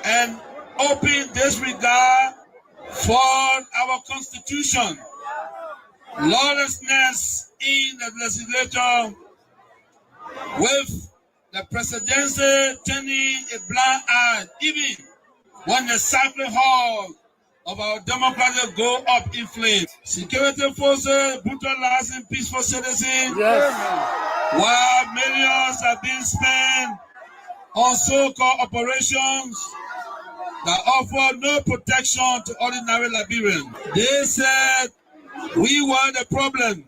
and open disregard for our constitution, lawlessness in the legislature, with the presidency turning a blind eye, even when the sacred hall of our democracy go up in flames. Security forces brutalizing peaceful citizens, while millions are being spent on so-called operations that offer no protection to ordinary Liberians. They said we were the problem,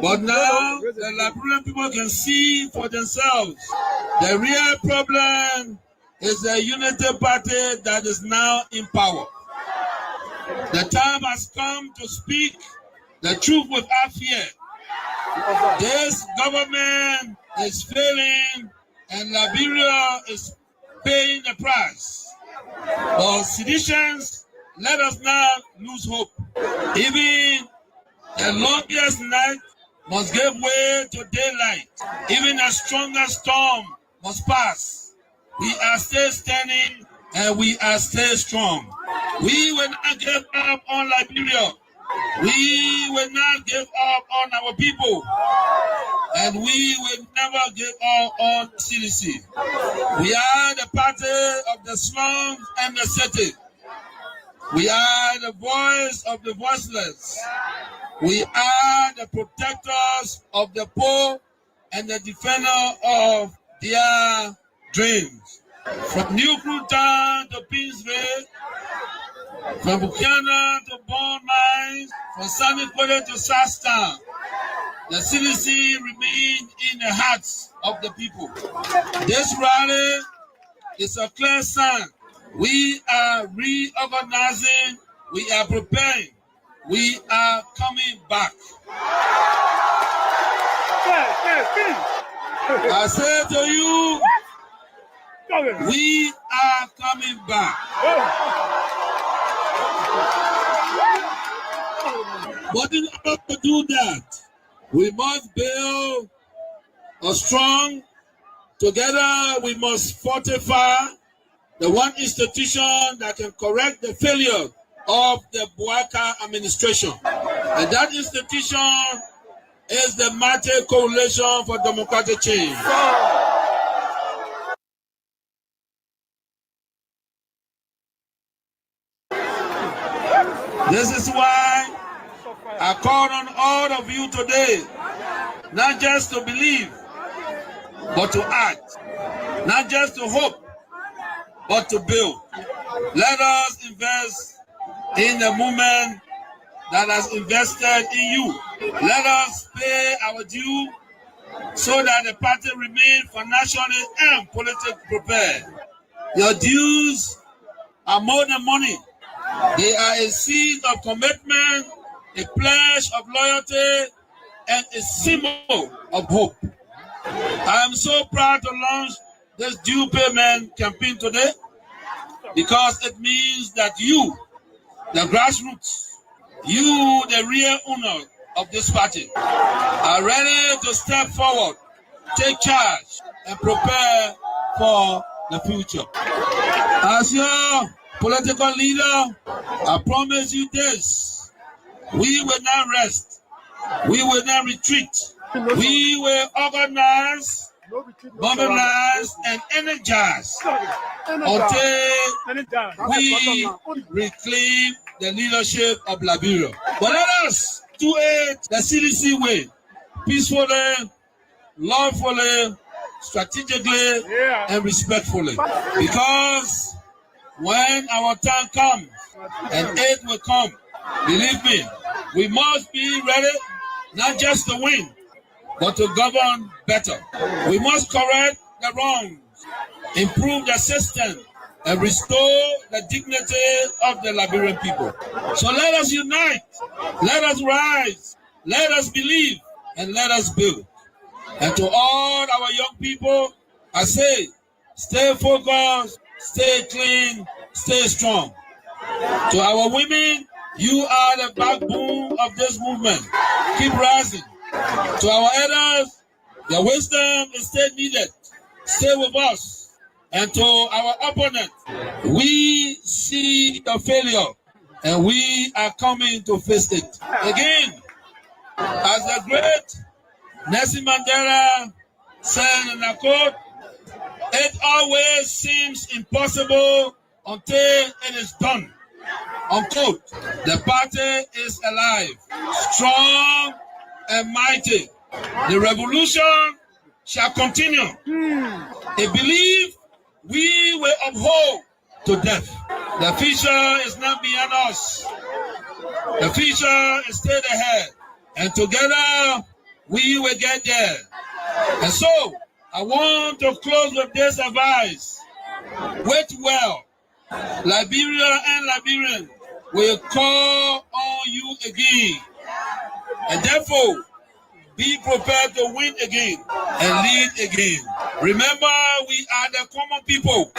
but now the Liberian people can see for themselves. The real problem is the unity party that is now in power. The time has come to speak the truth without fear. This government is failing and Liberia is paying the price. But citizens, let us not lose hope. Even the longest night must give way to daylight. Even the strongest storm must pass. We are still standing and we are still strong. We will not give up on Liberia. We will not give up on our people. And we will never give up on CDC. We are the party of the slums and the city. We are the voice of the voiceless. We are the protectors of the poor and the defender of their dreams. From New Cruton to Peaceville, from Buchanan to Bond Mines, from Sunny Quarter to Sastown, the CDC remains in the hearts of the people. This rally is a clear sign. We are reorganizing, we are preparing, we are coming back. I say to you, we are coming back. But in order to do that, we must build a strong, together we must fortify the one institution that can correct the failure of the Buaka administration. And that institution is the Mighty Coalition for Democratic Change. This is why I call on all of you today, not just to believe, but to act. Not just to hope, but to build. Let us invest in the movement that has invested in you. Let us pay our due so that the party remains financially and politically prepared. Your dues are more than money. They are a seed of commitment, a pledge of loyalty, and a symbol of hope. I am so proud to launch this due payment campaign today because it means that you, the grassroots, you, the real owner of this party, are ready to step forward, take charge, and prepare for the future. As your political leader, I promise you this: we will not rest, we will not retreat, we will organize, mobilize, and energize until we reclaim the leadership of Liberia. But let us do it the CDC way, peacefully, lawfully, strategically, and respectfully. Because when our time comes, and it will come, believe me, we must be ready not just to win, but to govern better. We must correct the wrongs, improve the system, and restore the dignity of the Liberian people. So let us unite, let us rise, let us believe, and let us build. And to all our young people, I say, stay focused, stay clean, stay strong. To our women, you are the backbone of this movement. Keep rising. To our elders, your wisdom is still needed. Stay with us. And to our opponent, we see the failure and we are coming to face it. Again, as the great Nelson Mandela said in a quote, it always seems impossible until it is done. Unquote. The party is alive, strong and mighty. The revolution shall continue. A belief we will uphold to death. The future is not beyond us. The future is still ahead. And together we will get there. And so I want to close with this advice. Wait well. Liberia and Liberians will call on you again. And therefore, be prepared to win again and lead again. Remember, we are the common people.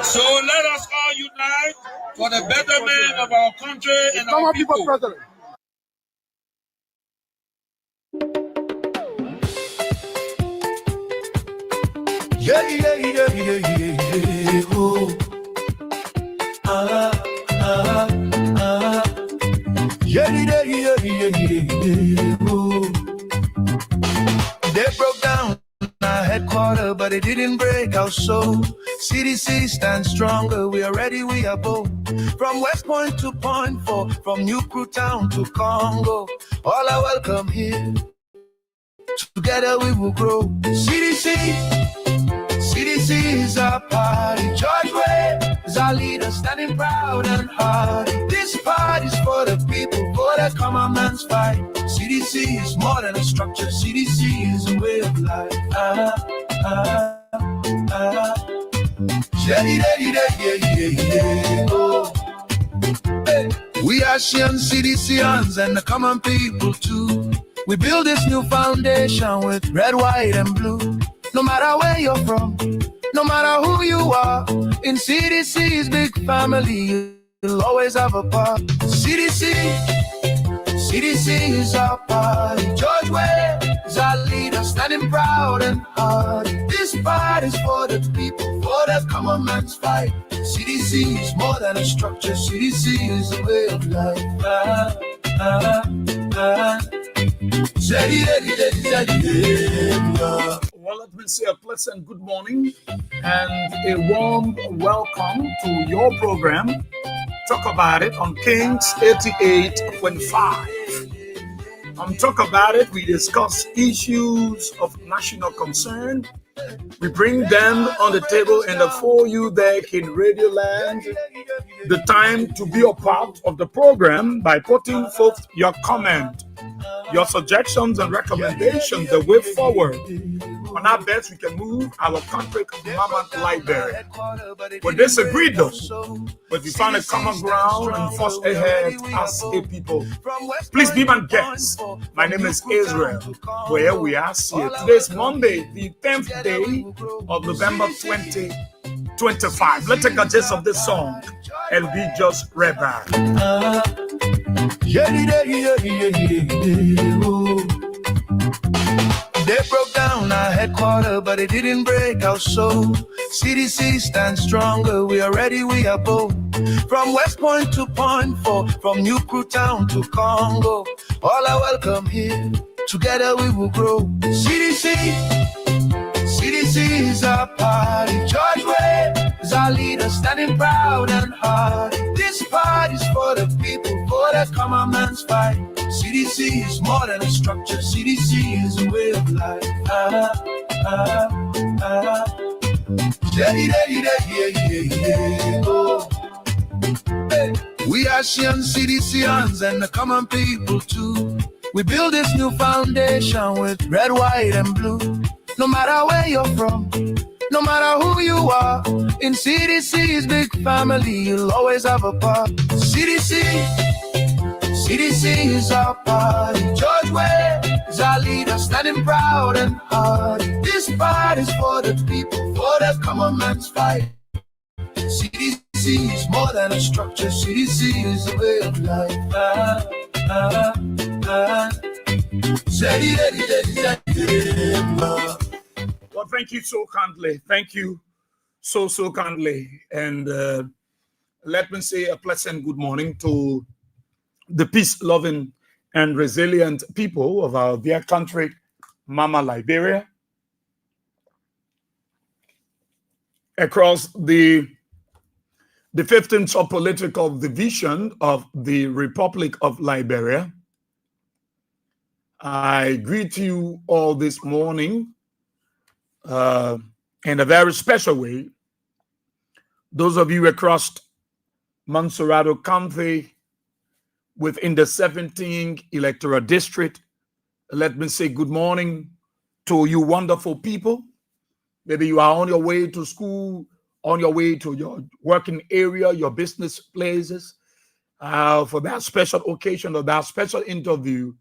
So let us all unite for the betterment of our country and our people. Yeah, yeah, yeah, yeah, yeah, oh. Yeah, yeah, yeah, yeah, yeah, oh. They broke down our headquarters, but it didn't break our soul. CDC stands stronger, we are ready, we are bold. From West Point to Point 4, from New Crew Town to Congo, all are welcome here. Together we will grow. CDC is our party. George Way is our leader, standing proud and hard. This party's for the people, for the common man's fight. CDC is more than a structure. CDC is a way of life. Oh. Hey. We are Shian CDCians and the common people too. We build this new foundation with red, white, and blue. No matter where you're from, no matter who you are, in CDC's big family, you'll always have a part. CDC is our party. George Way is our leader, standing proud and hard. This party's for the people, for the common man's fight. CDC is more than a structure. CDC is a way of life. Well, let me say a pleasant good morning and a warm welcome to your program. Talk About It on Kings 88.5. On Talk About It, we discuss issues of national concern. We bring them on the table and for you there in Radio Land. The time to be a part of the program by putting forth your comment, your suggestions and recommendations, the way forward. On our best, we can move our country mama library. We disagree though, but we found a common ground and force ahead as a people. Please be my guest. My name is Israel, where we are here. Today is Monday, the 10th day of November 2025. Let's take a taste of this song and be just right back. They broke down our headquarters, but it didn't break our soul. CDC stands stronger, we are ready, we are bold. From West Point to Point 4, from New Crew Town to Congo, all are welcome here. Together we will grow. CDC is our party. George Way is our leader, standing proud and hard. This party's for the people, for the common man's fight. CDC is more than a structure. CDC is a way of life. Oh. Hey. We are Shian CDCians and the common people too. We build this new foundation with red, white, and blue. No matter where you're from, no matter who you are, in CDC's big family, you'll always have a part. CDC is our party. George Way is our leader, standing proud and hard. This party's for the people, for the common man's fight. CDC is more than a structure. CDC is a way of life. Well, thank you so kindly. Thank you so kindly. And let me say a pleasant good morning to the peace-loving and resilient people of our dear country, Mama Liberia, across the 15th political division of the Republic of Liberia. I greet you all this morning in a very special way. Those of you across Montserrado County within the 17th electoral district, let me say good morning to you wonderful people. Maybe you are on your way to school, on your way to your working area, your business places, for that special occasion or that special interview,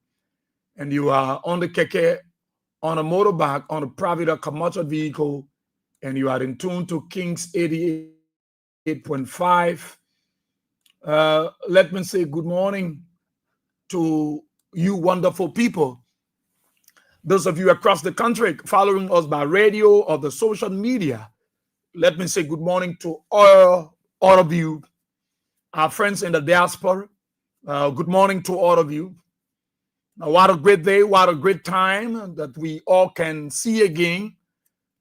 and you are on the keke, on a motorbike, on a private or commercial vehicle, and you are in tune to King's 88.5. Let me say good morning to you wonderful people. Those of you across the country following us by radio or the social media, let me say good morning to all of you, our friends in the diaspora. Good morning to all of you. Now, what a great day, what a great time that we all can see again.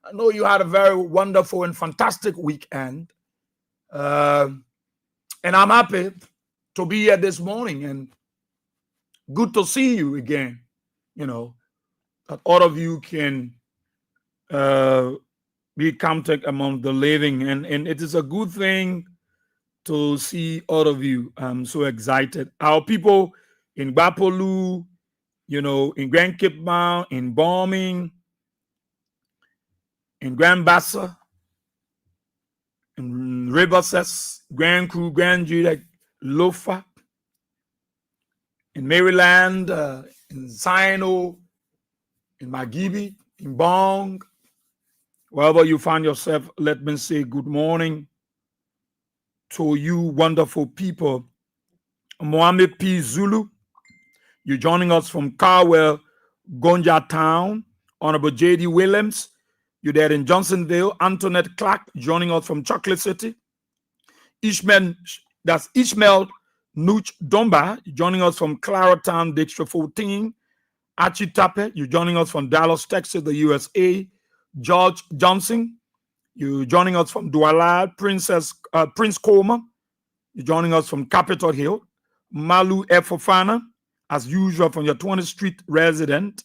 I know you had a very wonderful and fantastic weekend. And I'm happy to be here this morning and good to see you again. You know, that all of you can be counted among the living. And it is a good thing to see all of you. I'm so excited. Our people in Bapolu, you know, in Grand Cape Mount, in Bombing, in Grand Bassa, in Riverses, Grand Crew, Grand Judah, Lofa, in Maryland, in Sino, in Magibi, in Bong, wherever you find yourself, let me say good morning to you wonderful people. Mohammed P. Zulu, you're joining us from Carwell, Gonja Town. Honorable J.D. Williams, you're there in Johnsonville. Antoinette Clark, joining us from Chocolate City. Ishmael Nuch Domba, joining us from Claratown, District 14. Archie Tappe, you're joining us from Dallas, Texas, the USA. George Johnson, you're joining us from Douala. Prince Coleman, you're joining us from Capitol Hill. Malu Efofana, as usual, from your 20th Street resident.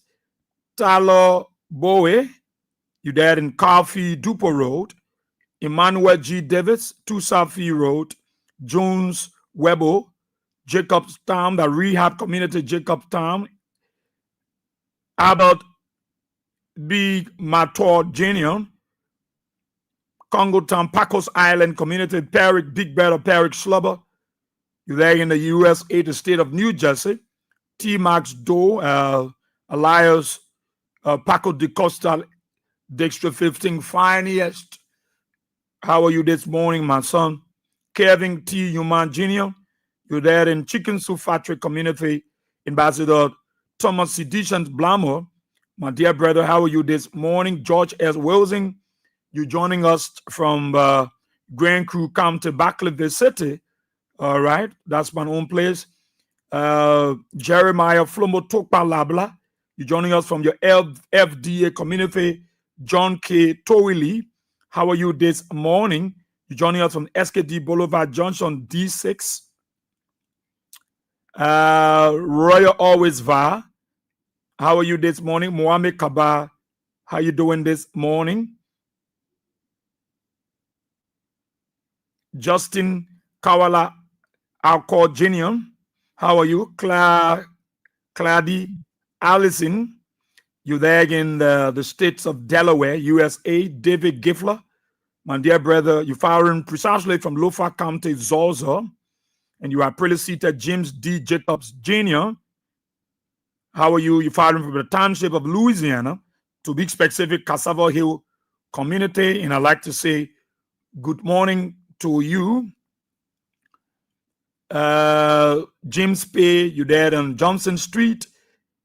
Tyler Bowe, you're there in Coffee Dupont Road. Emmanuel G. Davis, 2 Southie Road. Jones Webo, Jacobstown, the Rehab Community, Jacobstown. Albert B. Mator Jr., Congo Town, Pacos Island Community, Perrick, Big Better, Perrick Slubber. You're there in the USA, the state of New Jersey. T. Max Doe, Elias Paco de Costa, District 15, Finest. How are you this morning, my son? Kevin T. Human Jr., you're there in Chicken Soup Factory Community, Ambassador Thomas Seditians Blamore. My dear brother, how are you this morning? George S. Wilson, you're joining us from Grand Crew County, Barclayville City. All right, that's my own place. Jeremiah Flomo Tokpa Labla, you're joining us from your FDA community. John K. Towili, how are you this morning? You're joining us from SKD Boulevard Junction, D6. Royal Always Va, how are you this morning? Mohamed Kaba, how you doing this morning? Justin Kawala Alcor Jr., how are you? Clady Allison, you there in the states of Delaware, USA. David Giffler, my dear brother, you're firing precisely from Lofa County, Zozo, and you are pretty seated. James D. Jacobs Jr., how are you? You're firing from the township of Louisiana, to be specific, Cassava Hill community, and I'd like to say good morning to you. James Pay, you're there on Johnson Street.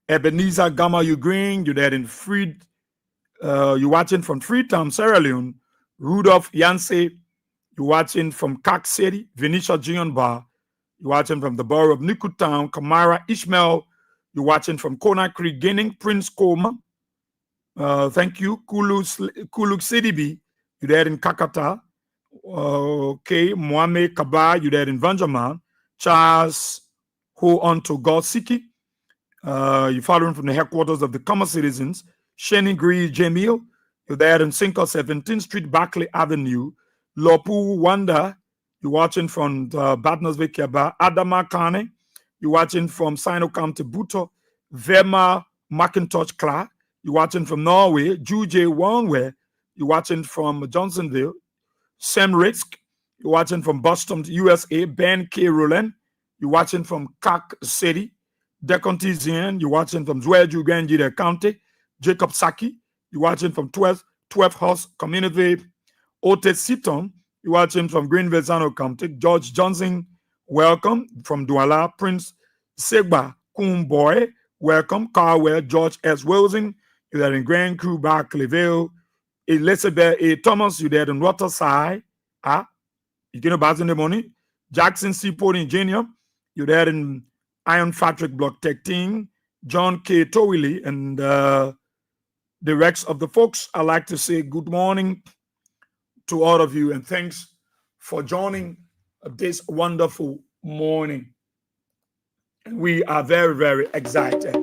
Ebenezer Gamma Ugreen, you're there in you're watching from Freetown, Sierra Leone. Rudolph Yancey, you're watching from Cox City. Venetia Bar, you're watching from the borough of Nikutown. Kamara Ishmael, you're watching from Kona Creek, Guinea. Prince Koma, thank you. Kuluk Sidibi, you're there in Kakata. Okay, Mohamed Kaba, you're there in Vanjaman. Charles Ho Onto Godsiki, you're following from the headquarters of the Common Citizens. Shani Gree Jamil, you're there in Cinco 17th Street, Barclay Avenue. Lopu Wanda, you're watching from Batnersville, Keba. Adama Kane, you're watching from Sino County, Buto. Vema McIntosh Clark, you're watching from Norway. Juje Wanwe, you're watching from Johnsonville. Sam Risk, you're watching from Boston, USA. Ben K. Roland, you're watching from Kak City. Decontizian, you're watching from Zweju Ganjida County. Jacob Saki, you're watching from 12th House Community. Otis Seaton, you're watching from Greenville, Zano County. George Johnson, welcome from Douala. Prince Segba Kumboy, welcome. Carwell, George S. Wilson, you're there in Grand Crew, Barclayville. Elizabeth A. Thomas, you're there in Waterside. You get a in the morning. Jackson Seaport Engineer, you're there in Iron Fabric Block 13. John K. Towili, and the rest of the folks, I'd like to say good morning to all of you and thanks for joining this wonderful morning. And we are very, very excited.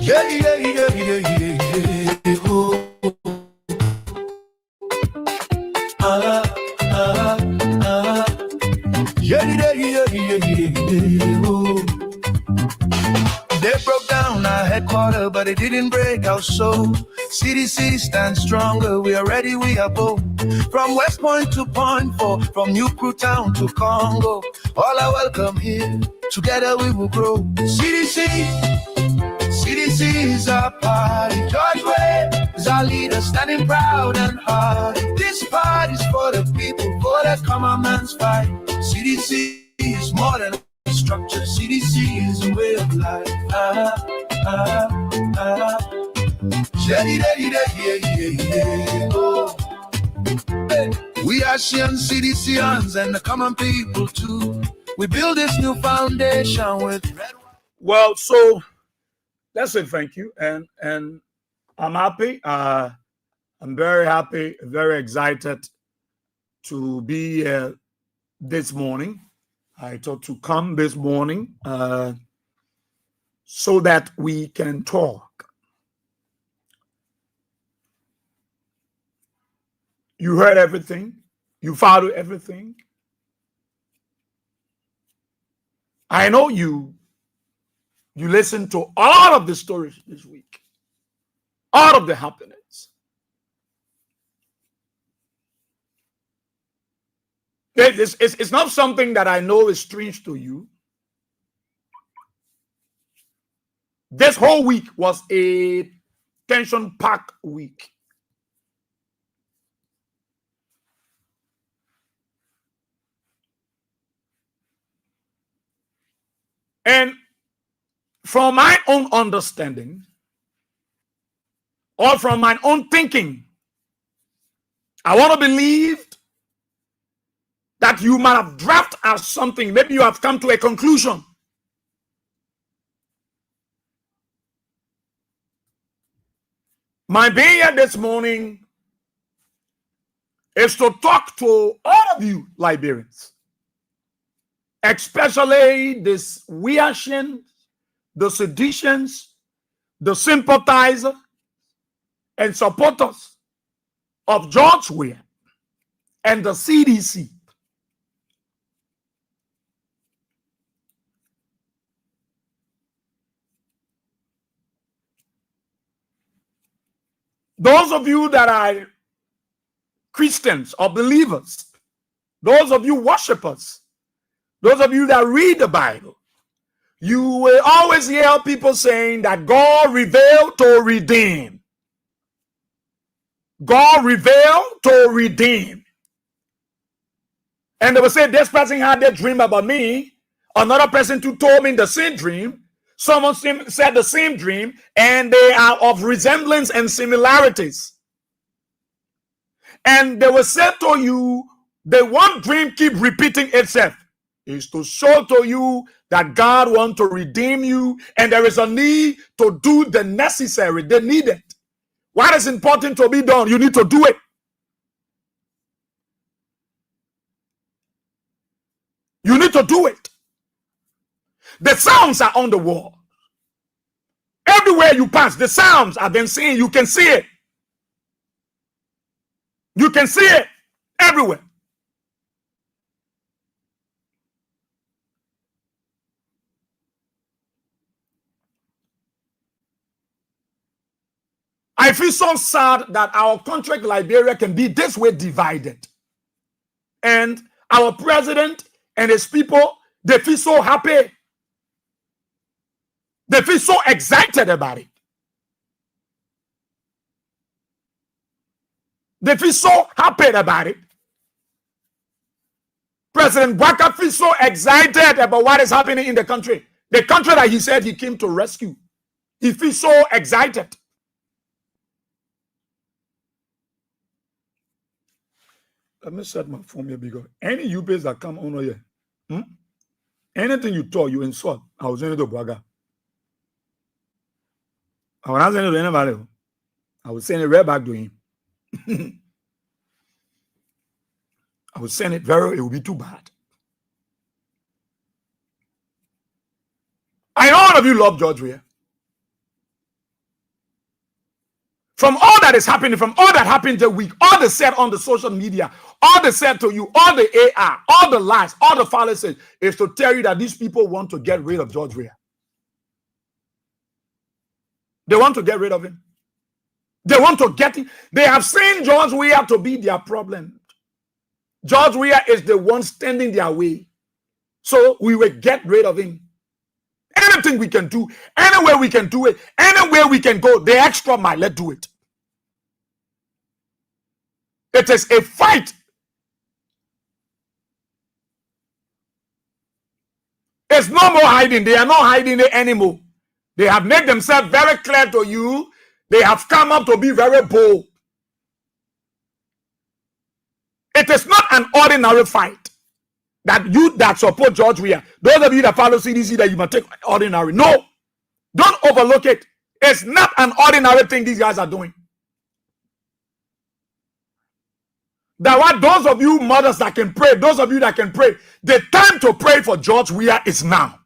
Yeah, yeah, yeah, yeah, yeah. Oh. Yeah, yeah, yeah, yeah, yeah. Oh. They broke down our headquarters, but it didn't break our soul. CDC stands stronger. We are ready, we are bold. From West Point to Point 4, from New Crew Town to Congo, all are welcome here. Together we will grow. CDC is our party. George Way is our leader, standing proud and hard. This party's for the people, for the common man's fight. CDC is more than a structure. CDC is a way of life. We are Shian CDCians and the common people too. We build this new foundation with red. Well, so that's it. Thank you, and I'm happy. I'm very happy, very excited to be here this morning. I thought to come this morning so that we can talk. You heard everything. You followed everything. I know you listened to all of the stories this week, all of the happenings. It's not something that I know is strange to you. This whole week was a tension-packed week. And from my own understanding, or from my own thinking, I want to believe that you might have drafted as something. Maybe you have come to a conclusion. My being here this morning is to talk to all of you Liberians, especially the Weashians, the seditions, the sympathizers, and supporters of George Weah and the CDC. Those of you that are Christians or believers, those of you worshipers, those of you that read the Bible, you will always hear people saying that God revealed to redeem. God revealed to redeem. And they will say, this person had a dream about me. Another person too told me the same dream. Someone said the same dream, and they are of resemblance and similarities. And they will say to you, the one dream keep repeating itself is to show to you that God wants to redeem you, and there is a need to do the necessary, the needed. What is important to be done, you need to do it. You need to do it. The sounds are on the wall. Everywhere you pass, the sounds are being seen. You can see it. You can see it everywhere. I feel so sad that our country, Liberia, can be this way divided. And our president and his people, they feel so happy. They feel so excited about it. They feel so happy about it. President Waka feels so excited about what is happening in the country. The country that he said he came to rescue. He feels so excited. Let me set my phone here because any UPS that come on here, anything you talk, you insult, I was in the Bwaga. I was not saying it to anybody. I was saying it right back to him. I was saying it it would be too bad. I know all of you love George Weah. From all that is happening, from all that happened the week, all the said on the social media, all the said to you, all the AR, all the lies, all the fallacies is to tell you that these people want to get rid of George Weah. They want to get rid of him. They want to get him. They have seen George Weah to be their problem. George Weah is the one standing their way. So we will get rid of him. Anything we can do, anywhere we can do it, anywhere we can go, the extra mile, let's do it. It is a fight. It's no more hiding. They are not hiding it anymore. They have made themselves very clear to you. They have come up to be very bold. It is not an ordinary fight. That you that support George Weah, those of you that follow CDC, that you must take ordinary. No, don't overlook it. It's not an ordinary thing these guys are doing. That what those of you mothers that can pray, those of you that can pray, the time to pray for George Weah is now.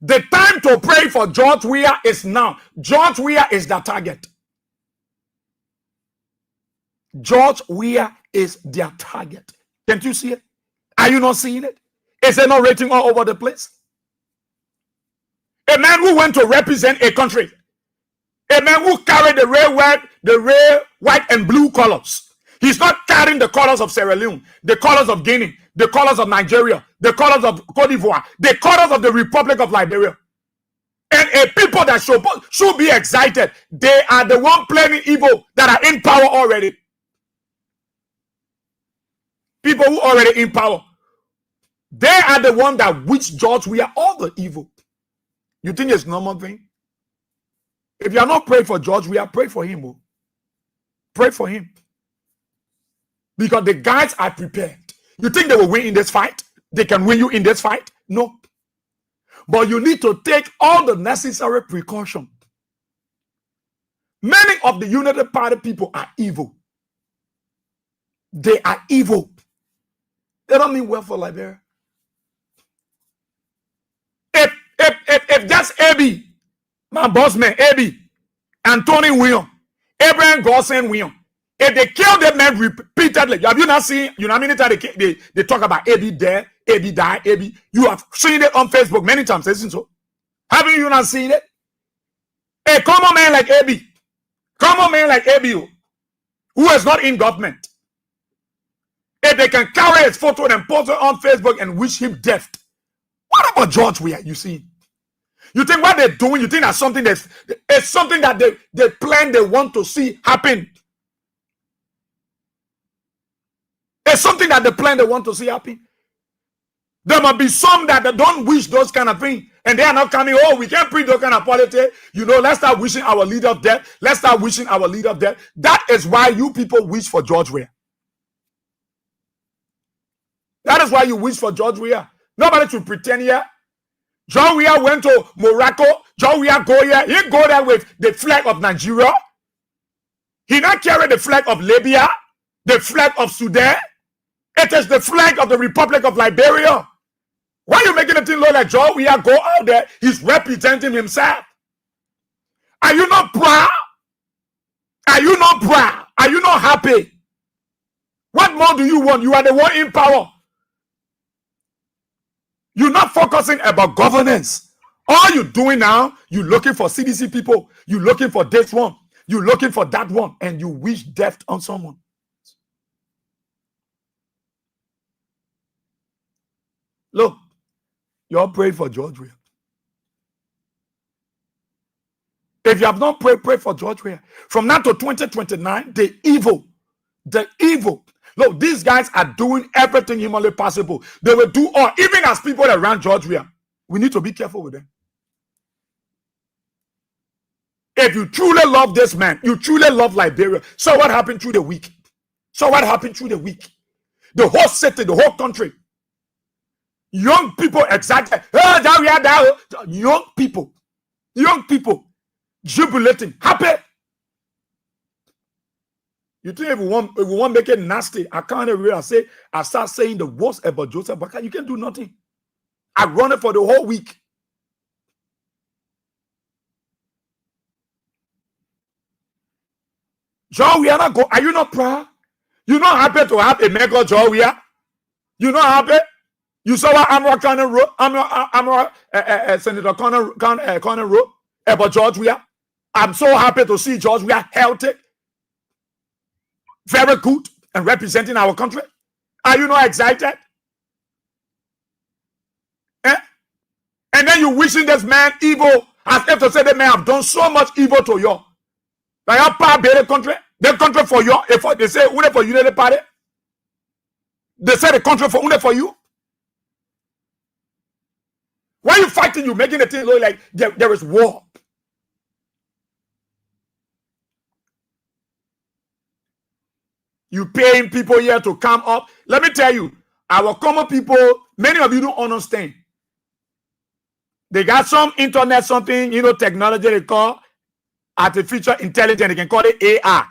The time to pray for George Weah is now. George Weah is the target. George Weah is their target. Can't you see it? Are you not seeing it? Is it not rating all over the place? A man who went to represent a country, a man who carried the rare white and blue colors. He's not carrying the colors of Sierra Leone, the colors of Guinea, the colors of Nigeria, the colors of Cote d'Ivoire, the colors of the Republic of Liberia. And a people that should be excited, they are the one planning evil that are in power already. People who are already in power, they are the one that wish George Weah all the evil. You think it's a normal thing? If you are not praying for George Weah, pray for him. Oh. Pray for him. Because the guys are prepared. You think they will win in this fight? They can win you in this fight? No. But you need to take all the necessary precautions. Many of the United Party people are evil. They are evil. They don't mean well for Liberia. If that's Abby, my boss man, Abby, and Tony William, Abraham Gosson William, if they kill that man repeatedly, have you not seen, you know how many times they talk about Abby there, Abby die, Abby? You have seen it on Facebook many times, isn't so? Haven't you not seen it? A common man like Abby, who is not in government, if they can carry his photo and post it on Facebook and wish him death, what about George Weah? You see, you think what they're doing, you think that's something it's something that they plan, they want to see happen. It's something that they plan, they want to see happen. There must be some that they don't wish those kind of things. And they are not coming, oh, we can't preach those kind of politics. You know, let's start wishing our leader death. Let's start wishing our leader death. That is why you people wish for George Weah. That is why you wish for George Weah. Nobody should pretend here. George Weah went to Morocco. George Weah go here. He go there with the flag of Nigeria. He not carry the flag of Libya, the flag of Sudan. It is the flag of the Republic of Liberia. Why are you making it look like George Weah go out there? He's representing himself. Are you not proud? Are you not proud? Are you not happy? What more do you want? You are the one in power. You're not focusing about governance. All you're doing now, you're looking for CDC people. You're looking for this one. You're looking for that one. And you wish death on someone. Look, y'all pray for George Weah. If you have not prayed, pray for George Weah. From now to 2029, the evil. Look, these guys are doing everything humanly possible. They will do all, even as people around George Weah. We need to be careful with them. If you truly love this man, you truly love Liberia. So what happened through the week? The whole city, the whole country. Young people excited. Young people jubilating, happy. You think if we want to make it nasty, I can't really say, I start saying the worst about Joseph Boakai, you can do nothing. I run it for the whole week. George Weah not go. Are you not proud? You're not happy to have a mega George Weah? You're not happy? You saw what Senator Connor wrote about George Weah. I'm so happy to see George Weah healthy, very good, and representing our country. Are you not excited? Eh? And then you wishing this man evil, as if to say that man have done so much evil to you. Like your part the country for you. If they say only for you, the party. They say the country for only for you. Why are you fighting? You making it look like there is war. You paying people here to come up. Let me tell you, our common people, many of you don't understand. They got some internet, something, technology they call artificial intelligence. They can call it AI.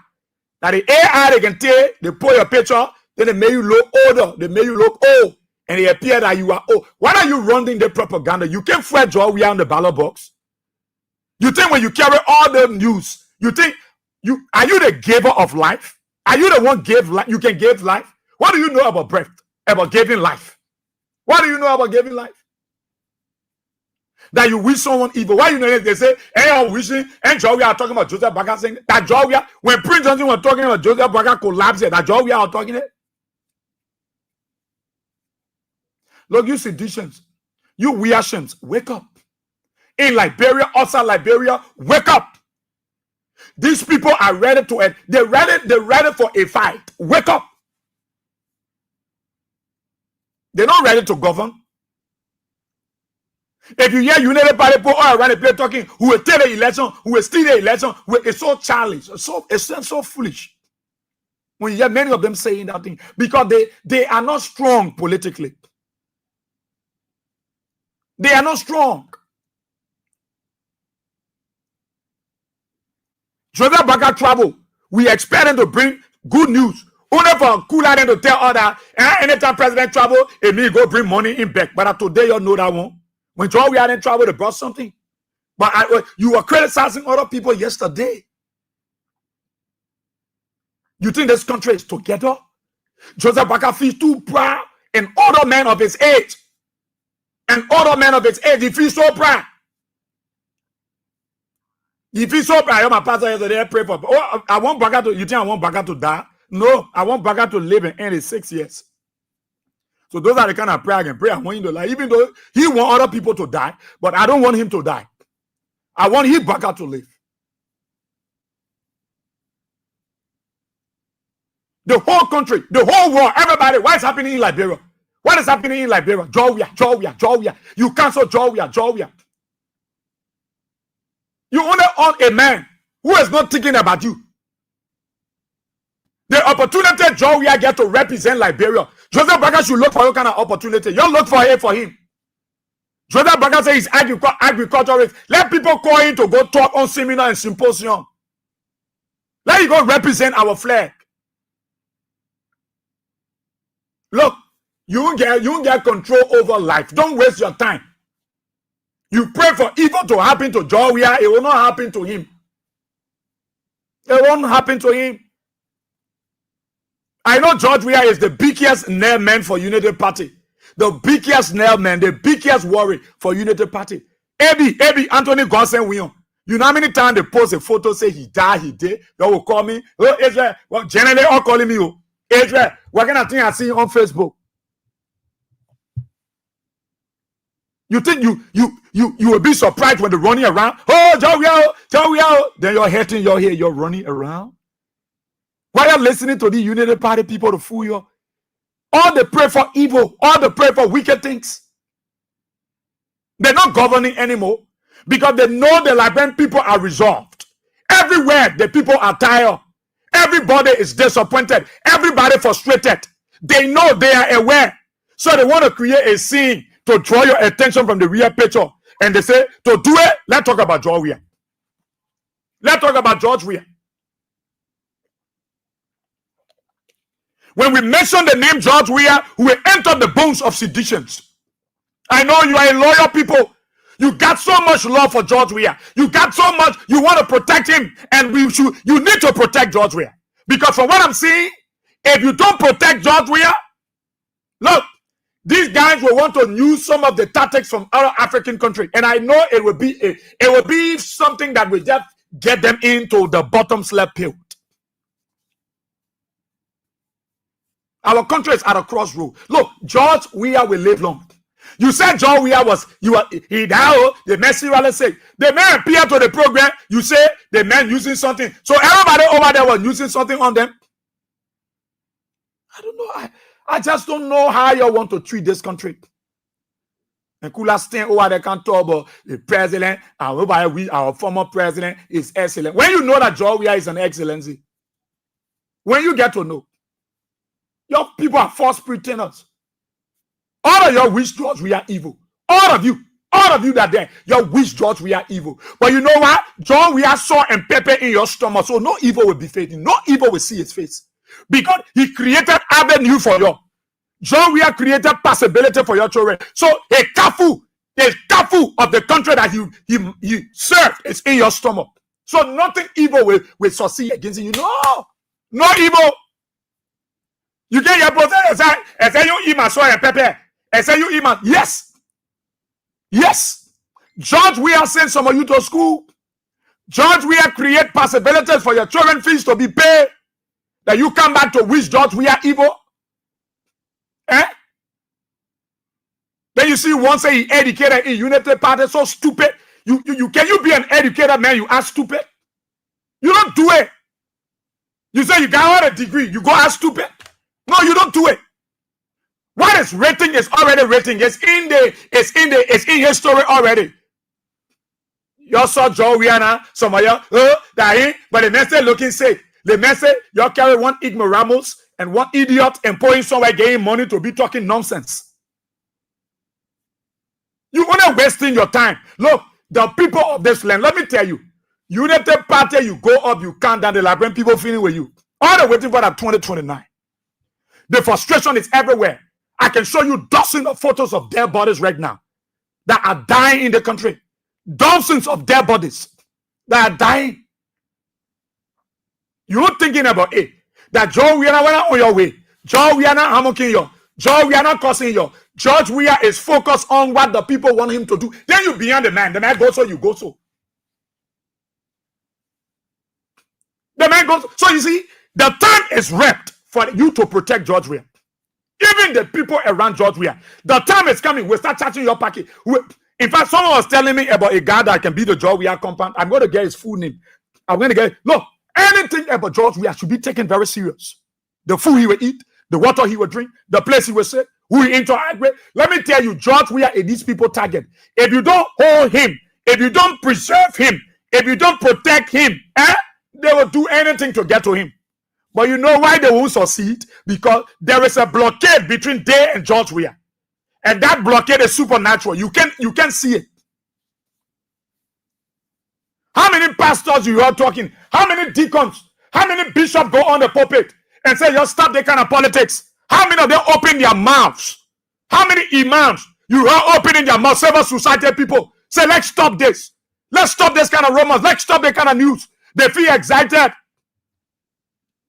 Now the AI, they can tell, they pull your picture, then they make you look older, they make you look old, and it appear that you are old. Why are you running the propaganda? You can't fret George Weah on the ballot box. You think when you carry all the news, you think are you the giver of life? Are you the one give life? You can give life. What do you know about breath? About giving life? What do you know about giving life? That you wish someone evil. Why you know they say, hey, I'm wishing, and George Weah are talking about Joseph Boakai saying that George Weah, when Prince Johnson was talking about Joseph Boakai collapsed, that George Weah are talking it. Look, you seditious, you Weahians, wake up. In Liberia, outside Liberia, wake up. These people are ready to end. They're ready for a fight. Wake up. They're not ready to govern. If you hear United Party people all around the place talking, who will take the election, who will steal the election, it's so childish, it's so foolish. When you hear many of them saying that thing, because they are not strong politically. They are not strong. Joseph Boakai travel. We expect them to bring good news. Only for cooler than to tell others, anytime president travel, it means go bring money in back. But today you know that one. When George Weah didn't travel, they brought something. But you were criticizing other people yesterday. You think this country is together? Joseph Boakai feels too proud. An older man of his age. He feels so proud. If he's so proud, my pastor yesterday I pray for. Oh, I want Boakai to. You think I want Boakai to die? No, I want Boakai to live and end his 6 years. So those are the kind of prayer I can pray. I want him to live, even though he want other people to die, but I don't want him to die. I want his Boakai to live. The whole country, the whole world, everybody. What is happening in Liberia? What is happening in Liberia? George Weah. You cancel George Weah. You only own a man who is not thinking about you. The opportunity John Weah get to represent Liberia, Joseph Baker should look for your kind of opportunity. You look for it for him. Joseph Baker says he's agriculturist. Let people call him to go talk on seminar and symposium. Let him go represent our flag. Look, you won't get control over life. Don't waste your time. You pray for evil to happen to John Weah, it will not happen to him. It won't happen to him. I know George Weah is the biggest nail man for Unity Party. The biggest nail man, the biggest worry for Unity Party. Abby, Anthony Gonsen William. You know how many times they post a photo, say he died, he did. They will call me. Oh, Israel. Well, generally all calling me. Oh, Israel. What kind of thing I see on Facebook? You think you will be surprised when they're running around? Oh, John Weah. Then you're hurting your hair, you're running around. Why are you listening to the Unity Party people to fool you? All they pray for evil, all they pray for wicked things. They're not governing anymore because they know the Liberian people are resolved. Everywhere the people are tired. Everybody is disappointed. Everybody frustrated. They know, they are aware. So they want to create a scene to draw your attention from the real picture. And they say, to do it, let's talk about George Weah. Let's talk about George Weah. When we mention the name George Weah, we enter the bones of seditions. I know you are a loyal people. You got so much love for George Weah. You got so much, you want to protect him. And you need to protect George Weah. Because from what I'm seeing, if you don't protect George Weah, look, these guys will want to use some of the tactics from other African countries. And I know it will be something that will just get them into the bottom slab pit. Our country is at a crossroad. Look, George Weah will live long. You said George Weah he died, the Messi rally say. The man appeared to the program, you say the man using something. So everybody over there was using something on them. I don't know. I just don't know how you want to treat this country. And coolest thing over there can talk about the president, our former president is excellent. When you know that George Weah is an excellency, when you get to know, your people are false pretenders. All of your wish George Weah evil. All of you that there, your wish George Weah evil. But you know what? George Weah saw and pepper in your stomach, so no evil will be facing. No evil will see his face. Because he created avenue for you. George Weah created possibility for your children. So a kafu of the country that he served is in your stomach. So nothing evil will succeed against you. No evil. You get your brother and say you eat my soy and pepper. And say you eat my yes. George Weah sent some of you to school. George Weah create possibilities for your children fees to be paid. That you come back to wish George Weah evil. Then you see one say he educated in Unity Party, so stupid. Can you be an educated man? You are stupid. You don't do it. You say you got all a degree. You go ask stupid. No, you don't do it. What is rating is already rating. It's in history already. You saw Joe Weah, some of you, but the message looking say, the message, you carry one ignoramus and one idiot employing somewhere getting money to be talking nonsense. You only wasting your time. Look, the people of this land, let me tell you, Unity Party, you go up, you count down, the Liberian people feeling with you. All they're waiting for that 2029. The frustration is everywhere. I can show you dozens of photos of dead bodies right now that are dying in the country. Dozens of dead bodies that are dying. You're not thinking about it. That George Weah went on your way. George Weah not hammocking you. George Weah not cursing you. George Weah is focused on what the people want him to do. Then you beyond the man. The man goes so, you go so. The man goes. So you see, the time is wrapped for you to protect George Weah. Even the people around George Weah. The time is coming. We'll start charging your packet. In fact, someone was telling me about a guy that can be the George Weah compound. I'm going to get his full name. I'm going to get it. Look, anything about George Weah should be taken very serious. The food he will eat, the water he will drink, the place he will sit, who he interact with. Let me tell you, George Weah is these people target. If you don't hold him, if you don't preserve him, If you don't protect him, they will do anything to get to him. But you know why they won't succeed? Because there is a blockade between they and George Weah. And that blockade is supernatural. You can see it. How many pastors you are talking? How many deacons? How many bishops go on the pulpit and say, "You stop that kind of politics"? How many of them open their mouths? How many imams you are opening their mouths? Civil society people say, "Let's stop this. Let's stop this kind of rumors. Let's stop that kind of news." They feel excited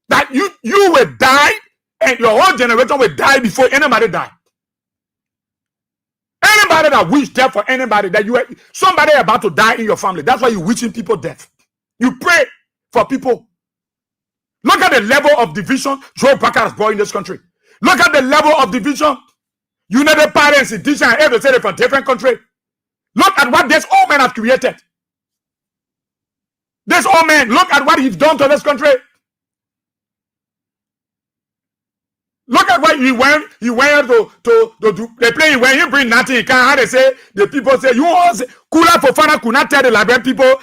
that you will die and your whole generation will die before anybody die. Anybody that wish death for anybody, that somebody about to die in your family, that's why you're wishing people death. You pray for people. Look at the level of division Joe Parker has brought in this country. Look at the level of division United Parents, Edition, and every city from different country. Look at what this old man has created. This old man, look at what he's done to this country. Look at what he went to they play when you bring nothing. You can't how they say the people say you also Kula Fofana could not tell the Liberian people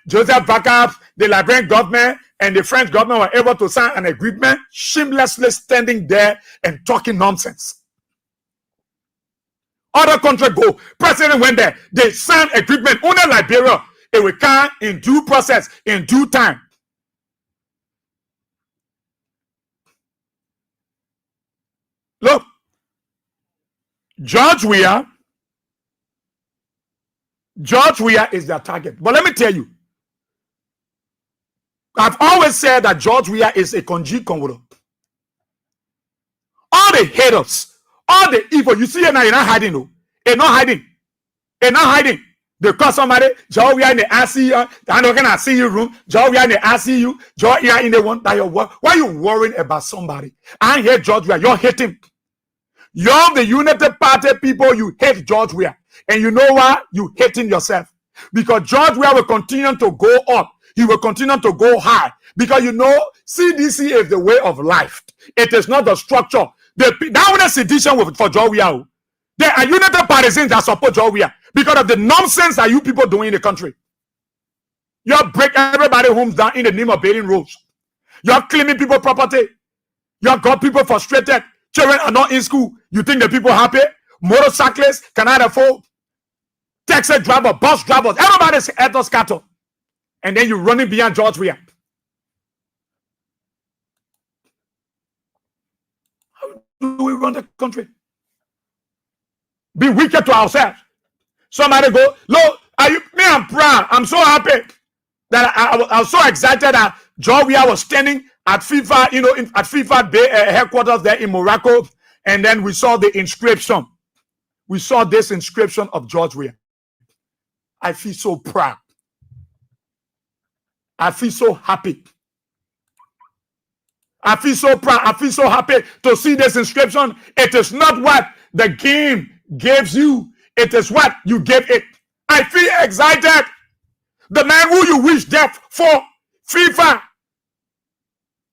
Joseph Backup, the Liberian government and the French government were able to sign an agreement, shamelessly standing there and talking nonsense. Other countries go, president went there, they signed agreement. Only Liberia, it will come in due process, in due time. Look, George Weah is their target. But let me tell you, I've always said that George Weah is a Konji Kongodo. All the haters, all the evil, you see it now, you're not hiding, no. You're not hiding. You're not hiding. They call somebody, George Weah in the ICU, I'm not gonna see you room, George Weah in the ICU, George Weah in the one that you're working. Why are you worrying about somebody? I hate George Weah, you're hating. You're the United Party people, you hate George Weah. And you know why? You hating yourself. Because George Weah will continue to go up. He will continue to go high. Because you know, CDC is the way of life. It is not the structure. That was a sedition for George Weah. There are United Partisans that support George Weah because of the nonsense that you people doing in the country. You break everybody's homes down in the name of building roads. You're claiming people's property. You got people frustrated. Children are not in school. You think the people happy? Motorcyclists cannot afford. Taxi driver, bus drivers, everybody's at the scatter. And then you're running beyond George Weah. How do we run the country? Be wicked to ourselves. Somebody go, look, I'm proud. I'm so happy that I was so excited that George Weah was standing at FIFA, at FIFA headquarters there in Morocco, and then we saw the inscription. We saw this inscription of George Weah. I feel so proud. I feel so happy. I feel so proud. I feel so happy to see this inscription. It is not what the game gives you. It is what you gave it. I feel excited. The man who you wish death for, FIFA,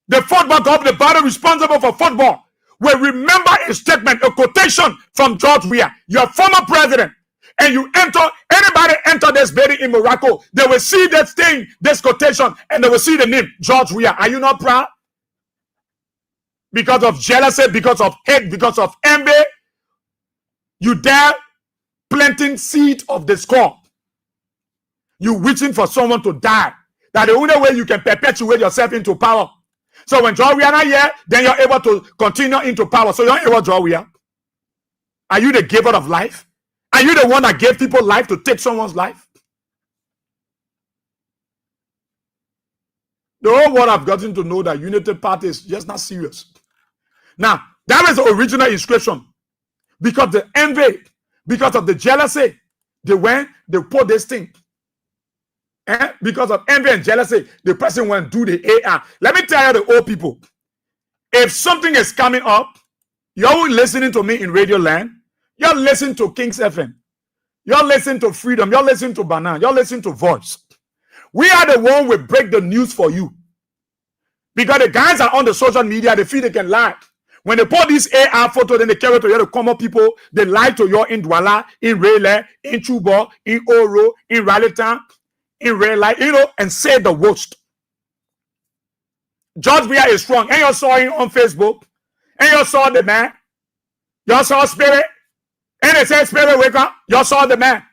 the football club, the body responsible for football, will remember a statement, a quotation from George Weah, your former president. And anybody enter this building in Morocco, they will see that thing, this quotation, and they will see the name, George Weah. Are you not proud? Because of jealousy, because of hate, because of envy, you dare planting seed of discord. You wishing for someone to die. That the only way you can perpetuate yourself into power. So when George Weah not here, then you're able to continue into power. So you're able to George Weah. Are you the giver of life? Are you the one that gave people life to take someone's life? The whole world have gotten to know that United Party is just not serious. Now, that is the original inscription. Because the envy, because of the jealousy, they put this thing. Because of envy and jealousy, the person went do the AR. Let me tell you, the old people, if something is coming up, you're listening to me in Radio Land, you're listening to King's FM, you're listening to Freedom, you're listening to Banana, you're listening to Voice. We are the one who will break the news for you. Because the guys are on the social media, they feel they can lie. When they put this AR photo, then they carry it to the common people, they lie to you in Douala, in Rayleigh, in Chubo, in Oro, in Raleigh Town. in real life, and say the worst. George Weah is strong. And you saw him on Facebook. And you saw the man. You saw Spirit. And they said, Spirit, wake up. You saw the man.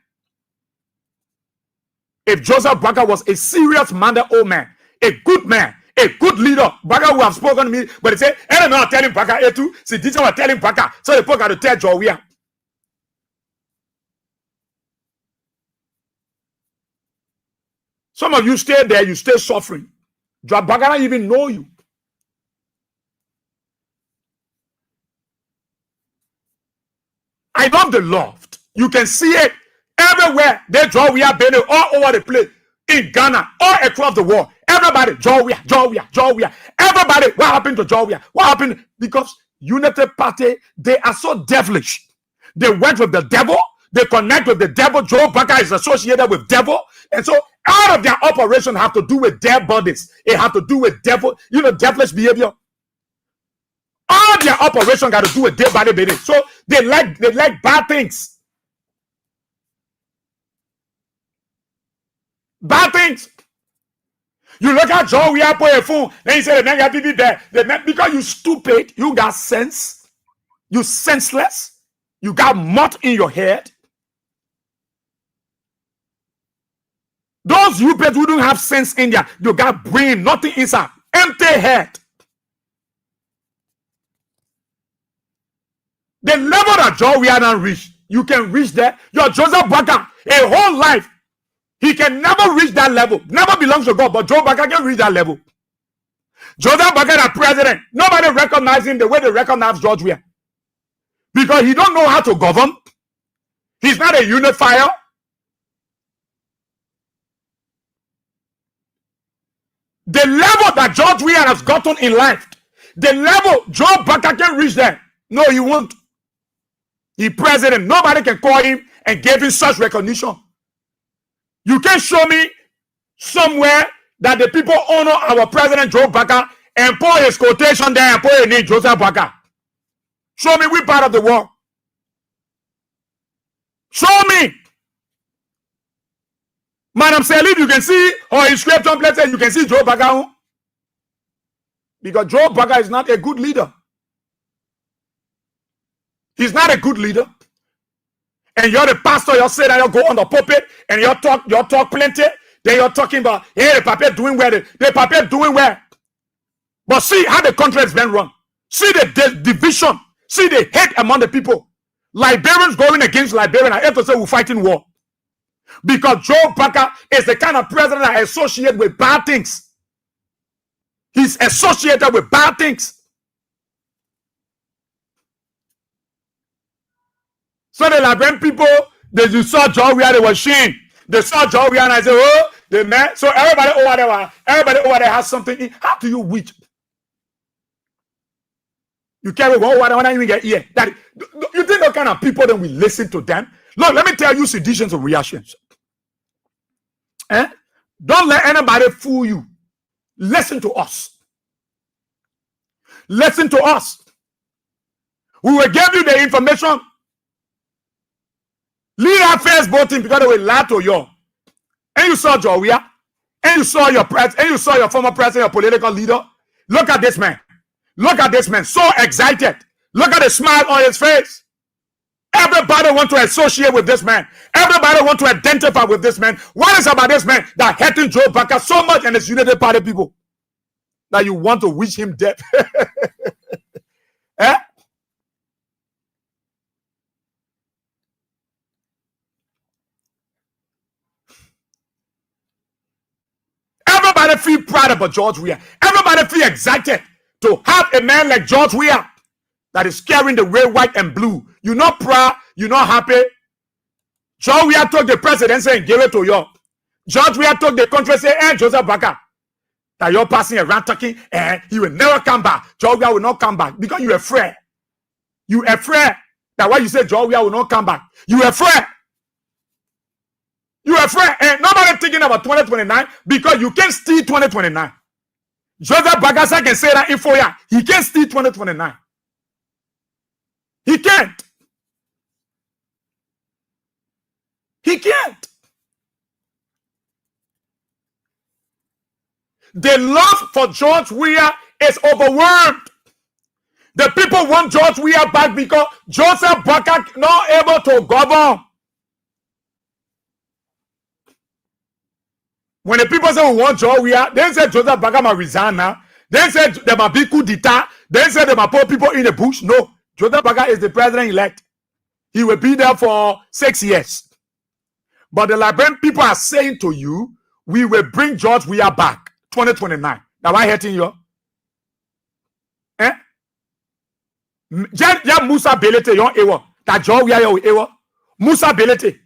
If Joseph Baker was a serious minded old man, a good man, a good leader, Baker would have spoken to me, but he said, and I'm not telling Baker, too. See, teacher was telling Baker, so the Baker got to tell George Weah. Some of you stay there, you stay suffering. George Baker don't even know you. I love the loft. You can see it everywhere. They draw we are banner all over the place. In Ghana, all across the world. Everybody, Georgia. Everybody, what happened to Georgia? What happened? Because United Party, they are so devilish. They went with the devil. They connect with the devil. Joe Baker is associated with devil. And so all of their operation have to do with their bodies. It have to do with devil, devilish behavior. All their operation got to do with dead body baby. So they like bad things. Bad things. You look at Joe, we are putting a phone. Then you say the man got to be there. Because you stupid, you got sense. You senseless. You got mud in your head. Those you who don't have sense in there, you got brain, nothing inside. Empty head. The level that Joe we are not reach, you can reach there. Your Joseph Baker, a whole life, he can never reach that level. Never belongs to God, but Joe Baker can reach that level. Joseph Baker, the president, nobody recognizes him the way they recognize George Weah. Because he don't know how to govern. He's not a unifier. The level that George Weah has gotten in life, the level Joe Baker can reach there. No, he won't. He president. Nobody can call him and give him such recognition. You can show me somewhere that the people honor our president Joe Baker and put his quotation there and put a name Joseph Baker. Show me which part of the world. Show me. Madam Salif, you can see, or his script on places, you can see Joe Baker. Because Joe Baker is not a good leader. He's not a good leader. And you're the pastor, you say that you go on the pulpit and you talk plenty. Then you're talking about, hey, the paper doing well, the paper doing well. But see how the country has been run. See the division. See the hate among the people. Liberians going against Liberians. I have to say we're fighting war. Because Joe Baker is the kind of president that is associated with bad things. He's associated with bad things. So the Liberian people, they saw George Weah, they were ashamed. They saw George Weah and I said, oh, the man. So everybody over there has something in. How do you reach? You carry one over there when I even get here. You think the kind of people that we listen to them? Look, let me tell you seditions of reactions. Don't let anybody fool you. Listen to us. Listen to us. We will give you the information. Leave our face voting because they will lie to you. And you saw George Weah, and you saw your former president, your political leader. Look at this man. Look at this man. So excited. Look at the smile on his face. Everybody want to associate with this man. Everybody want to identify with this man. What is about this man that hating Joe Baker so much and his United Party people that you want to wish him death? Eh? Everybody feel proud about George Weah. Everybody feel excited to have a man like George Weah that is carrying the red, white, and blue. You're not proud. You're not happy. George Weah took the presidency and gave it to you. George Weah took the country and said, Joseph Baker, that you're passing around talking, and he will never come back. George Weah will not come back because you're afraid. You're afraid that what you say, George Weah will not come back. You're afraid. You're afraid. And nobody thinking about 2029 because you can't steal 2029. Joseph Baker can say that info here. He can't steal 2029. He can't. He can't. The love for George Weah is overwhelmed. The people want George Weah back because Joseph Boakai not able to govern. When the people say we want George Weah, they say Joseph Boakai must resign now. They say there might be coup d'etat. They say there might put people in the bush. No, Joseph Boakai is the president-elect. He will be there for 6 years. But the Liberian people are saying to you, we will bring George Weah back 2029. Now, why hurting you? Eh? Yeah, Musa Belete, yon ewa. That George Weah yon ewa. Musa Belete.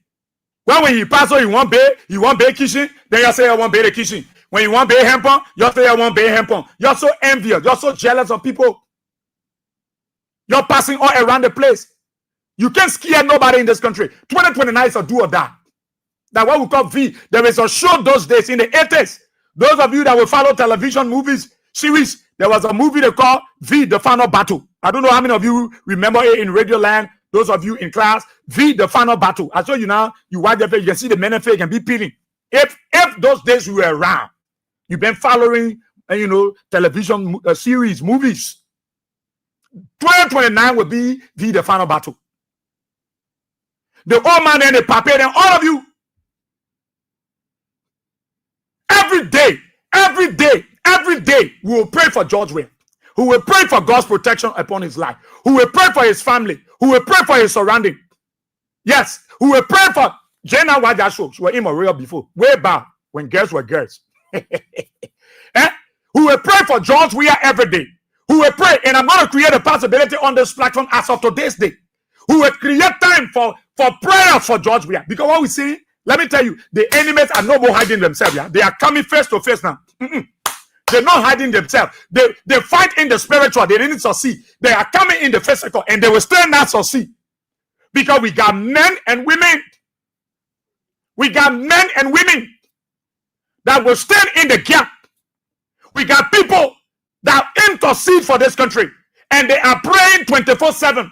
When you pass on, you want bay kitchen, then you say you want bay the kitchen. When you want bay hempon, you say you want bay hempon. You're so envious. You're so jealous of people. You're passing all around the place. You can't scare nobody in this country. 2029 is a do or die. That's what we call V. There is a show those days in the 80s. Those of you that will follow television movies, series, there was a movie they call V, the Final Battle. I don't know how many of you remember it in Radio Land. Those of you in class, V, the Final Battle. I show you now, you watch the face, you can see the men and fake and be peeling. If those days you were around, you've been following, television series, movies, 2029 will be V, the Final Battle. The old man and the papa and all of you, every day, we will pray for George Weah, who will pray for God's protection upon his life, who will pray for his family, who will pray for his surrounding. Yes, who will pray for Jenna Wajasho. She was immoral before, way back when girls were girls. Who will pray for George Weah every day. Who will pray, and I'm going to create a possibility on this platform as of today's day. Who will create time for prayer for George Weah. Because what we see, let me tell you, the enemies are no more hiding themselves. Yeah? They are coming face to face now. They're not hiding themselves. They fight in the spiritual. They didn't succeed. They are coming in the physical, and they will still not succeed. Because we got men and women. We got men and women that will stand in the gap. We got people that intercede for this country, and they are praying 24/7.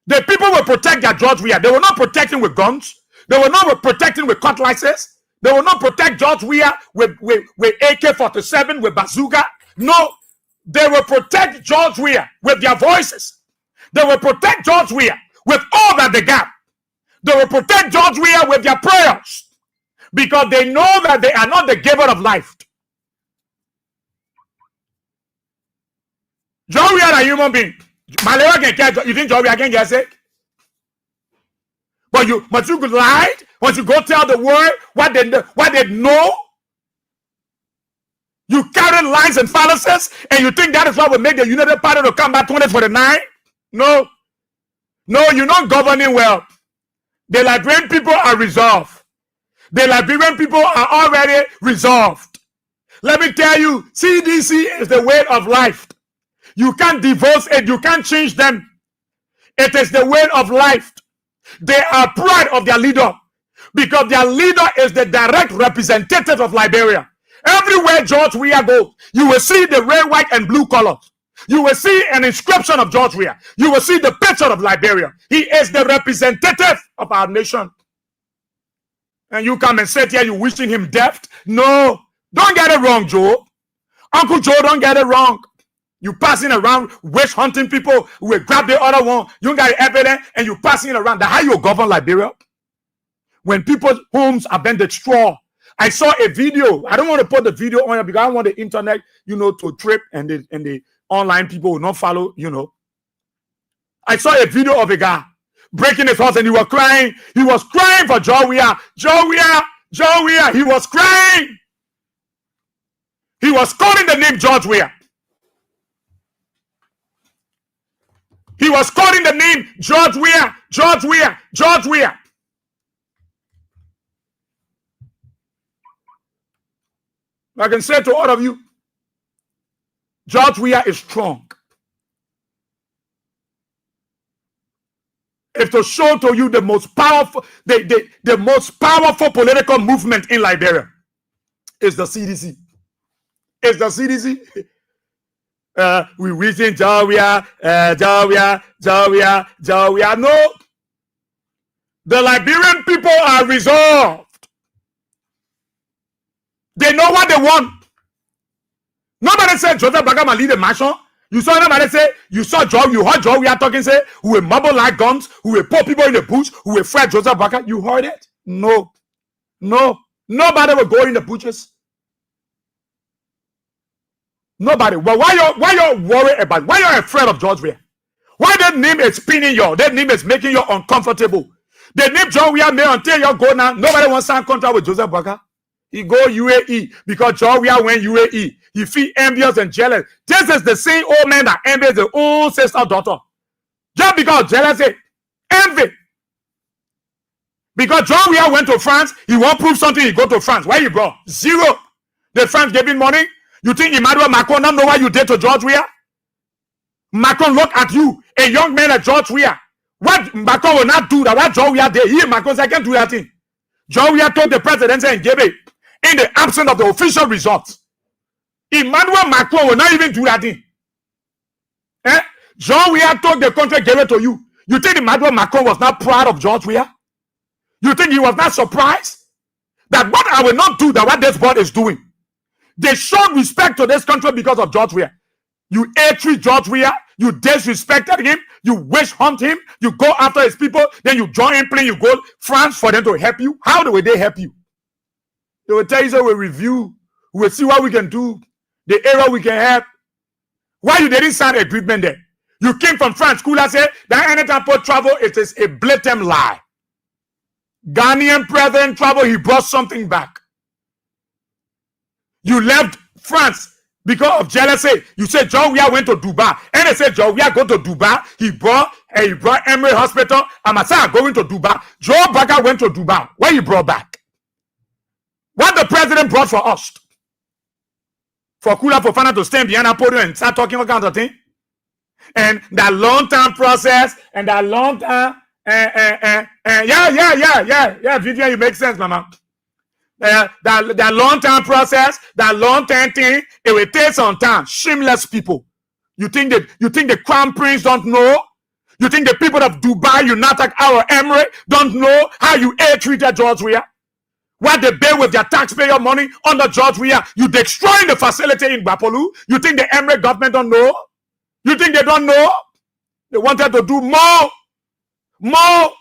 The people will protect their George Weah. They will not protect him with guns. They will not protect him with cutlasses. They will not protect George Weah with AK-47, with bazooka. No, they will protect George Weah with their voices. They will protect George Weah with all that they got. They will protect George Weah with their prayers because they know that they are not the giver of life. George Weah is a human being. Malaria can catch. You think George Weah can get sick? But you could lie once you go tell the world what they know. You carry lies and fallacies, and you think that is what will make the United Party to come back 2049? No, you're not governing well. The Liberian people are resolved. The Liberian people are already resolved. Let me tell you, CDC is the way of life. You can't divorce it. You can't change them. It is the way of life. They are proud of their leader because their leader is the direct representative of Liberia. Everywhere George Weah goes, you will see the red, white, and blue colors. You will see an inscription of George Weah. You will see the picture of Liberia. He is the representative of our nation. And you come and sit here, you wishing him death? No, don't get it wrong, Joe. Uncle Joe, don't get it wrong. You passing around witch hunting people who will grab the other one. You got evidence and you passing it around. That's how you govern Liberia. When people's homes have been destroyed. I saw a video. I don't want to put the video on here because I want the internet, to trip and the online people will not follow, I saw a video of a guy breaking his house and he was crying. He was crying for George Weah. George Weah. George Weah. He was crying. He was calling the name George Weah. He was calling the name George Weah, George Weah, George Weah. I can say to all of you, George Weah is strong. If to show to you the most powerful, the most powerful political movement in Liberia is the CDC. It's the CDC. We wishing George Weah, George Weah, George Weah, George Weah. No, the Liberian people are resolved. They know what they want. Nobody said Joseph Bagama lead a mansion. You saw nobody say, you saw Joe, you heard Joe, we are talking, say, who will mumble like guns, who will put people in the bush, who will fight Joseph Bagama. You heard it? No. No. Nobody will go in the bushes. Nobody. Well, why you worried about? Why you afraid of George Weah? Why that name is spinning you? That name is making you uncomfortable. The name John Weah made until you go now. Nobody wants to sign contract with Joseph Bagama. He go UAE because John Weah went UAE. He feel envious and jealous. This is the same old man that envies the old sister daughter. Just because jealousy, envy. Because John Weah went to France, he won't prove something. He go to France. Why you bro? Zero. The France gave him money. You think Emmanuel Macron don't know what you did to George Weah? Macron look at you, a young man like George Weah. What Macron will not do that? What George Weah did? He Macron said, I can't do that thing. George Weah told the presidency and gave it in the absence of the official results. Emmanuel Macron will not even do that thing. George Weah told the country, gave it to you. You think Emmanuel Macron was not proud of George Weah? You think he was not surprised that what I will not do that what this board is doing? They showed respect to this country because of George Weah. You treat George Weah, you disrespected him, you wish hunt him, you go after his people, then you join him playing, you go France for them to help you. How do they help you? They will tell you, so we'll review, we'll see what we can do, the area we can help. Why you didn't sign an agreement there? You came from France, Kula said that anytime for travel, it is a blatant lie. Ghanaian president travel, he brought something back. You left France because of jealousy. You said John Weah went to Dubai. And they said John Weah go to Dubai. He brought Emory Hospital. And my son going to Dubai. Joe Bagama went to Dubai. What he brought back? What the president brought for us? For Kula Fofana to stand behind a podium and start talking all kinds of things. And that long-term process and that long-term Vivian, you make sense, mama. That long-term process, that long-term thing, it will take some time. Shameless people. You think the crown prince don't know? You think the people of Dubai, United Arab Emirates don't know how you treated George Weah? What they pay with their taxpayer money under George Weah? You destroying the facility in Bapolu. You think the Emirate government don't know? You think they don't know? They wanted to do more. More.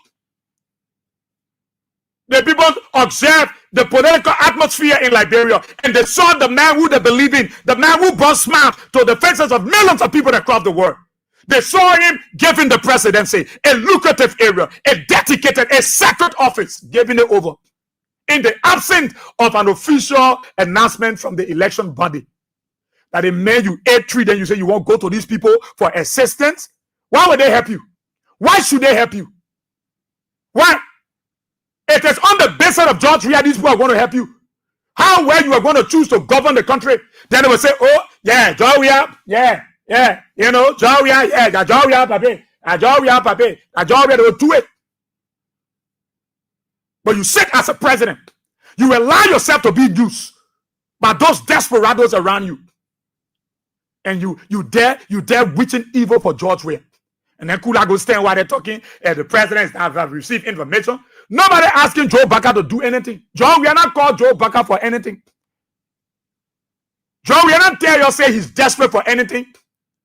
The people observed the political atmosphere in Liberia, and they saw the man who they believe in, the man who brought smart to the faces of millions of people across the world. They saw him giving the presidency a lucrative area, a dedicated, a sacred office, giving it over in the absence of an official announcement from the election body that it made you treat, then you say you won't go to these people for assistance. Why would they help you? Why should they help you? Why? It is on the basis of George Weah these people are going to help you. How well you are going to choose to govern the country. Then they will say, oh, yeah, George Weah, yeah, you know, George Weah, yeah, George Weah, papi, George Weah, papi, George Weah, they will do it. But you sit as a president, you allow yourself to be used by those desperados around you. And you dare witching evil for George Weah. And then Kula go stand while they're talking, and the president have received information. Nobody asking Joe Bagama to do anything. John, we are not called Joe Bagama for anything. John, we are not tell you say he's desperate for anything.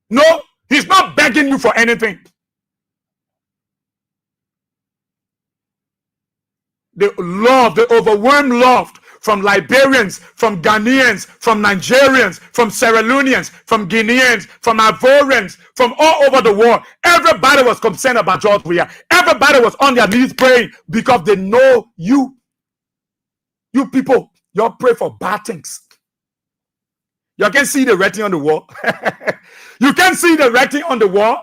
No, he's not begging you for anything. The love, the overwhelmed love from Liberians, from Ghanaians, from Nigerians, from Sierra Leoneans, from Guineans, from Ivorians, from all over the world. Everybody was concerned about George Weah. Everybody was on their knees praying because they know you. You people, you pray for bad things. You can see the writing on the wall. You can see the writing on the wall.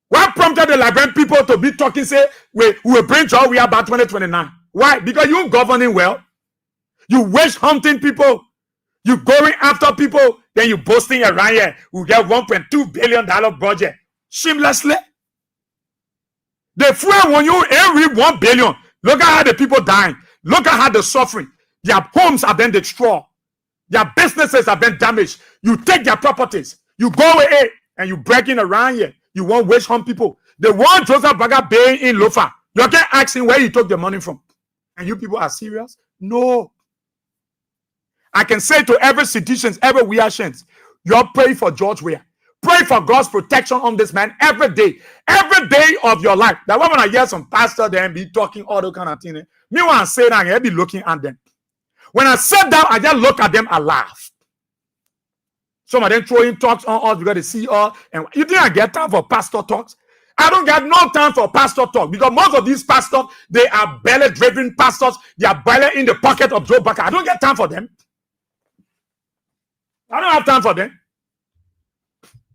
What prompted the Liberian people to be talking, say, we will bring George Weah back 2029? Why? Because you're governing well. You wish hunting people. You going after people. Then you boasting around here. We get $1.2 billion budget. Shamelessly. The fuel when you every 1 billion. Look at how the people dying. Look at how they're suffering. Their homes have been destroyed. Their businesses have been damaged. You take their properties. You go away and you breaking around here. You want wish hunt people. They want Joseph Bagama Bay in Lofa. You can't ask him where he took the money from. And you people are serious? No. I can say to every citizens, every Weashens, you're praying for George Weah. Pray for God's protection on this man every day of your life. That when I hear some pastor then be talking all the kind of thing, me when I say that, I be looking at them. When I sit down, I just look at them and laugh. Some of them throwing talks on us because they see us. And you think I get time for pastor talks? I don't get no time for pastor talk because most of these pastors, they are belly-driven pastors. They are belly in the pocket of Joe Baker. I don't get time for them. I don't have time for them.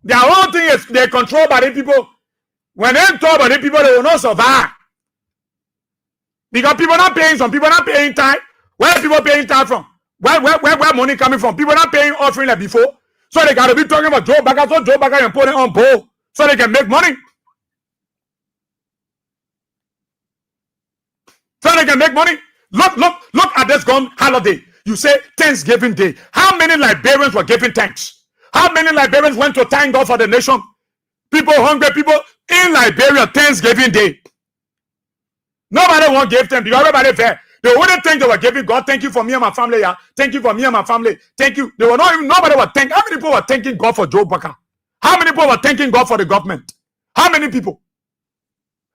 Their whole thing is they're controlled by the people. When they talk about the people, they will not survive. Because people not paying, some people not paying time. Where are people paying time from? Where money coming from? People not paying offering like before. So they got to be talking about Joe Baker, so Joe Baker can put it on bowl so they can make money. So they can make money. Look at this gone holiday. You say Thanksgiving Day. How many Liberians were giving thanks? How many Liberians went to thank God for the nation? People hungry, people in Liberia, Thanksgiving Day. Nobody won't give them because everybody fair. They wouldn't think they were giving God, thank you for me and my family. Yeah. Thank you for me and my family. Thank you. They were not even, nobody was thanking. How many people were thanking God for Joe Baker? How many people were thanking God for the government? How many people?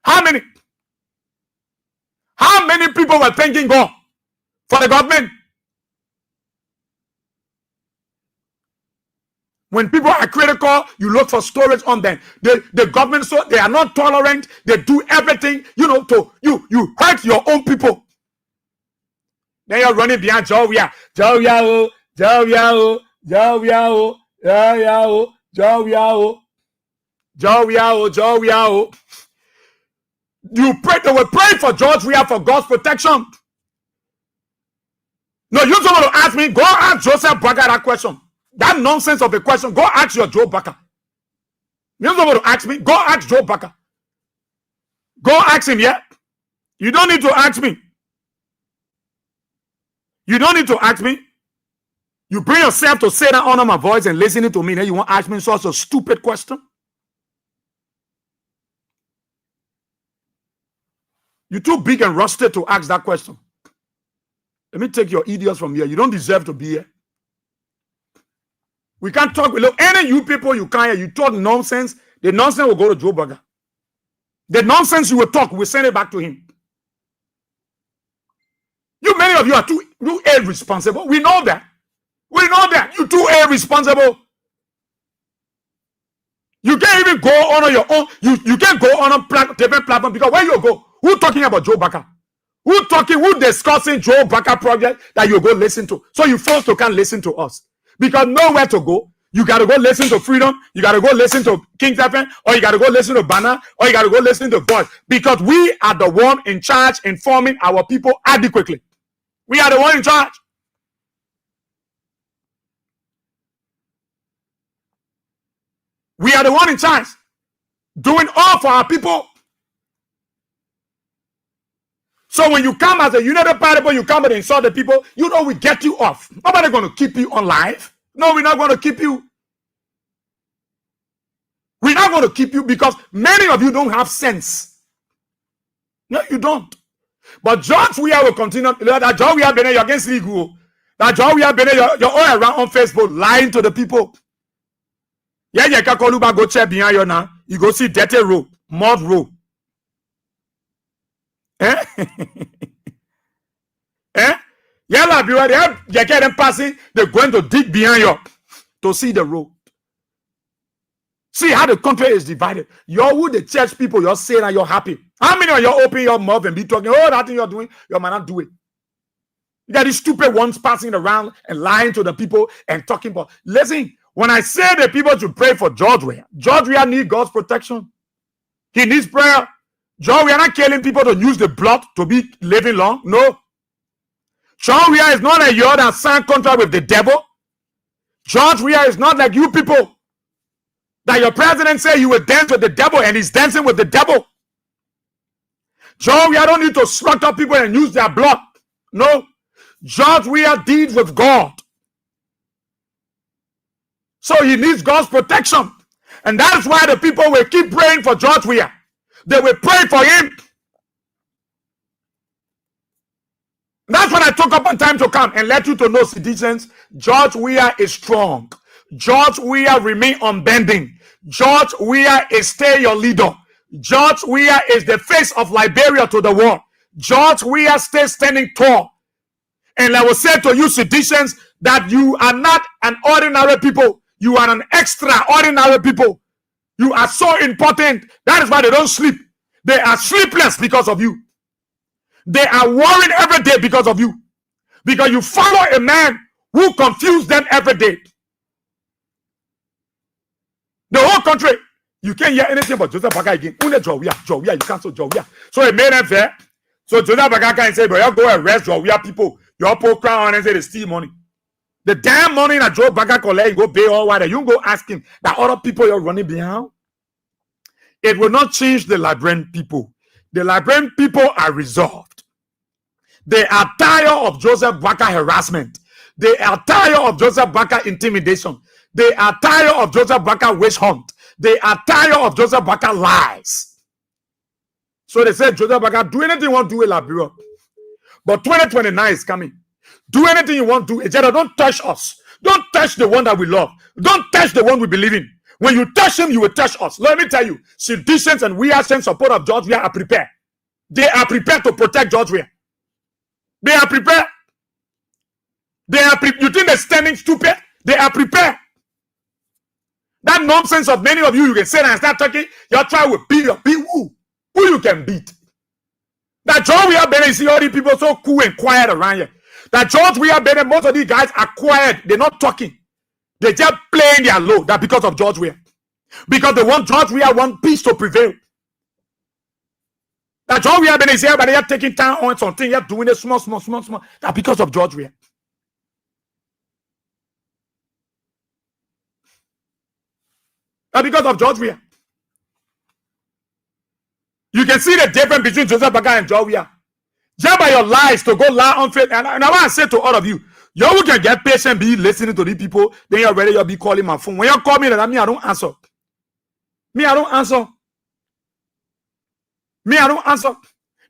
How many? How many people were thanking God for the government? When people are critical, you look for stories on them. The government, so they are not tolerant. They do everything, to you hurt your own people. Then you're running behind Joe Weah. Joe Weah, Joe Weah, Joe Weah, Joe Weah, Joe Weah, Joe Weah. You pray, they will pray for George Weah for God's protection. No, you're going to ask me, go ask Joseph Baker that question. That nonsense of a question, go ask your Joe Baker. You're not going to ask me, go ask Joe Baker. Go ask him, yeah? You don't need to ask me. You don't need to ask me. You bring yourself to say that honor my voice and listening to me, then you want to ask me such a stupid question? You're too big and rusted to ask that question. Let me take your idiots from here. You don't deserve to be here. We can't talk with any you people you can't hear. You talk nonsense. The nonsense will go to Joe Baker. The nonsense you will talk, we'll send it back to him. Many of you are too irresponsible. We know that. We know that. You're too irresponsible. You can't even go on your own. You can't go on a different platform because where you go, who talking about Joe Baker? Who discussing Joe Baker project that you go listen to? So you folks can't listen to us. Because nowhere to go. You got to go listen to Freedom. You got to go listen to King's FM. Or you got to go listen to Banner. Or you got to go listen to Voice. Because we are the one in charge informing our people adequately. We are the one in charge. We are the one in charge. Doing all for our people. So when you come as a united party, you come and insult the people, we get you off. Nobody's going to keep you on live. No, we're not going to keep you. We're not going to keep you because many of you don't have sense. No, you don't. But George Weah will continue. That George Weah been you're against legal. That George Weah been you're all around on Facebook lying to the people. Yeah, you can call go check behind you now. You go see dirty road, mud road. Eh? Eh? Yeah, be right. You get them passing. They're going to dig behind you to see the road. See how the country is divided. You're who the church people, you're saying that you're happy. How many of you open your mouth and be talking, oh, that thing you're doing, you might not do it. You got these stupid ones passing around and lying to the people and talking about. Listen, when I say the people to pray for George Weah needs God's protection. He needs prayer. George Weah not killing people to use the blood to be living long. No. George Weah is not like you that signed contract with the devil. George Weah is not like you people. That your president say you will dance with the devil and he's dancing with the devil. George Weah don't need to slaughter people and use their blood. No. George Weah deeds with God. So he needs God's protection. And that's why the people will keep praying for George Weah. They will pray for him. That's when I took up on time to come and let you to know, citizens, George Weah is strong. George Weah remain unbending. George Weah is stay your leader. George Weah is the face of Liberia to the world. George Weah stays standing tall. And I will say to you, citizens, that you are not an ordinary people. You are an extraordinary people. You are so important. That is why they don't sleep. They are sleepless because of you. They are worried every day because of you. Because you follow a man who confused them every day. The whole country, you can't hear anything about Joseph Baga again. Only Jowia, you cancel Jowia. So it made them fair. So Joseph Baga can say, but you go arrest Jowia people. You pull crown and say they steal money. The damn money that Joe Baga collect, you go pay all while. You go ask him that other people you're running behind. It will not change the Liberian people. The Liberian people are resolved. They are tired of Joseph Baga harassment. They are tired of Joseph Baga intimidation. They are tired of Joseph Baga witch hunt. They are tired of Joseph Baga lies. So they said, Joseph Baga, do anything you want to do in Liberia. But 2029 is coming. Do anything you want to do. Ejeda, don't touch us. Don't touch the one that we love. Don't touch the one we believe in. When you touch him, you will touch us. Let me tell you, citizens and we are in support of George Weah are prepared. They are prepared to protect George Weah. They are prepared. You think they're standing stupid? They are prepared. That nonsense of many of you can sit and start talking. You're trying to beat who you can beat. That George Weah better, you see all these people so cool and quiet around here. That George Weah better, most of these guys are quiet. They're not talking. They just playing their low. That because of George Weah. Because they want George Weah want peace to prevail. That George Weah better is here, but they are taking time on something. You're doing it small. That because of George Weah. That because of George Weah. You can see the difference between Joseph Baga and George Weah. Just by your lies to go lie on faith. And I want to say to all of you, you can get patient, be listening to these people, then you're ready, you'll be calling my phone. When you call me, that me, I don't answer. Me, I don't answer. Me, I don't answer.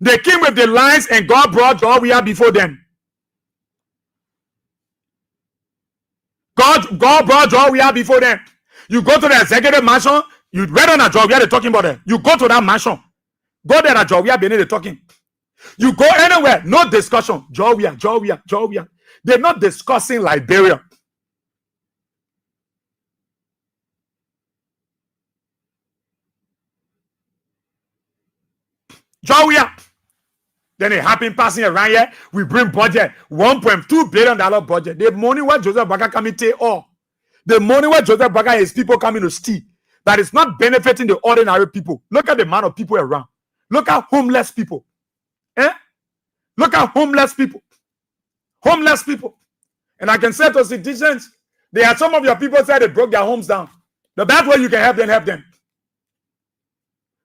They came with the lines and God brought George Weah before them. God brought George Weah before them. You go to the executive mansion, you read on a George Weah, they're talking about it. You go to that mansion. Go there at George Weah, they're talking. You go anywhere, no discussion. George Weah. They're not discussing Liberia. George Weah. Then it happened passing around here. We bring budget, $1.2 billion budget. The money where Joseph Baga coming to all. The money where Joseph Baga and his people coming to steal. That is not benefiting the ordinary people. Look at the amount of people around. Look at homeless people. Look at homeless people. Homeless people. And I can say to citizens, there are some of your people say they broke their homes down. The best way you can help them, help them.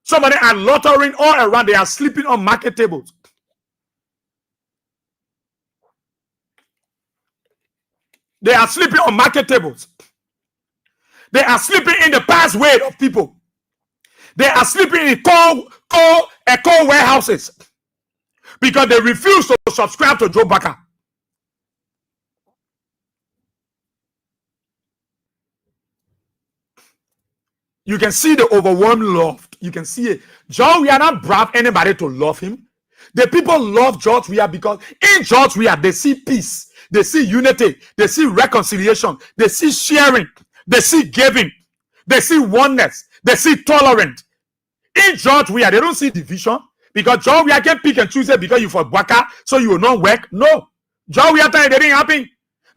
Somebody are loitering all around. They are sleeping on market tables. They are sleeping on market tables. They are sleeping in the pathway of people. They are sleeping in coal warehouses because they refuse to subscribe to Joe Baga. You can see the overwhelmed love. You can see it. George Weah not brave anybody to love him. The people love George Weah because in George Weah they see peace, they see unity, they see reconciliation, they see sharing, they see giving, they see oneness, they see tolerance. In George Weah, they don't see division because George Weah can pick and choose it because you for Baka, so you will not work. No. George Weah time they didn't happen.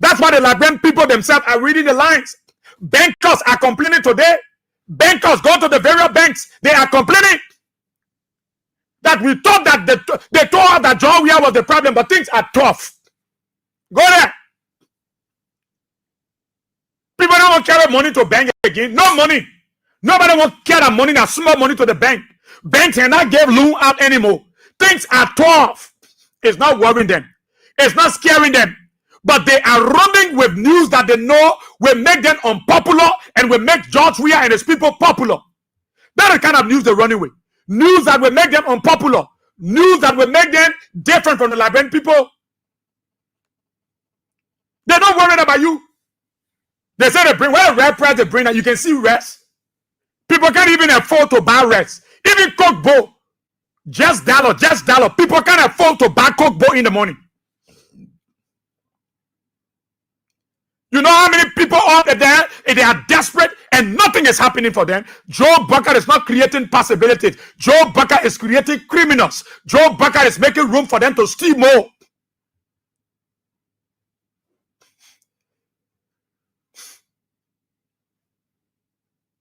That's why the Liberian people themselves are reading the lines. Bankers are complaining today. Bankers go to the various banks. They are complaining that we thought that they told us that George Weah was the problem, but things are tough. Go there. People don't want to carry money to bank again. No money. Nobody wants to carry money, that small money to the bank. Banks cannot give loan out anymore. Things are tough. It's not worrying them. It's not scaring them. But they are running with news that they know will make them unpopular and will make George Weah and his people popular. That's the kind of news they're running with. News that will make them unpopular. News that will make them different from the Liberian people. They're not worried about you. They say they bring, well, red price they bring that you can see rest. People can't even afford to buy rest. Even Coke bowl, just dollar. People can't afford to buy Coke bowl in the morning. You know how many people are there? They are desperate and nothing is happening for them. Joe Bucker is not creating possibilities. Joe Bucker is creating criminals. Joe Bucker is making room for them to steal more.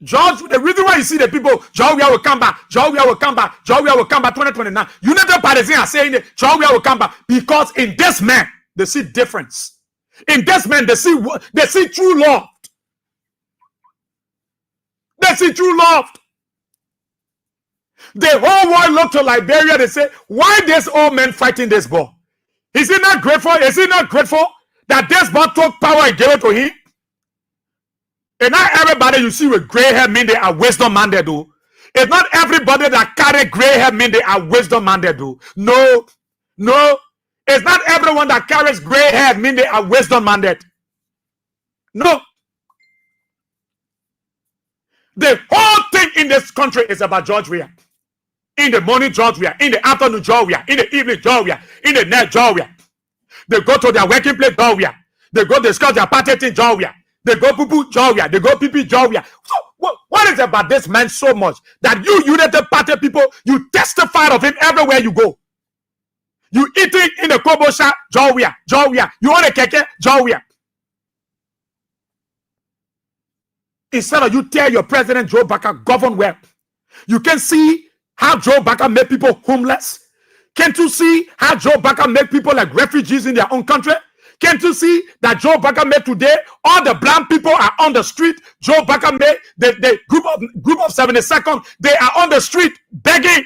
George, the reason why you see the people, George will come back, George will come back, George will come back 2029. United Parisians are saying that George will come back because in this man, they see difference. In this man, they see true love. They see true love. The whole world look to Liberia, they say, why this old man fighting this ball? Is he not grateful? Is he not grateful that this ball took power and gave it to him? And not everybody you see with gray hair mean they are wisdom minded, do. It's not everybody that carry gray hair mean they are wisdom minded, do. No. It's not everyone that carries gray hair mean they are wisdom minded. No. The whole thing in this country is about George Weah. In the morning, George Weah. In the afternoon, George Weah. In the evening, George Weah. In the night, George Weah. They go to their working place, George Weah. They go discuss their party thing, George Weah. They go poo-poo, George Weah. They go pee-pee, George Weah. So, what is about this man so much that you United Party people, you testify of him everywhere you go? You eating in the Kobo shop, George Weah, George Weah. You want a keke, George Weah. Instead of you tell your president Joe Bucker govern well, you can see how Joe Bucker made people homeless. Can't you see how Joe Bucker made people like refugees in their own country? Can't you see that Joe Bucker made today? All the black people are on the street. Joe Bucker made the group of 72nd. They are on the street begging.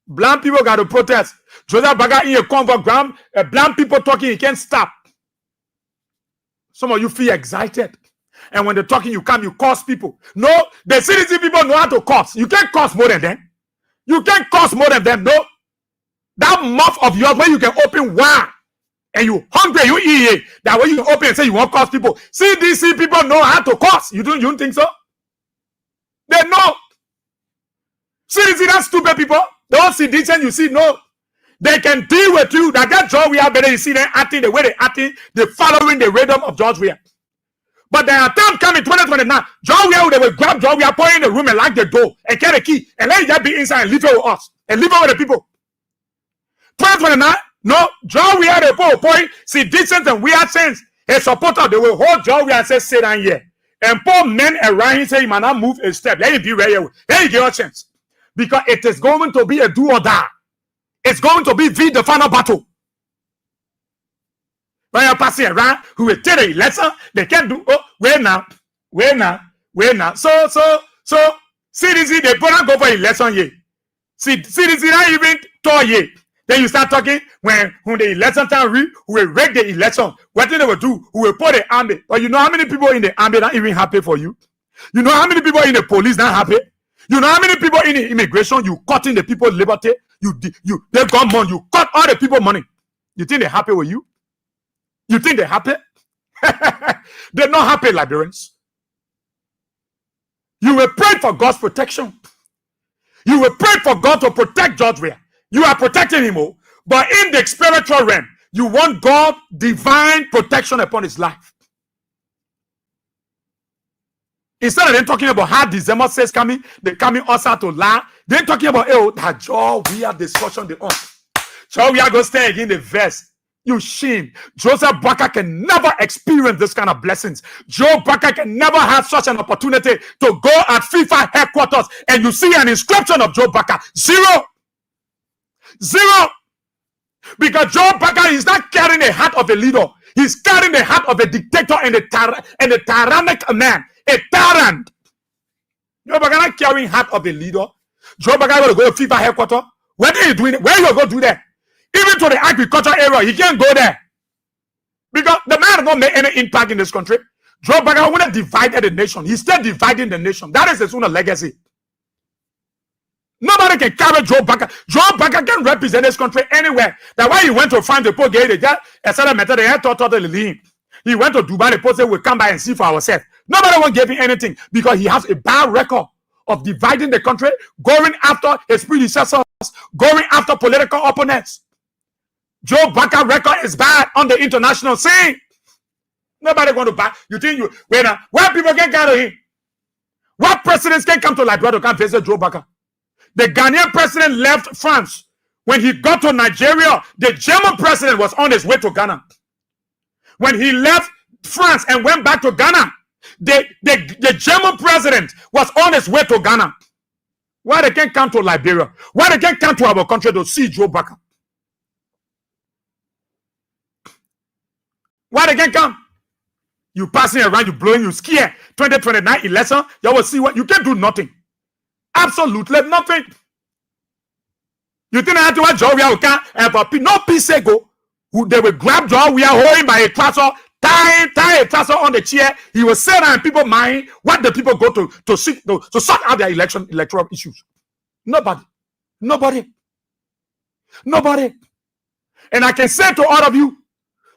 Black people got to protest. Joseph Bucker in a convoy ground. Black people talking, you can't stop. Some of you feel excited. And when they're talking, you come, you curse people. No, the citizen people know how to curse. You can't curse more than them. You can't curse more than them. No. That mouth of yours, when you can open wide, and you hungry, you eat it. That way you open and say you want to curse people. CDC people know how to curse. You don't think so? They know. CDC, that stupid people. Those CDC you see, no. They can deal with you. That George Weah better. You see them acting the way they acting. They're following the rhythm of George Weah. But the time coming 2029, George Weah, they will grab George Weah, put in the room and lock the door and carry the key and let it just be inside and leave it with us and leave it with the people. 2029. No, George Weah, they put a point, see decent and weird sense. A supporter, they will hold George Weah and say, sit down here. And poor men around him say, you might not move a step. Let him be ready. Let him give you a chance. Because it is going to be a do or die. It's going to be the final battle. When you're passing around, who will tell you, lesson, they can't do, oh, wait now. So, CDC, they put on go for election here. CDC, not even told you. Then you start talking when the election time reach, who will rig the election. What they will do, who will put the army. But you know how many people in the army not even happy for you? You know how many people in the police not happy? You know how many people in the immigration, you cutting the people liberty? They got money, you cut all the people money. You think they're happy with you? You think they're happy? They're not happy, Liberians. You will pray for God's protection. You will pray for God to protect George Weah. You are protecting him, but in the spiritual realm, you want God divine protection upon his life. Instead of them talking about how December says coming, they coming also to lie. They're talking about that George Weah discussion the on. George Weah go stay again the verse. You shame. Joseph Bucker can never experience this kind of blessings. Joe Bucker can never have such an opportunity to go at FIFA headquarters and you see an inscription of Joe Bucker. Zero. Because Joe Bucker is not carrying the heart of a leader. He's carrying the heart of a dictator and a tyrannic man. A tyrant. Joe Bucker not carrying heart of a leader. Joe Bucker will go to FIFA headquarters. What are you doing? Where you go do that? Even to the agriculture area, he can't go there. Because the man has not made any impact in this country. Joe Bucker wouldn't divide the nation. He's still dividing the nation. That is his own legacy. Nobody can carry Joe Baka. Joe Baka can represent this country anywhere. That's why he went to find the poor guy. He went to Dubai. The poor will come by and see for ourselves. Nobody won't give him anything because he has a bad record of dividing the country, going after his predecessors, going after political opponents. Joe Baka record is bad on the international scene. Nobody going to back. You think you where people can carry him? What presidents can come to Liberia to come visit Joe Baka? The Ghanaian president left France. When he got to Nigeria, the German president was on his way to Ghana. When he left France and went back to Ghana, the German president was on his way to Ghana. Why they can't come to Liberia? Why they can't come to our country to see Joe Baka? Why they can't come? You passing around, you blowing, you scared. 2029 election, you will see what you can do nothing. Absolutely nothing. You think I have to watch Joe can no peace go. They will grab Joe, we are holding by a trouser, tie a trouser on the chair. He will say that people mind what the people go to sort out their electoral issues. Nobody. And I can say to all of you,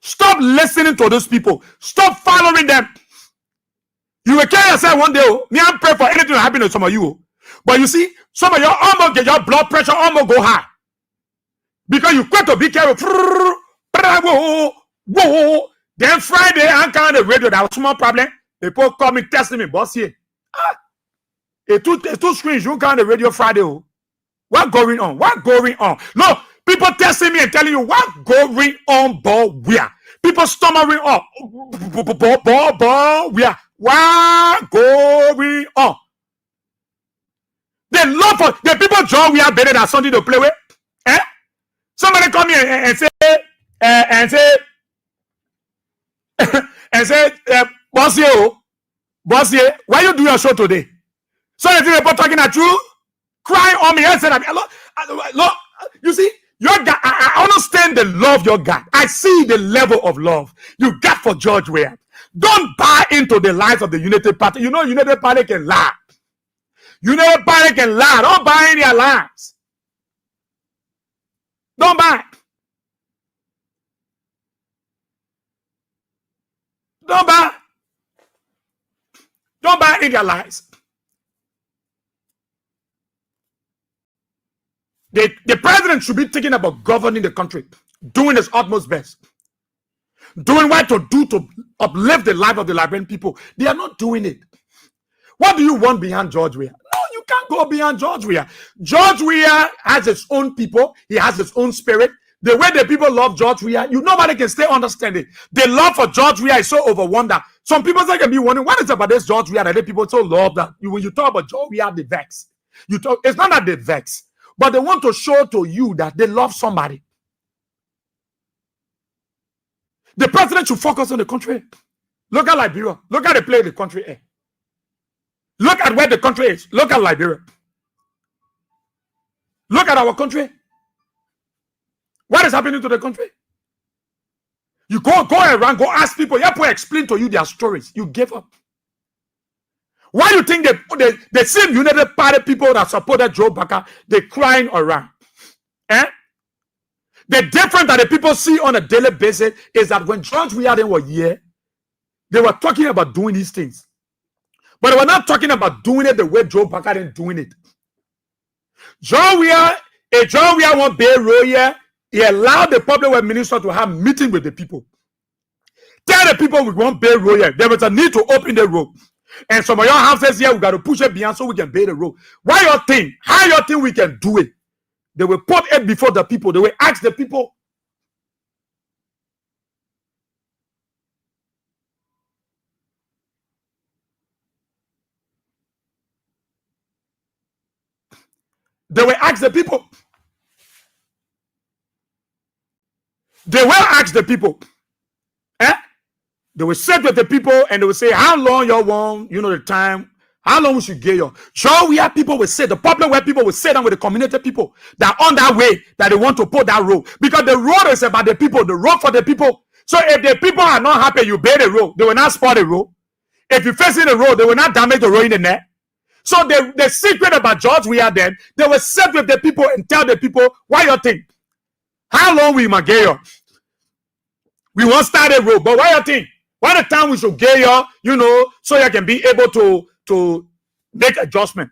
stop listening to those people. Stop following them. You will kill yourself one day. Me, I'm praying for anything to happen to some of you. But you see, some of you almost get your blood pressure almost go high. Because you got to be careful. Then Friday, I'm kind of radio. That was a small problem. People call me, testing me, boss here. It's two screens. You can't radio Friday. What going on? No, people testing me and telling you what going on, boy. Where? People stammering up. Where? What going on? The love for the people John we are better than something to play with. Eh? Somebody come here and say boss here, why you do your show today? So the people talking at you, crying on me. I said, look, you see, your God, I understand the love you got. I see the level of love you got for George Weah. Don't buy into the lies of the United Party. You know, United Party can lie. United Party can lie. Don't buy any lies. Don't buy. Don't buy any lies. The president should be thinking about governing the country, doing his utmost best, doing what to do to uplift the life of the Liberian people. They are not doing it. What do you want beyond George Weah? No, you can't go beyond George Weah. George Weah has his own people. He has his own spirit. The way the people love George Weah, nobody can stay understanding. The love for George Weah is so overwhelmed that some people can be wondering, what is about this George Weah that the people so love that when you talk about George Weah, they vex. It's not that they vex, but they want to show to you that they love somebody. The president should focus on the country. Look at Liberia. Look at the place the country is. Look at where the country is. Look at Liberia. Look at our country. What is happening to the country? You go around, go ask people. You have to explain to you their stories. You give up. Why do you think the same United Party people that supported Joe Baka, they're crying around? The difference that the people see on a daily basis is that when George Weah were here, they were talking about doing these things. But they were not talking about doing it the way Joe Baka didn't doing it. Joe Weah won't be royal. He allowed the public minister to have meeting with the people. Tell the people we won't pay royal. There was a need to open the road. And some of your houses here, we got to push it beyond so we can pay the road. Why you think? How you think we can do it? They will put it before the people. They will ask the people. They will ask the people. They will ask the people. They will sit with the people and they will say, how long y'all want, the time, how long we should get you. Sure, we have people will say, the public where people will sit down with the community people that are on that way, that they want to put that road. Because the road is about the people, the road for the people. So if the people are not happy, you build the road, they will not spoil the road. If you're facing the road, they will not damage the road in the net. So the secret about George Weah then, they will sit with the people and tell the people, why you think? How long we might get you? We won't start a road, but why you think? Why the time we should get you, so you can be able to make adjustment.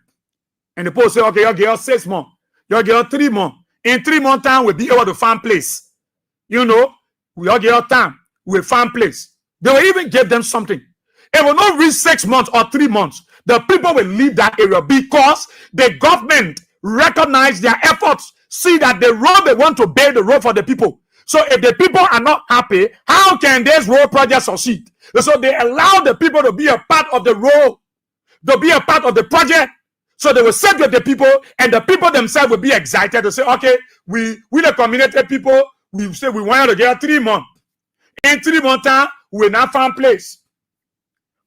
And the people say, okay, you'll get 6 months. You'll get 3 months. In 3 months time, we'll be able to find place. We all get time. We'll find place. They will even give them something. It will not reach 6 months or 3 months. The people will leave that area because the government recognize their efforts, see that the road they want to build the road for the people. So if the people are not happy, how can this road project succeed? So they allow the people to be a part of the road, to be a part of the project. So they will sit with the people, and the people themselves will be excited to say, okay, we the community people, we say we want to get 3 months. In 3 months time, we will not find place.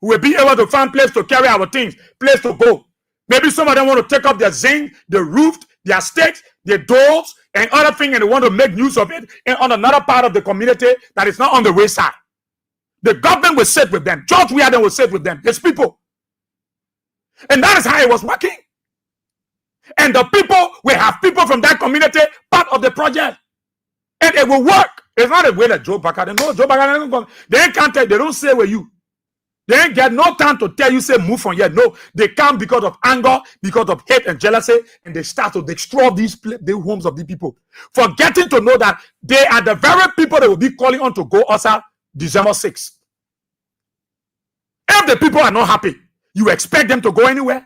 We will be able to find place to carry our things, place to go. Maybe some of them want to take up their zinc, the roof, their stakes, their doors, and other things, and they want to make use of it on another part of the community that is not on the wayside. The government will sit with them. George Weah will sit with them. His people. And that is how it was working. And the people will have people from that community part of the project. And it will work. It's not a way that Joe Baca, they know Joe Baca, they can't tell, they don't say where you. They ain't get no time to tell you, say, move from here. No, they come because of anger, because of hate and jealousy, and they start to destroy the homes of the people. Forgetting to know that they are the very people that will be calling on to go also December 6th. If the people are not happy, you expect them to go anywhere?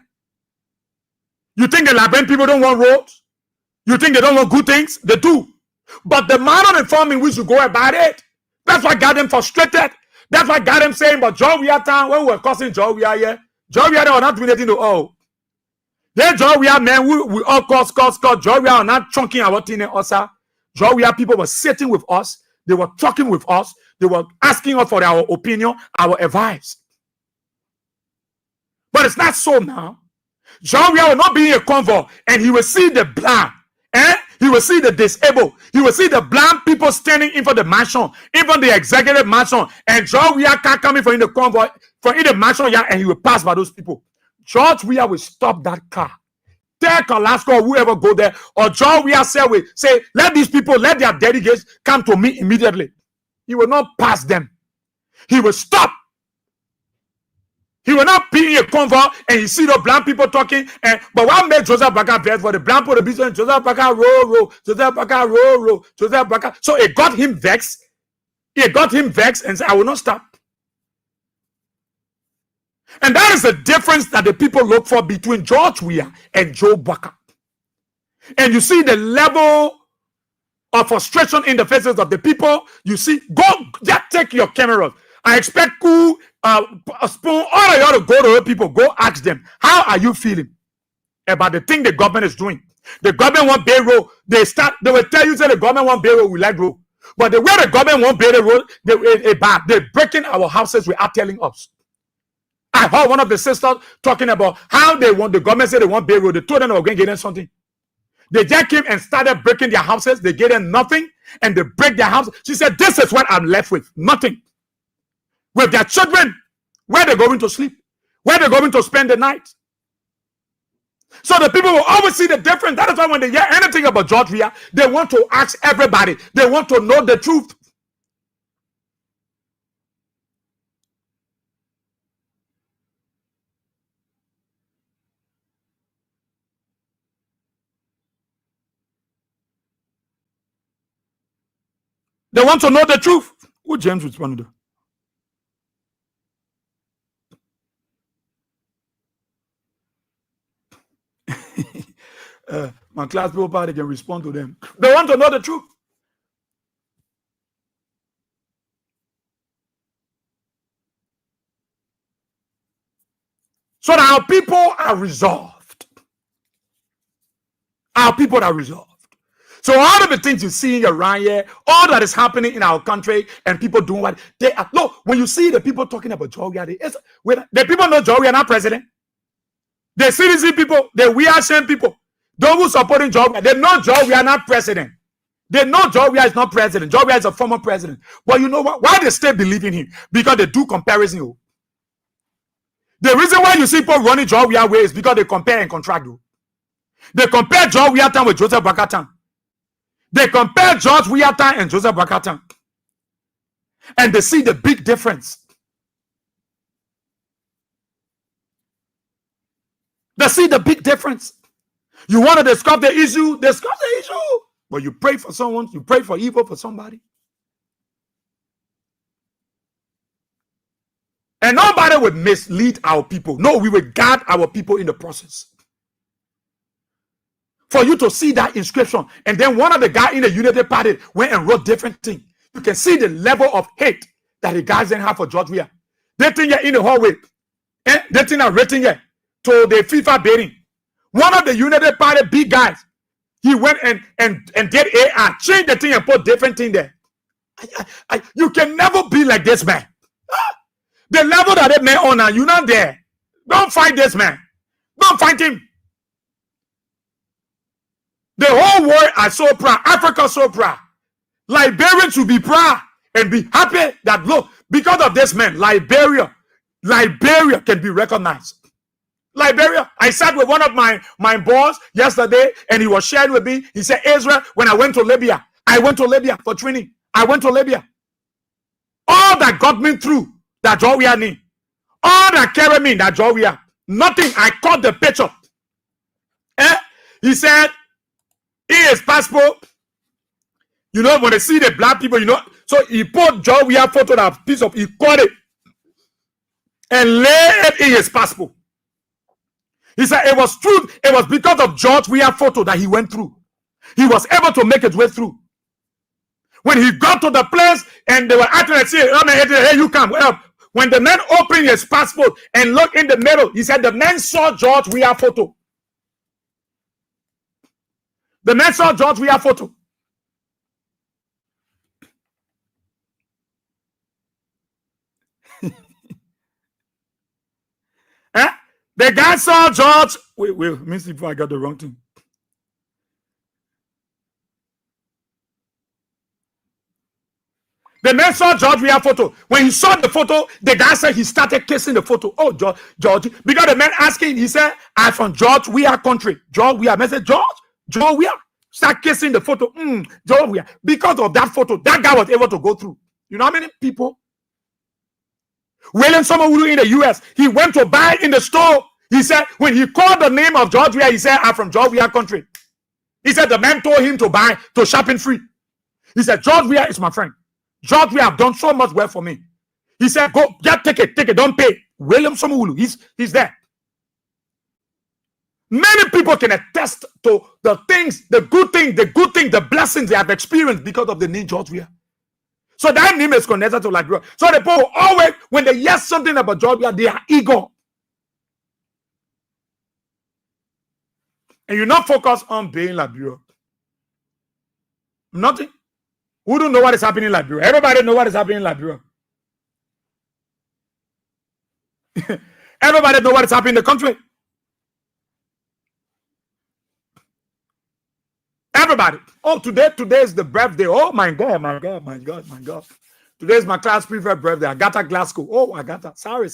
You think the Liberian people don't want roads? You think they don't want good things? They do. But the manner and form in which you go about it, that's what got them frustrated. That's what got them saying, but George Weah time, when we were cussing George Weah here, George Weah, they were not doing anything to all. Then George Weah, man, we all cuss. George Weah are not chunking our thing in us. George Weah people were sitting with us. They were talking with us. They were asking us for our opinion, our advice. But it's not so now. George Weah will not be in a convoy, and he will see the blind. He will see the disabled. He will see the blind people standing in for the mansion, even the executive mansion. And George Weah can't come in for in the convoy, for in the mansion, and he will pass by those people. George Weah will stop that car. Take Alaska or whoever go there. Or George Weah say, let these people, let their delegates come to me immediately. He will not pass them. He will stop. He will not be in a convoy and you see the blind people talking. But what made Joseph Baca best for the blind people to be saying, Joseph Baca, roll, Joseph Baca, roll, Joseph Baca. So it got him vexed. It got him vexed and said, I will not stop. And that is the difference that the people look for between George Weah and Joe Baca. And you see the level of frustration in the faces of the people. You see, just take your cameras. I expect Spoon, all of y'all to go to the people, go ask them, how are you feeling about the thing the government is doing? The government want build road. They will tell you, say the government want build road, we like road. But the way the government want build a road, they're breaking our houses without telling us. I heard one of the sisters talking about how the government said they want build road. They told them they were going to get them something. They just came and started breaking their houses. They gave them nothing, and they break their houses. She said, this is what I'm left with, nothing. With their children, where they're going to sleep, where they're going to spend the night. So the people will always see the difference. That is why when they hear anything about George Weah, they want to ask everybody. They want to know the truth. They want to know the truth. Who James responded to? My class people party can respond to them. They want to know the truth. So that our people are resolved. Our people are resolved. So all of the things you're seeing around here, all that is happening in our country, and people doing what they are. No, when you see the people talking about George Weah, the people know George Weah not president. The citizen people, the Weah people, those who supporting George Weah, they know George Weah not president. They know George Weah is not president. George Weah is a former president. But you know what? Why they still believe in him? Because they do comparison. The reason why you see people running George Weah way is because they compare and contract. They compare George Weah time with Joseph Boakai. They compare George Weah time and Joseph Boakai. And they see the big difference. They see the big difference. You want to discuss the issue, discuss the issue. But you pray for someone, you pray for evil for somebody. And nobody would mislead our people. No, we will guard our people in the process. For you to see that inscription, and then one of the guys in the Unity Party went and wrote different things. You can see the level of hate that the guys didn't have for George Weah. They think you're in the hallway. They think I'm written here to the FIFA bidding. One of the Unity Party big guys, he went and did AI, changed the thing and put different thing there. You can never be like this man. The level that that man on now, you're not there. Don't fight this man. Don't fight him. The whole world are so proud. Africa so proud. Liberians should be proud and be happy that look, because of this man, Liberia can be recognized. Liberia. I sat with one of my boss yesterday, and he was sharing with me. He said, Israel, when I went to Libya for training. I went to Libya. All that got me through that George Weah need. All that carried me that George Weah. Nothing. I caught the picture. He said, his passport. You know, when they see the black people, you know, so he put George Weah photo, that piece of, he caught it and laid it in his passport. He said it was true. It was because of George Weah photo that he went through. He was able to make his way through. When he got to the place and they were acting and saying, oh, man, hey, you come. Well, when the man opened his passport and looked in the middle, he said the man saw George Weah photo. The man saw George Weah photo. The guy saw George. Wait, let me see if I got the wrong thing. The man saw George Weah photo. When he saw the photo, the guy said he started kissing the photo. Oh, George. Because the man asking, he said, I'm from George Weah country. George Weah. Man said, George Weah. Start kissing the photo. George Weah. Because of that photo, that guy was able to go through. You know how many people? William Somawulu in the US, he went to buy in the store. He said, when he called the name of George Weah, he said, I'm from George Weah country. He said, the man told him to buy, to shopping free. He said, George Weah is my friend. George Weah have done so much well for me. He said, go, take it, don't pay. William Somawulu, he's there. Many people can attest to the things, the good thing, the blessings they have experienced because of the name George Weah. So that name is connected to Liberia. So the people always, when they hear something about George Weah, they are eager. And you're not focused on being Liberia. Nothing. Who don't know what is happening in Liberia? Everybody know what is happening in Liberia. Everybody know what is happening in the country. Everybody. Oh, today is the birthday. Oh my God. Today is my class prefect birthday. Agatha Glasgow. Oh, Agatha. Sorry.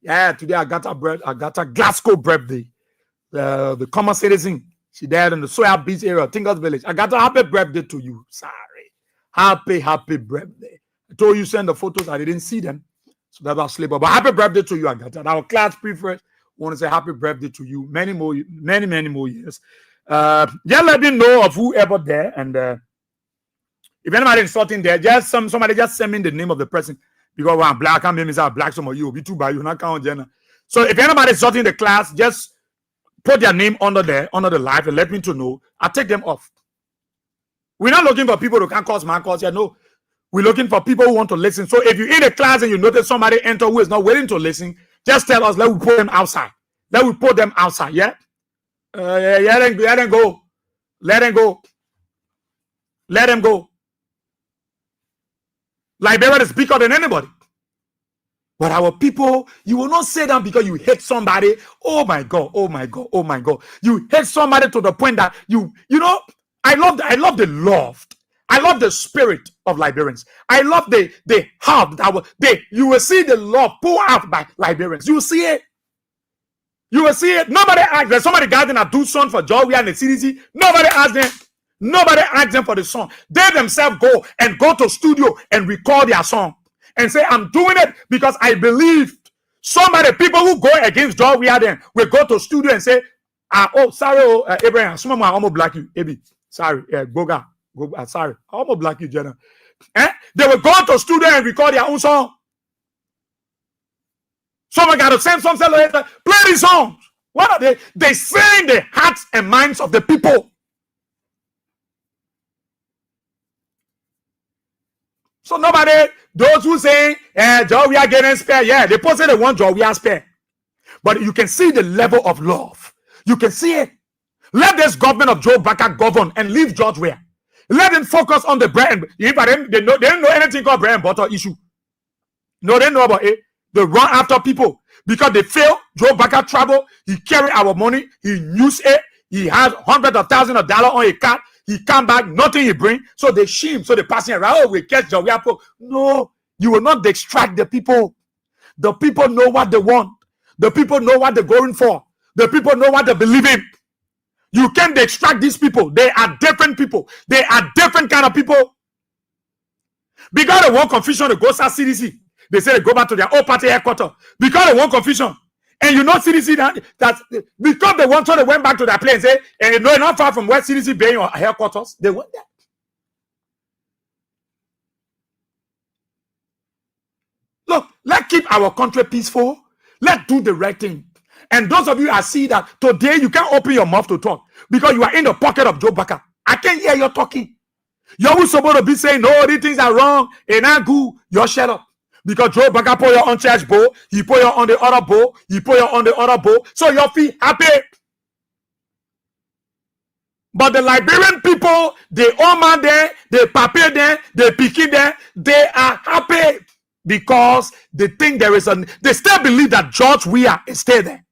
Yeah, today Agatha Glasgow birthday. The common citizen. She died in the Soya Beach area, Tingles Village. Agatha, happy birthday to you. Sorry. Happy birthday. I told you send the photos. I didn't see them. So that was sleep. But happy birthday to you, Agatha. Our class prefect want to say happy birthday to you. Many more years. Just let me know of whoever there, and if anybody is sorting there, just somebody just send me the name of the person, because when I'm black, I'm black, some of you will be too bad, you not count Jenna. So if anybody is sorting the class, just put their name under there, under the live, and let me to know. I'll take them off. We're not looking for people who can't cause my cause here. No, we're looking for people who want to listen. So if you're in a class and you notice somebody enter who is not willing to listen, just tell us. Let we put them outside. Yeah. Let them go. Liberia is bigger than anybody. But our people, you will not say that because you hate somebody. Oh my God. You hate somebody to the point that you know, I love the love. I love the spirit of Liberians. I love the heart that you will see the love pour out by Liberians. You will see it. You will see it. Nobody asked. There's somebody guiding a son for Joe. We are in the CDC. Nobody asked them. Nobody asked them for the song. They themselves go to studio and record their song and say, I'm doing it because I believe. People who go against Joe, we are them. We go to studio and say, oh, sorry, Abraham, some of my almost black you, Abi. Sorry, Goga. Sorry, I almost black you, Jenna. They will go to studio and record their own song. Someone got to send some later, play these songs. What are they? They sing the hearts and minds of the people. So nobody, those who say, Joe, we are getting spare. Yeah, they posted they want Joe, we are spare. But you can see the level of love. You can see it. Let this government of Joe Baka govern and leave George where. Let them focus on the bread. They don't know anything called bread and butter issue. No, they know about it. They run after people because they fail. Joe Baka travel. He carry our money. He use it. He has hundreds of thousands of dollars on a card. He come back, nothing he bring. So they shame. So they passing around. Oh, we catch Joe. No, you will not distract the people. The people know what they want. The people know what they're going for. The people know what they believe in. You can't distract these people. They are different people. They are different kind of people. Because they want confusion, they go to CDC. They say they go back to their old party headquarters. Because they want confusion. And you know CDC that because they want, so they went back to their place and say, and you know not far from where CDC being your headquarters. They went there. Look, let's keep our country peaceful. Let's do the right thing. And those of you I see that today you can't open your mouth to talk because you are in the pocket of Joe Baka. I can't hear you talking. You're supposed to be saying, no, these things are wrong. And I go, you're shut up. Because Joe Baka put you on church bowl, he put you on the other bowl, he put you on the other bowl. So your feet happy. But the Liberian people, they Oma there, they Pape there, they Piki there, they are happy because they think they still believe that George Weah is still there.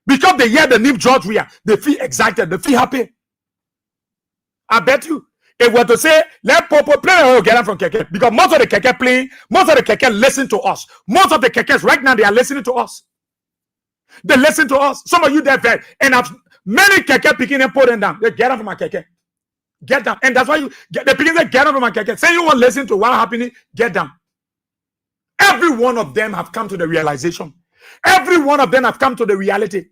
Because they hear the name George Weah, they feel excited, they feel happy. I bet you, if we were to say, let Popo play a get from Keke, because most of the Keke playing, most of the Keke listen to us. Most of the Kekes right now, they are listening to us. They listen to us. Some of you there, and I've many Keke picking and putting down. They get up from my Keke. Get down. And that's why the picking say, get up from my Keke. Say you want to listen to what happening, get down. Every one of them have come to the realization. Every one of them have come to the reality.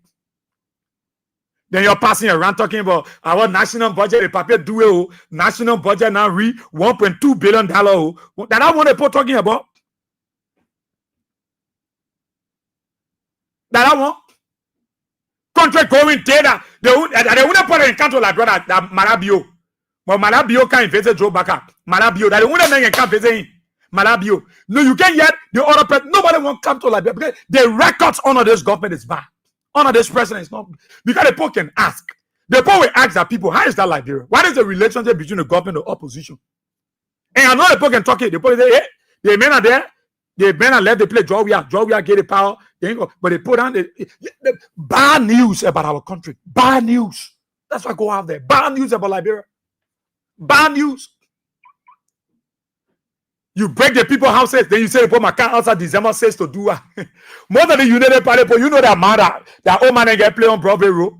Then you're passing around talking about our national budget. The paper do national budget now read $1.2 billion. That I want to put talking about. That I want. Country going data. They wouldn't put it in country like brother that Marabio. But Marabio can't visit Joe Baka. Marabio. That they wouldn't make a camp visit him. Malabio. No, you can't yet. The other president, nobody won't come to Liberia because the records under this government is bad. Under this president is not. Because the people can ask. The people will ask that people, how is that Liberia? What is the relationship between the government and the opposition? And I know the people can talk it. The people say, hey, the men are there. The men are left. They play Georgia. Georgia get the power. But they put on the bad news about our country. Bad news. That's why I go out there. Bad news about Liberia. Bad news. You break the people's houses, then you say, put my car outside December 6th to do what? Most of the United Party, you know that matter. That old man and get play on Broadway Road.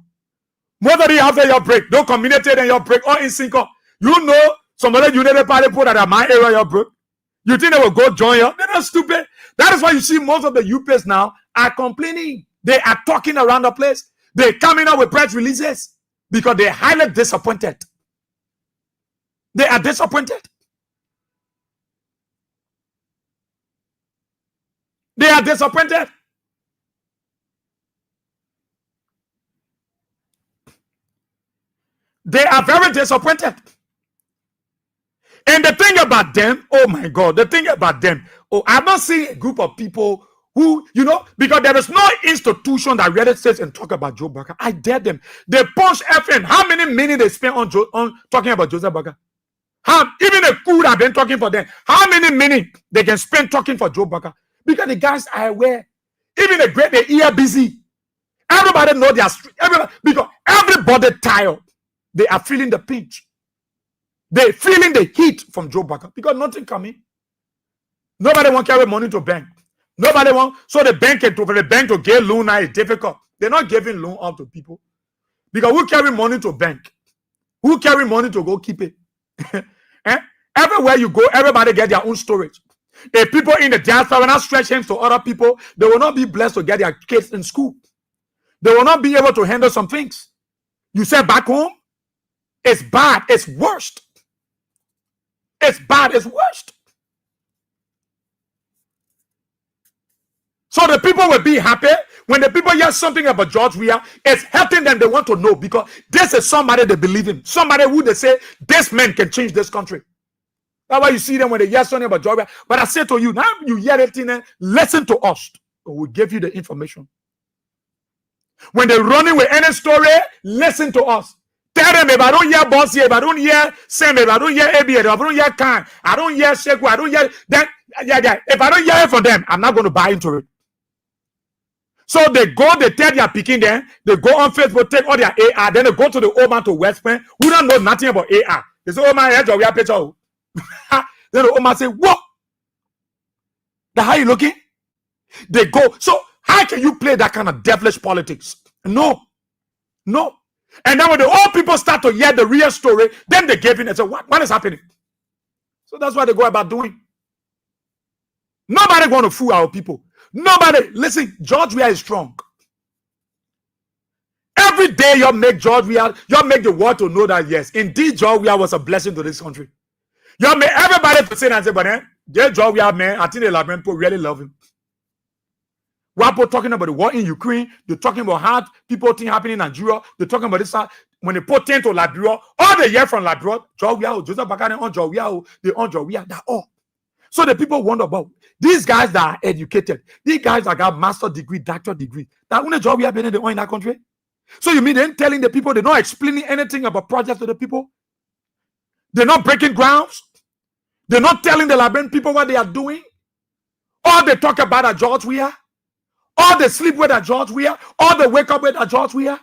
Most of the houses you break, don't communicate and you break all in sync. You know, some other United Party put that my area you break. You think they will go join you? They're not stupid. That is why you see most of the UPs now are complaining. They are talking around the place. They're coming out with press releases because they're highly disappointed. They are disappointed. They are disappointed. They are very disappointed. And the thing about them, oh my God, the thing about them, I've not seen a group of people who, you know, because there is no institution that really sits and talk about Joe Baka. I dare them. They punch FN. How many minutes they spend on talking about Joseph Baka? Even the could have been talking for them. How many minutes they can spend talking for Joe Baka? Because the guys are aware. Even the great, they ear busy. Everybody know their street. Because everybody tired. They are feeling the pinch. They feeling the heat from Joe Baca because nothing coming. Nobody want to carry money to bank. Nobody want, so the bank for the bank to get loan now is difficult. They're not giving loan out to people because who carry money to bank? Who carry money to go keep it? Eh? Everywhere you go, everybody get their own storage. If people in the diaspora not stretch hands to other people, they will not be blessed to get their kids in school. They will not be able to handle some things. You say back home, it's bad, it's worst. It's bad, it's worst. So the people will be happy when the people hear something about George Weah. It's helping them. They want to know because this is somebody they believe in. Somebody who they say this man can change this country. That's why you see them when they hear something about George Weah. But I say to you, now you hear it, listen to us. We'll give you the information. When they're running with any story, listen to us. Tell them if I don't hear Bossy, if I don't hear Sam, if I don't hear AB, if I don't hear Khan, I don't hear Sheku, I don't hear that. Yeah. If I don't hear it from them, I'm not going to buy into it. So they go, they tell their picking there, they go on Facebook, take all their AR, then they go to the old man to West Point, who don't know nothing about AR. They say, oh man, here's your picture. Then the old man say, what? That's how you looking? They go. So how can you play that kind of devilish politics? No. And then when the old people start to hear the real story, then they give in and say, what is happening? So that's what they go about doing. Nobody want to fool our people. Nobody. Listen, George Weah is strong. Every day you make George Weah, you make the world to know that yes, indeed George Weah was a blessing to this country. You make everybody to say and say, but then, George Weah, man, I think the Liberian people really love him. While people talking about the war in Ukraine, they're talking about how people think happening in Nigeria, they're talking about this. When they put to Liberia, all they hear from Liberia, George Weah, Joseph Bakane on George Weah, they on George Weah, that's all. So the people wonder about these guys that are educated, these guys that got master degree, doctor degree, that when George Weah been in the in that country. So you mean they're telling the people, they're not explaining anything about projects to the people? They're not breaking grounds? They're not telling the Liberian people what they are doing? All they talk about are George Weah? All they sleep with are George Weah? All they wake up with are George Weah?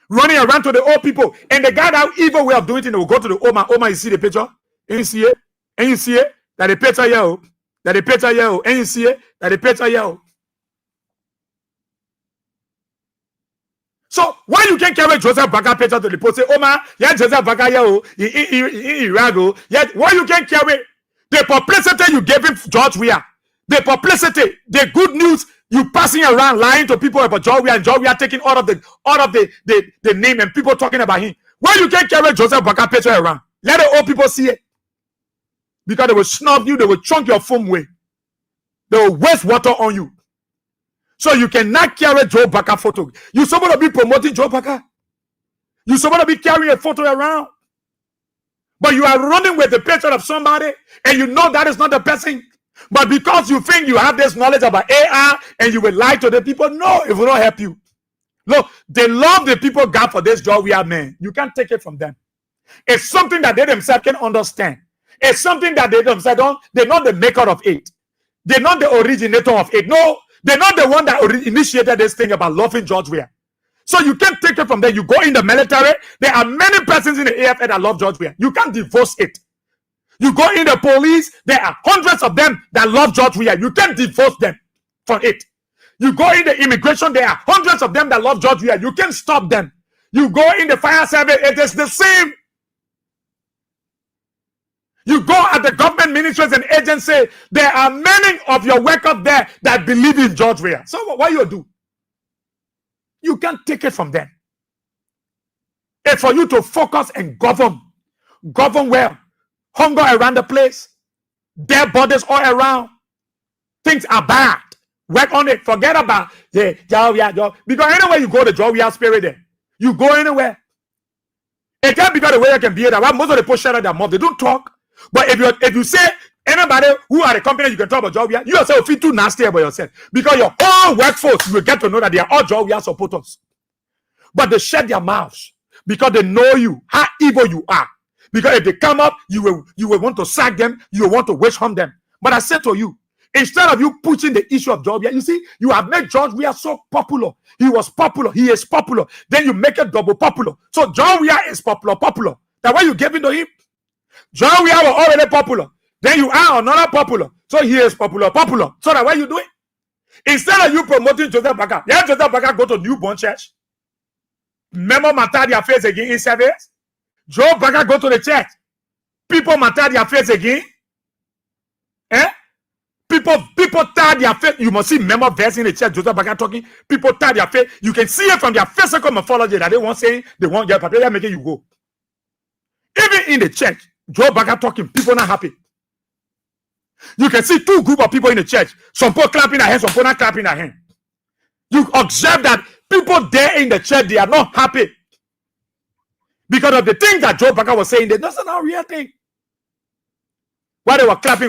Running around to the old people. And the guy that evil way of doing it, they will go to the old man. Old man, you see the picture? And you see it? And you see it? That the picture here. That the picture here. And you see it? That the picture here. So why you can't carry Joseph Baca picture to the post? Say, oh man, yeah, Joseph Baca here in Iraq. Yeah, why you can't carry the publicity you gave him, George Weah? The publicity, the good news you passing around, lying to people about George Weah, and George Weah taking all of the name and people talking about him. Why you can't carry Joseph Baca picture around? Let the old people see it. Because they will snub you, they will chunk your phone away. They will waste water on you. So you cannot carry Joe Baca photo. You're supposed to be promoting Joe Baca. You're supposed to be carrying a photo around. But you are running with the picture of somebody and you know that is not the person. But because you think you have this knowledge about AR and you will lie to the people, no, it will not help you. Look, they love the people God for this job we are man. You can't take it from them. It's something that they themselves can understand. It's something that they themselves don't. They're not the maker of it. They're not the originator of it. No, they're not the one that initiated this thing about loving George Weah. So you can't take it from there. You go in the military. There are many persons in the AFN that love George Weah. You can't divorce it. You go in the police. There are hundreds of them that love George Weah. You can't divorce them from it. You go in the immigration. There are hundreds of them that love George Weah. You can't stop them. You go in the fire service. It is the same. You go at the government ministries and agencies, there are many of your workers there that believe in George Weah. So what you do? You can't take it from them. It's for you to focus and govern. Govern well. Hunger around the place. Dead bodies all around. Things are bad. Work on it. Forget about George Weah. Because anywhere you go, the George Weah spirit there. You go anywhere. It can't be the way you can be that. Most of the people shut out their mouth. They don't talk. But if you say anybody who are the company you can talk about George Weah, you yourself feel too nasty about yourself. Because your whole workforce, you will get to know that they are all George Weah supporters. But they shut their mouths because they know you, how evil you are. Because if they come up, you will want to sack them, you will want to wish harm them. But I said to you, instead of you pushing the issue of George Weah, you see, you have made George Weah so popular. He was popular. He is popular. Then you make it double popular. So George Weah is popular. That when you gave it to him, John we are already popular. Then you are another popular. So he is popular. So that what you doing? Instead of you promoting Joseph Baka, yeah, Joseph Baka go to newborn church. Member matter their face again in service. Joe Baka go to the church. People matter their face again. People tie their face. You must see member verse in the church. Joseph Baka talking. People tie their face. You can see it from their physical morphology that they want saying they want your paper. They're making you go. Even in the church, Joe Baka talking. People not happy. You can see two groups of people in the church. Some people clapping their hands, some people not clapping their hands. You observe that people there in the church, they are not happy because of the things that Joe Baka was saying. That's not a real thing. While they were clapping,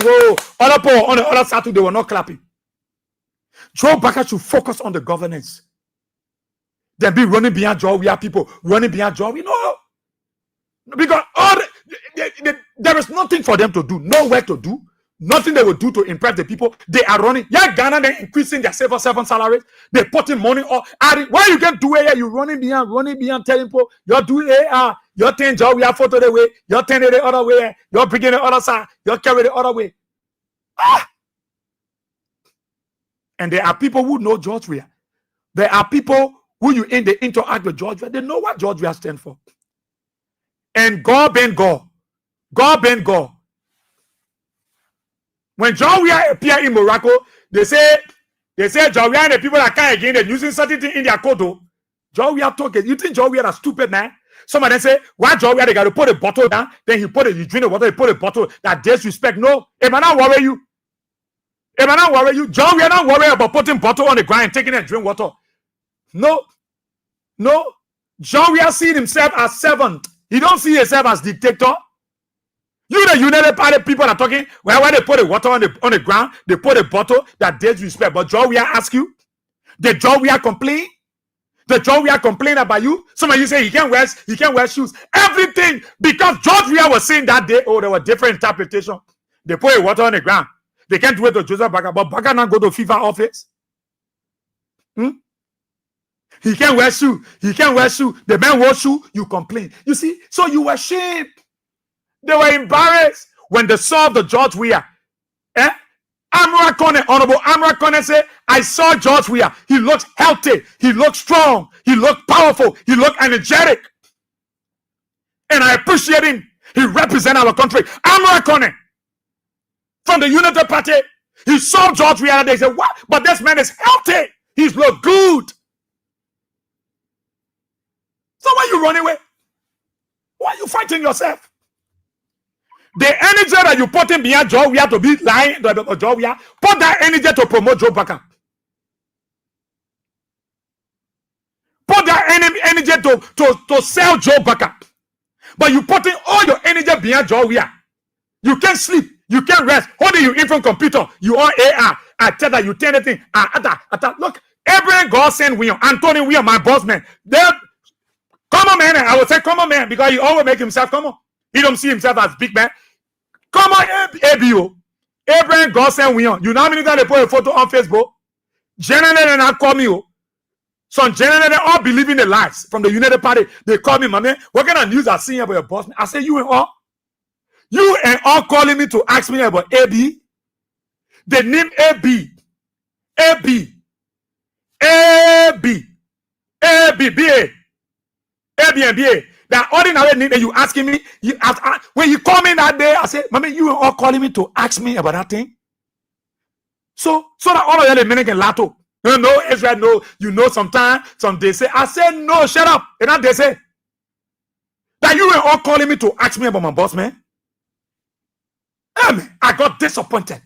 other people on the other side too, they were not clapping. Joe Baka should focus on the governance. Then be running behind Joe. We are people running behind Joe. We know because there is nothing for them to do, nowhere to do. Nothing they will do to impress the people. They are running. Yeah, Ghana, they're increasing their civil servant salaries. They're putting money on. Why you can do it? You're running behind telling people, you're doing it. You're 10 job, we have photo the way. You're 10 the other way. You're bringing the other side. You're carrying the other way. And there are people who know George Weah. There are people who they interact with George Weah. They know what George Weah stands for. And God ben God. God ben God. When John Weah appear in Morocco, they say John Weah and the people that come again, they're using certain thing in their code. John Weah talking. You think John Weah is stupid, man? Some of them say, why John Weah, they got to put a bottle down, then you drink the water, he put a bottle that disrespect. No, it might not worry you. It might not worry you. John Weah not worry about putting bottle on the ground and taking it and drink water. No. John Weah see himself as servant. He don't see himself as dictator. You the United Party people are talking, well, when they put the water on the ground, they put a bottle that disrespect. But John Weah ask you, did John Weah complain? Did John Weah complain about you? Some of you say he can't wear shoes. Everything, because George Weah was saying that day, there were different interpretations. They put a water on the ground. They can't do it to Joseph Baka, but Baka not go to FIFA office. He can't wear shoe. The man wore shoe, you complain. You see, so you were ashamed. They were embarrassed when they saw the George Weah. Amra Kone, Honorable Amra Kone said, I saw George Weah. He looked healthy. He looked strong. He looked powerful. He looked energetic. And I appreciate him. He represents our country. Amra Kone from the Unity Party. He saw George Weah and they said, what? But this man is healthy. He's looked good. So why are you running away? Why are you fighting yourself? The energy that you put in behind Joe Weah to be lying to Joe Weah, put that energy to promote Joe Baka. Put that energy to sell Joe Baka. But you putting all your energy behind Joe Weah. You can't sleep. You can't rest. Holding you in front computer. You on AR. I tell that you tell anything. Look, Abraham God sent William. Anthony William, my boss man. Come on, man. I would say come on, man, because he always make himself come on. He don't see himself as big man. Come on, ABO. Abraham God sent William. You know how many times they put a photo on Facebook? Generally, they not call me. Some generally, they all believe in the lies from the United Party. They call me, my man. What kind of news I seen about your boss? I say, you and all. You and all calling me to ask me about AB. The name AB. AB. AB. AB. BA. AB and BA. That ordinary name that you asking me, when you call me that day, I said, mommy, you are all calling me to ask me about that thing. So that all of you can lato. No, Israel, no, you know, sometimes, some they say, I said, no, shut up. And now they say, that you are all calling me to ask me about my boss, man. Amen. I got disappointed.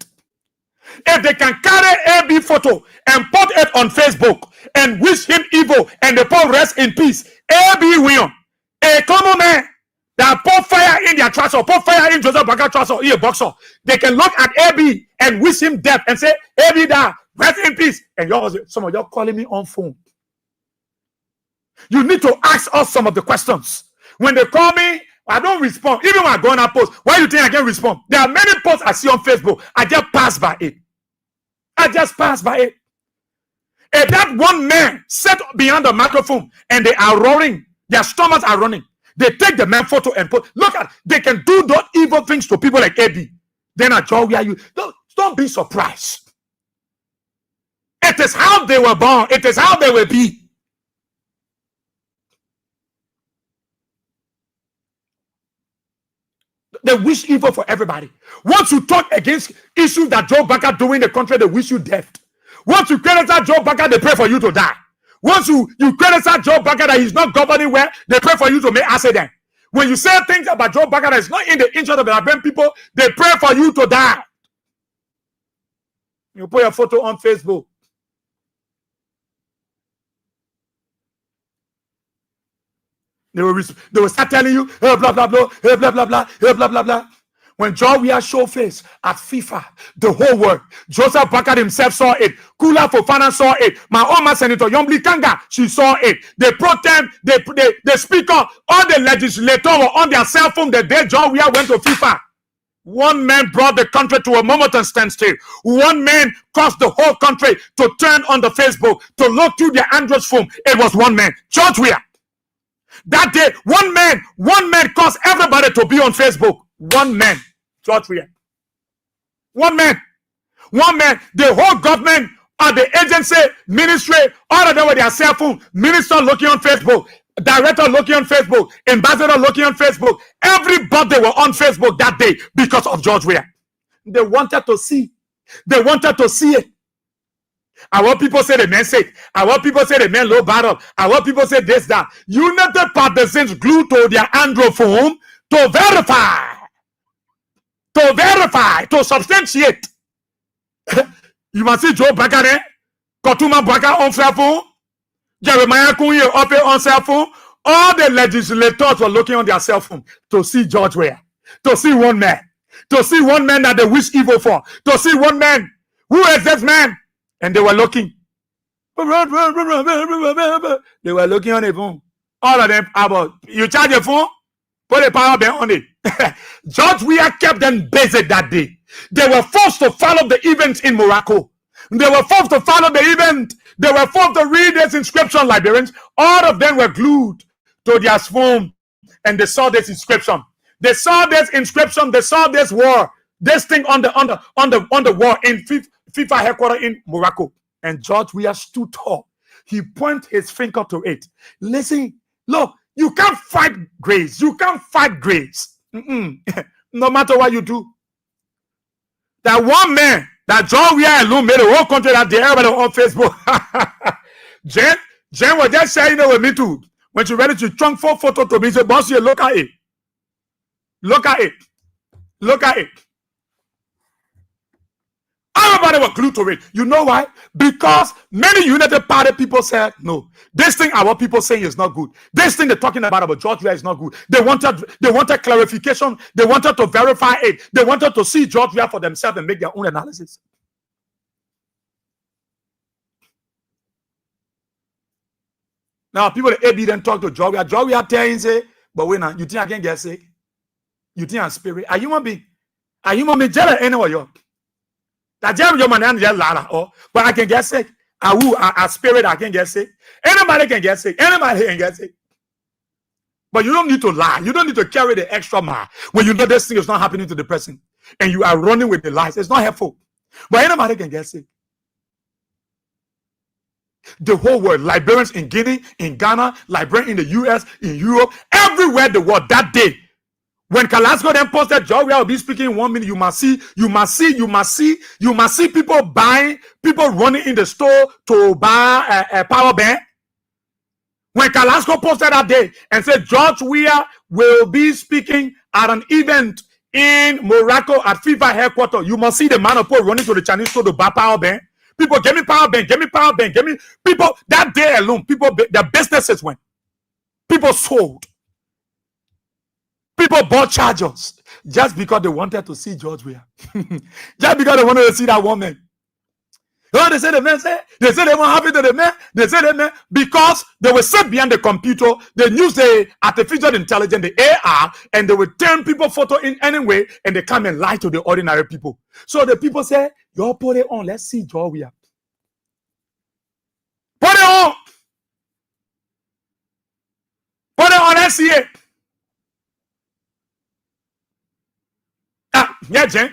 If they can carry AB photo and put it on Facebook and wish him evil and the poor rest in peace, AB William. A common man that put fire in their trouser, put fire in Joseph Baka trouser, he a boxer. They can look at AB and wish him death and say, AB die, rest in peace. And some of y'all calling me on phone. You need to ask us some of the questions. When they call me, I don't respond. Even when I go on a post, why do you think I can respond? There are many posts I see on Facebook. I just pass by it. If that one man sat behind the microphone and they are roaring, their stomachs are running, They take the man photo and put. Look at, they can do those evil things to people like AB. Then at Joe, where you don't be surprised. It is how they were born. It is how they will be. They wish evil for everybody. Once you talk against issues that Joe Baker doing in the country, they wish you death. Once you criticize Joe Baker, they pray for you to die. Once you criticize Joe Baker that he's not governing well, they pray for you to make accident. When you say things about Joe Baker that is not in the interest of the Liberian people, they pray for you to die. You put your photo on Facebook. They will start telling you, blah, blah, blah, blah, blah, blah, blah, blah, blah, blah. When John Weah showed face at FIFA, the whole world, Joseph Baker himself saw it. Kula Fofana saw it. My own Senator Yombli Kanga, she saw it. They protest, the speaker, all the legislators were on their cell phone the day John Weah went to FIFA. One man brought the country to a moment and standstill. One man caused the whole country to turn on the Facebook, to look through their Android phone. It was one man, George Weah. That day, one man caused everybody to be on Facebook. One man, George Weah. One man, the whole government, the agency, ministry, all of them with their cell phone, minister looking on Facebook, director looking on Facebook, ambassador looking on Facebook. Everybody were on Facebook that day because of George Weah. They wanted to see. They wanted to see it. I want people say the man sick. I want people say the man low battle. I want people say this, that. United partisans glued to their Android phone to verify, to substantiate. You must see Joe Baker there, Kotuma Baker on cell phone, Jeremiah Kunye on cell phone. All the legislators were looking on their cell phone to see George Weah, to see one man that they wish evil for, to see one man. Who is this man? And they were looking. They were looking on the phone. All of them about, you charge your phone, put a power bank on it. George Weah kept them busy that day. They were forced to follow the event in Morocco. They were forced to follow the event. They were forced to read this inscription, Liberians. All of them were glued to their phone, and they saw this inscription. They saw this inscription. They saw this war, this thing on the wall in FIFA headquarters in Morocco. And George Weah stood tall. He pointed his finger to it. Listen, look, you can't fight grace. You can't fight grace. No matter what you do. That one man, that John Weah alone made the whole country that day, everybody on Facebook. Jen was just sharing it with me too. When she ready to chunk 4 photos to me, she said, boss, you look at it. Look at it. Look at it. Everybody was glued to it. You know why? Because many United Party people said, no, this thing our people saying is not good. This thing they're talking about George Weah is not good. They wanted clarification. They wanted to verify it. They wanted to see George Weah for themselves and make their own analysis. Now, people at AB then talk to George Weah. George Weah tell him, say, but wait now, you think I can get sick? You think I'm spirit? Are you human being? Are you human being? Jelly anyway, yo. That your man and lala, oh, but I can get sick. I spirit, I can get sick. Anybody can get sick. Anybody can get sick. But you don't need to lie. You don't need to carry the extra mile when you know this thing is not happening to the person and you are running with the lies. It's not helpful. But anybody can get sick. The whole world, Liberians in Guinea, in Ghana, Liberians in the US, in Europe, everywhere the world that day. When Kalasco then posted, George Weah will be speaking in 1 minute. You must see people buying, people running in the store to buy a power bank. When Kalasco posted that day and said George Weah will be speaking at an event in Morocco at FIFA headquarters, you must see the man of people running to the Chinese store to buy power bank. People, give me power bank, give me power bank, give me people. That day alone, people, their businesses went. People sold. People bought chargers just because they wanted to see George Weah. Just because they wanted to see that woman. Oh, they said the man said, they said they weren't happy to the man. They said the man, because they were set behind the computer, they used the artificial intelligence, the AR, and they would turn people photo in any way, and they come and lie to the ordinary people. So the people say, yo, put it on, let's see George Weah. Put it on. Put it on, let's see it. Yeah, Jen.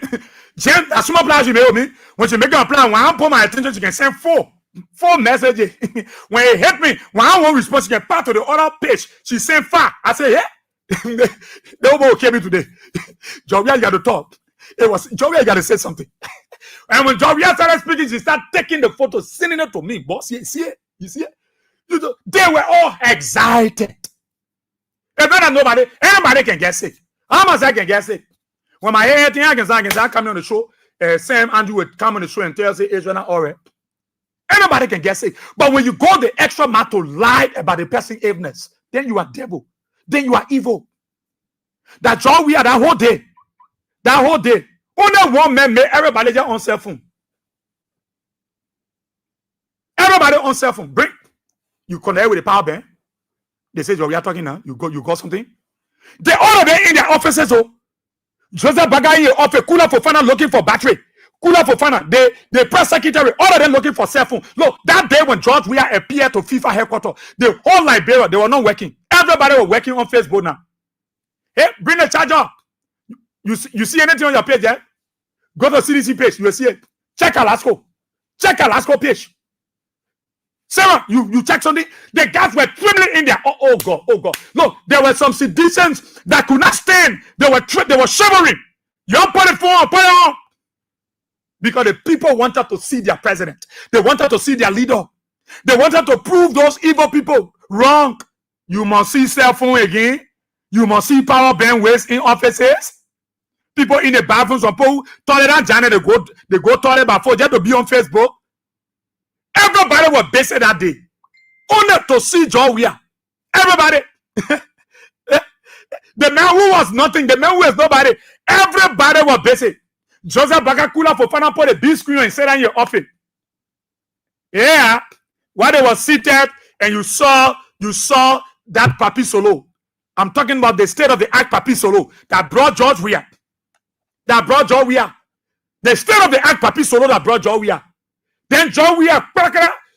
Jen, a small plan you made me. When she make a plan, when I put my attention, she can send four messages. When it hit me, when I won't respond, she can pass to the other page. She sent 5. I say, yeah. They will okay me today. Jovia, you got to talk. It was Jovia, you got to say something. And when Jovia started speaking, she started taking the photo, sending it to me. Boss, you see it? You see it? They were all excited. If not anybody can get sick. How much I can get sick? When my hair thing I can come on the show, Sam Andrew would come on the show and tell us it's not all right. Anybody can get sick. But when you go the extra mile to lie about the person's illness, then you are devil. Then you are evil. That's all we are that whole day. That whole day. Only one man made everybody just on cell phone. Everybody on cell phone. Bring. You connect with the power bank. They say, we are talking now. You got something? They all of them in their offices. Oh, Joseph Bagay office, Kula Fofana looking for battery. Kula Fofana, the press secretary, all of them looking for cell phone. Look, that day when George Weah appeared to FIFA headquarters, the whole Liberia, they were not working. Everybody was working on Facebook now. Hey, bring the charger. You see anything on your page yet? Go to CDC page, you will see it. Check Alaska. Check Alaska page. Sarah, you check something? The guys were trembling in there. Oh God. Look, there were some citizens that could not stand. They were shivering. You don't put it on. Because the people wanted to see their president. They wanted to see their leader. They wanted to prove those evil people wrong. You must see cell phone again. You must see power bank waste in offices. People in the bathrooms or toilet and they go toilet before just to be on Facebook. Everybody was busy that day. Only to see John Weah. Everybody. The man who was nothing, the man who was nobody, everybody was busy. Joseph Bagakula for fun put a big screen and sit in your office. Yeah. While they were seated and you saw that Papi Solo. I'm talking about the state of the art Papi Solo that brought George Weah. The state of the art Papi Solo that brought George Weah. Then John Weah,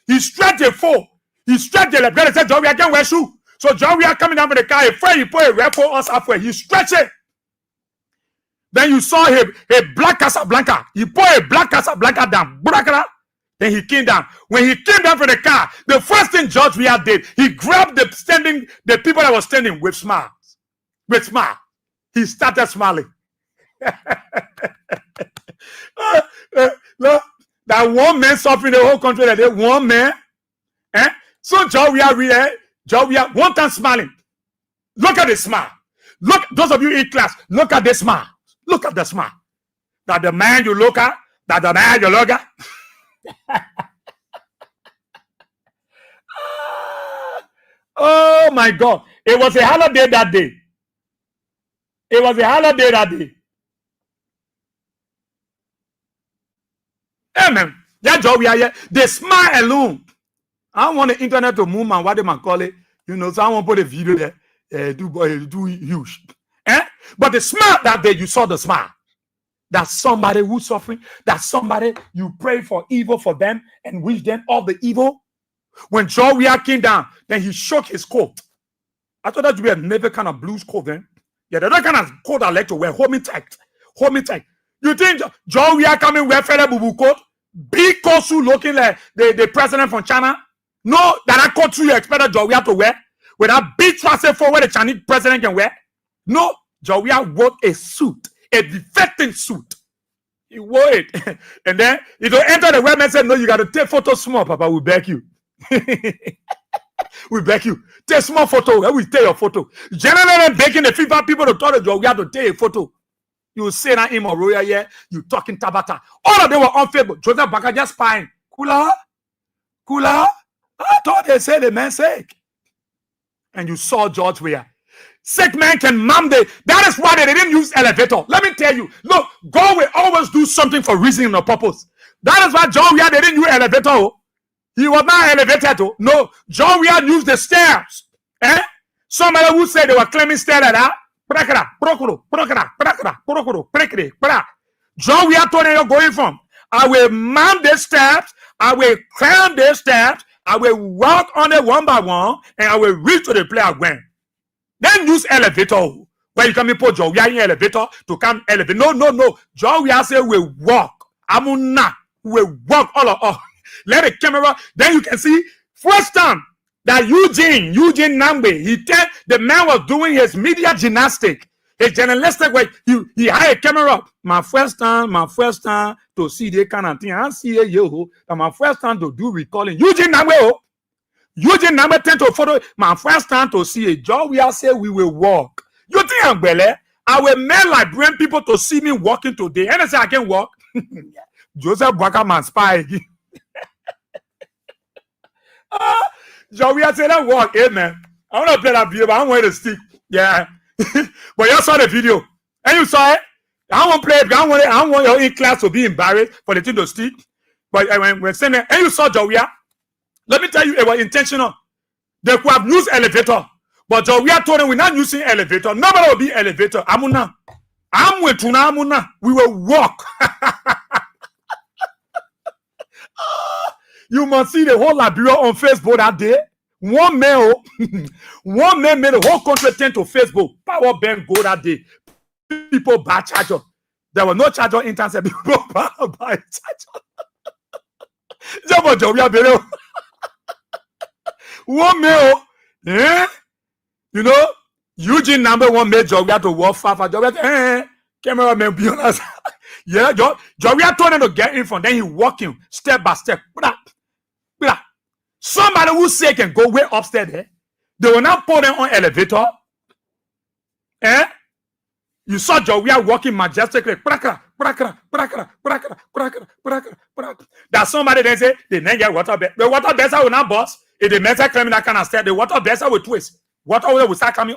he stretched a four. He stretched the left. Then he said, John Weah can't wear shoe. So John Weah coming down with the car, he put a rep for us halfway. He stretched it. Then you saw him, a black Casablanca. He put a black Casablanca down. Then he came down. When he came down from the car, the first thing George Weah did, he grabbed the people that were standing with smiles. He started smiling. Look. That one man suffering the whole country, that one man. So John Weah, one time smiling. Look at the smile. Look, those of you in class, look at the smile. Look at the smile. That the man you look at, Oh my God. It was a holiday that day. Amen. That job we are here. They smile alone. I don't want the internet to move and what they might call it. So I want to put a video there. Do huge. But the smile that day, you saw the smile. That somebody who's suffering, that somebody you pray for evil for them and wish them all the evil. When John Weah came down, then he shook his coat. I thought that would be a never kind of blues coat then. Yeah, the other kind of coat I like to wear. Hold me tight. You think John Weah coming wear fella bubu coat? Big coat suit looking like the president from China? No, that coat suit you expected John Weah to wear? With that big trusted for where the Chinese president can wear? No, John Weah wore a suit, a defecting suit. He wore it. And then he don't enter the web and said, no, you got to take photo small, Papa, we beg you. We beg you. Take small photo, we take your photo. Generally, begging the FIFA people to tell the John Weah to take a photo. You say that in Royal, yeah, you talking Tabata. All of them were on Facebook. Joseph Baka just spying. Kula. I thought they said the man sick. And you saw George Weah. Sick man can mom the. That is why they didn't use elevator. Let me tell you. Look, God will always do something for reason or purpose. That is why John Weah, they didn't use elevator. He was not elevated. No, John Weah used the stairs. Somebody who said they were climbing stairs like that. John Weah told them going from. I will mount the steps. I will climb the steps. I will walk on it one by one, and I will reach to the place again. Then use elevator. Where you come in put Jowia in elevator to come elevate. No. Jowia say we walk. Amuna. We walk all of us. Let the camera. Then you can see first time that Eugene Nambe, the man was doing his media gymnastic. His journalistic way. He had a camera. My first time to see the kind of thing. I see my first time to do recalling. Eugene Nambe tend to follow. My first time to see a job. We are say we will walk. You think I will mail like bring people to see me walking today. And I say I can walk. Joseph Wackerman spy. Joe, we are saying that walk, man. I want to play that video, but I want to stick. Yeah. But you saw the video. And you saw it. I won't play it. I want your in class to be embarrassed for the thing to stick. But when saying that, and you saw Jowia, let me tell you, it was intentional. They could have used elevator. But Jowia told them we're not using elevator. Nobody will be elevator. Amuna. I'm with Tuna Amuna. We will walk. You must see the whole Liberia on Facebook that day. One man made the whole country turn to Facebook. Power bank go that day. People buy charger. There was no charger in internet. People buy charger. One man, you know, Eugene number one made Jowia to walk far. Jowia, cameraman be honest. Yeah, Jowia told him to get in front. Then he walking step by step. Somebody who say can go way upstairs there. They will not put them on elevator. You saw Jowia walking majestically. That somebody then say the name get water bed. The water bed will not bust. If the mental climbing that kind of step, the water bed will twist. Water will start coming.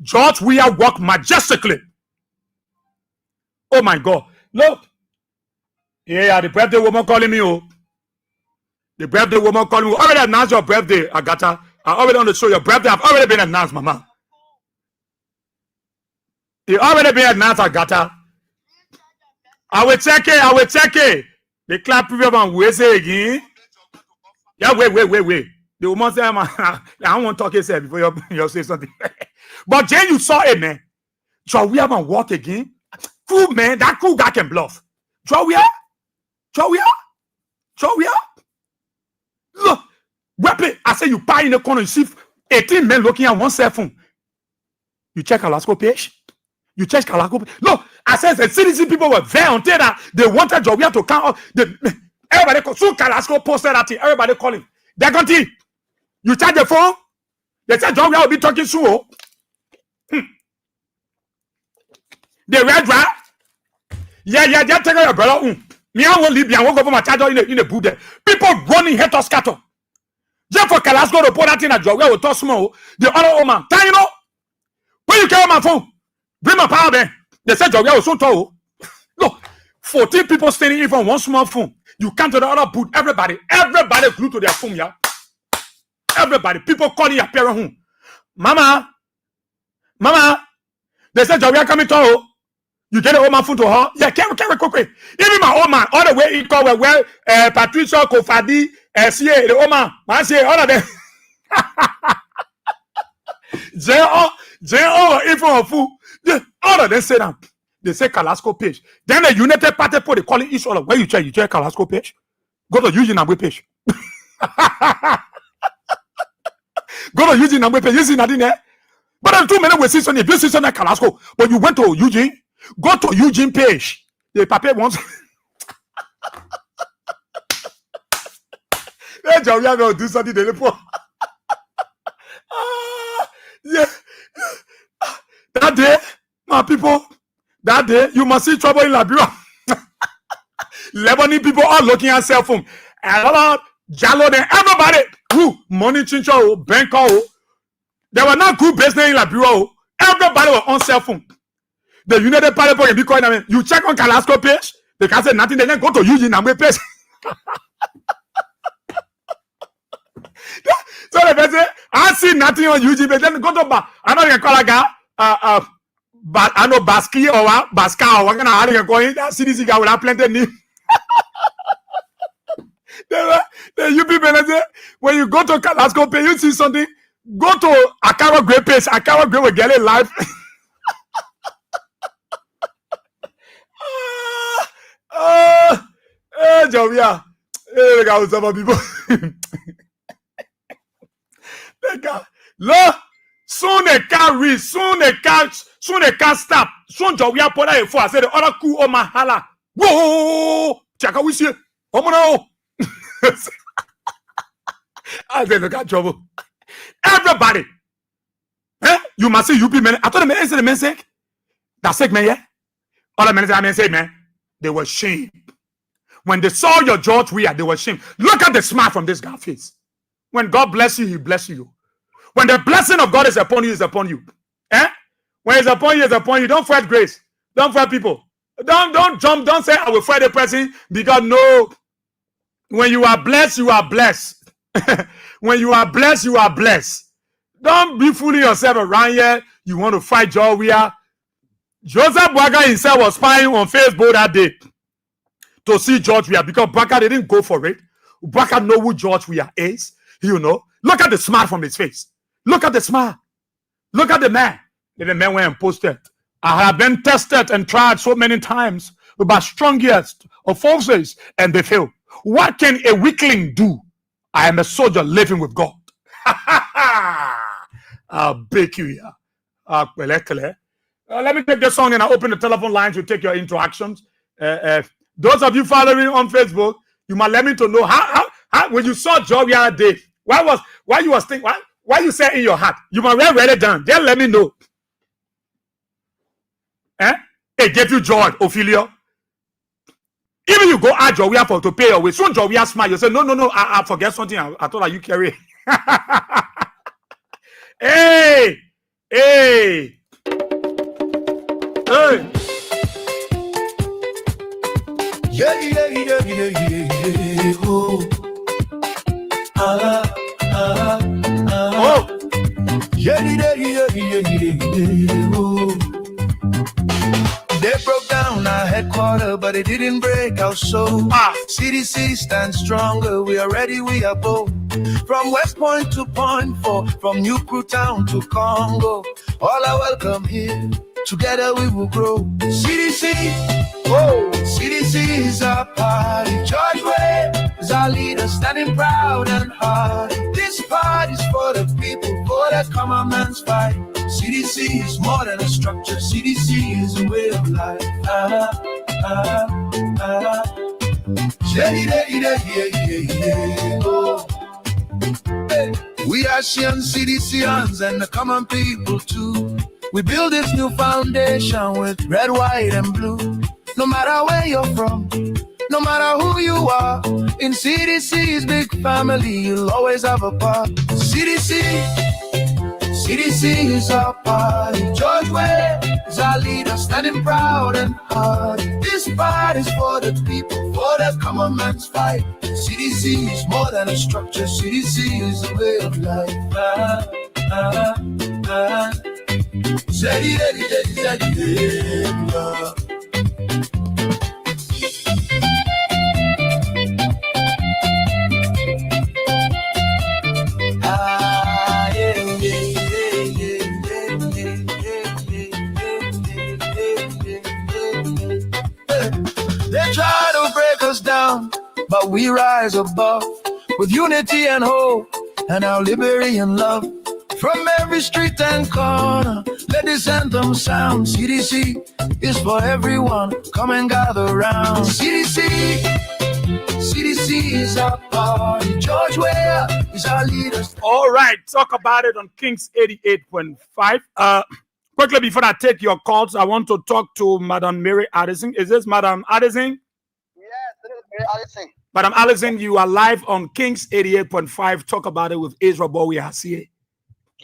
George Weah walk majestically. Oh my God. Look. Yeah, the birthday woman calling me. Oh. The birthday woman calling me. Already announced your birthday, Agatha. I already on the show your birthday. I've already been announced, Mama. It already been announced, Agatha. I will check it. The clap preview and we say again. Yeah, wait. The woman say, I don't want to talk yourself before you say something. But then you saw it, man. Jowia man walk again. Cool, man. That cool guy can bluff. Jowia. Look, weapon. I say you buy in the corner. You see 18 men looking at one cell phone. You check Alaska page. Look, I said the CDC people were there until that they wanted Jowia to count. Everybody call. So Calasco posted that thing. Everybody calling. They're going to. You charge the phone. They said Jowia will be talking soon. The red rat. Yeah. Just take your brother. Me, I won't leave me. I won't go for my charger in the booth there. People running head to scatter. Just for Calasco to put that in a Jowia will talk small. The other woman. Time you know. When you carry my phone. Bring my power bank. They said Jowia was so tall. Look, 14 people standing in from one small phone. You come to the other booth. Everybody glued to their phone, yeah. Everybody, people calling your parent home. Mama. They said Jowia coming tall. You get the old man phone to her. Yeah, carry quick. Even my old man, all the way in call where Patricia Kofadi, CA, the old man say all of them. J.O. in front of food. All of them say that. They say Calasco page. Then the United Party put they calling each other. Where you check Calasco page? Go to Eugene Nambe page. Go to Eugene Nambe page. You see nothing there? But then 2 minutes we see something. If you see something like Calasco, but you went to Eugene, go to Eugene page. The paper wants. Hey, Joe, we are going to do something. Yeah. That day, my people, you must see trouble in Liberia. Lebanese people are looking at cell phone. A lot of Jalo, then everybody who money chincho, banker, they were not good business in Liberia. Everybody was on cell phone. The United Party for Bitcoin, I mean, you check on Calasco page, they can say nothing, they then go to Eugene Nambe page. So the person, I see nothing on Eugene page, then go to I know you can call a guy, I know Baski or Baska or what kind of how you call it, that CDC guy will have plenty of name. The you people say, when you go to Calasco page, you see something, Go to Akawa Great Pace. Akawa Great will get it live. Jovia. Hey, guys, some people. Look, soon they can't read, soon they can't stop. Soon Jovia put out a four. I said the other cool on my hala. Whoa, check out with you. Oh no. I said, look at trouble. Everybody. Eh? You must see UP men. I thought the men said the men sick. That's sick, man, yeah? All the men said, man, they were ashamed. When they saw your George Weah, they were ashamed. Look at the smile from this guy's face. When God bless you, he bless you. When the blessing of God is upon you, it's upon you. Eh? When it's upon you, it's upon you. Don't fret grace. Don't fret people. Don't jump. Don't say, I will fret the person. Because no. When you are blessed, you are blessed. When you are blessed, you are blessed. Don't be fooling yourself around here. You want to fight George Weah. Joseph Bwaga himself was spying on Facebook that day to see George Weah because Bwaga didn't go for it. Bwaga know who George Weah is. You know. Look at the smile from his face. Look at the smile. Look at the man. Then the man went and posted. I have been tested and tried so many times by strongest of forces and they fail. What can a weakling do? I am a soldier living with God. I'll bake you here. Let me take this song and I'll open the telephone lines to take your interactions. Those of you following on Facebook, you might let me to know how when you saw George Weah day, why you say in your heart? You might write it down. Just let me know. It gave you joy, Ophelia. Even you go ask George Weah for to pay your way. Soon George Weah smile. You say, no, I forget something. I thought you carry. Hey. Yeah. Oh. Oh. Yeah. Oh. They broke down our headquarters, but it didn't break our soul. CDC stands stronger. We are ready, we are bold. From West Point to Point 4, from New Crew Town to Congo, all are welcome here. Together we will grow. CDC, whoa, CDC is our party. George Weah is our leader, standing proud and hard. This party's for the people, for the common man's fight. CDC is more than a structure. CDC is a way of life. Oh. Hey. We are Shian CDCians and the common people too. We build this new foundation with red, white, and blue. No matter where you're from, no matter who you are, in CDC's big family, you'll always have a part. CDC is our party. George Weah is our leader, standing proud and hard. This fight is for the people, for the common man's fight. CDC is more than a structure. CDC is a way of life. They try to break us down, but we rise above with unity and hope and our liberty and love. From every street and corner, let this anthem sound. CDC is for everyone. Come and gather round. CDC is our party. George Weah is our leader. All right, talk about it on Kings 88.5. Quickly before I take your calls, I want to talk to Madam Mary Addison. Is this Madam Addison? Yes, it is Mary Addison. Madam Addison, you are live on Kings 88.5. Talk about it with Israel Bowie Hasie.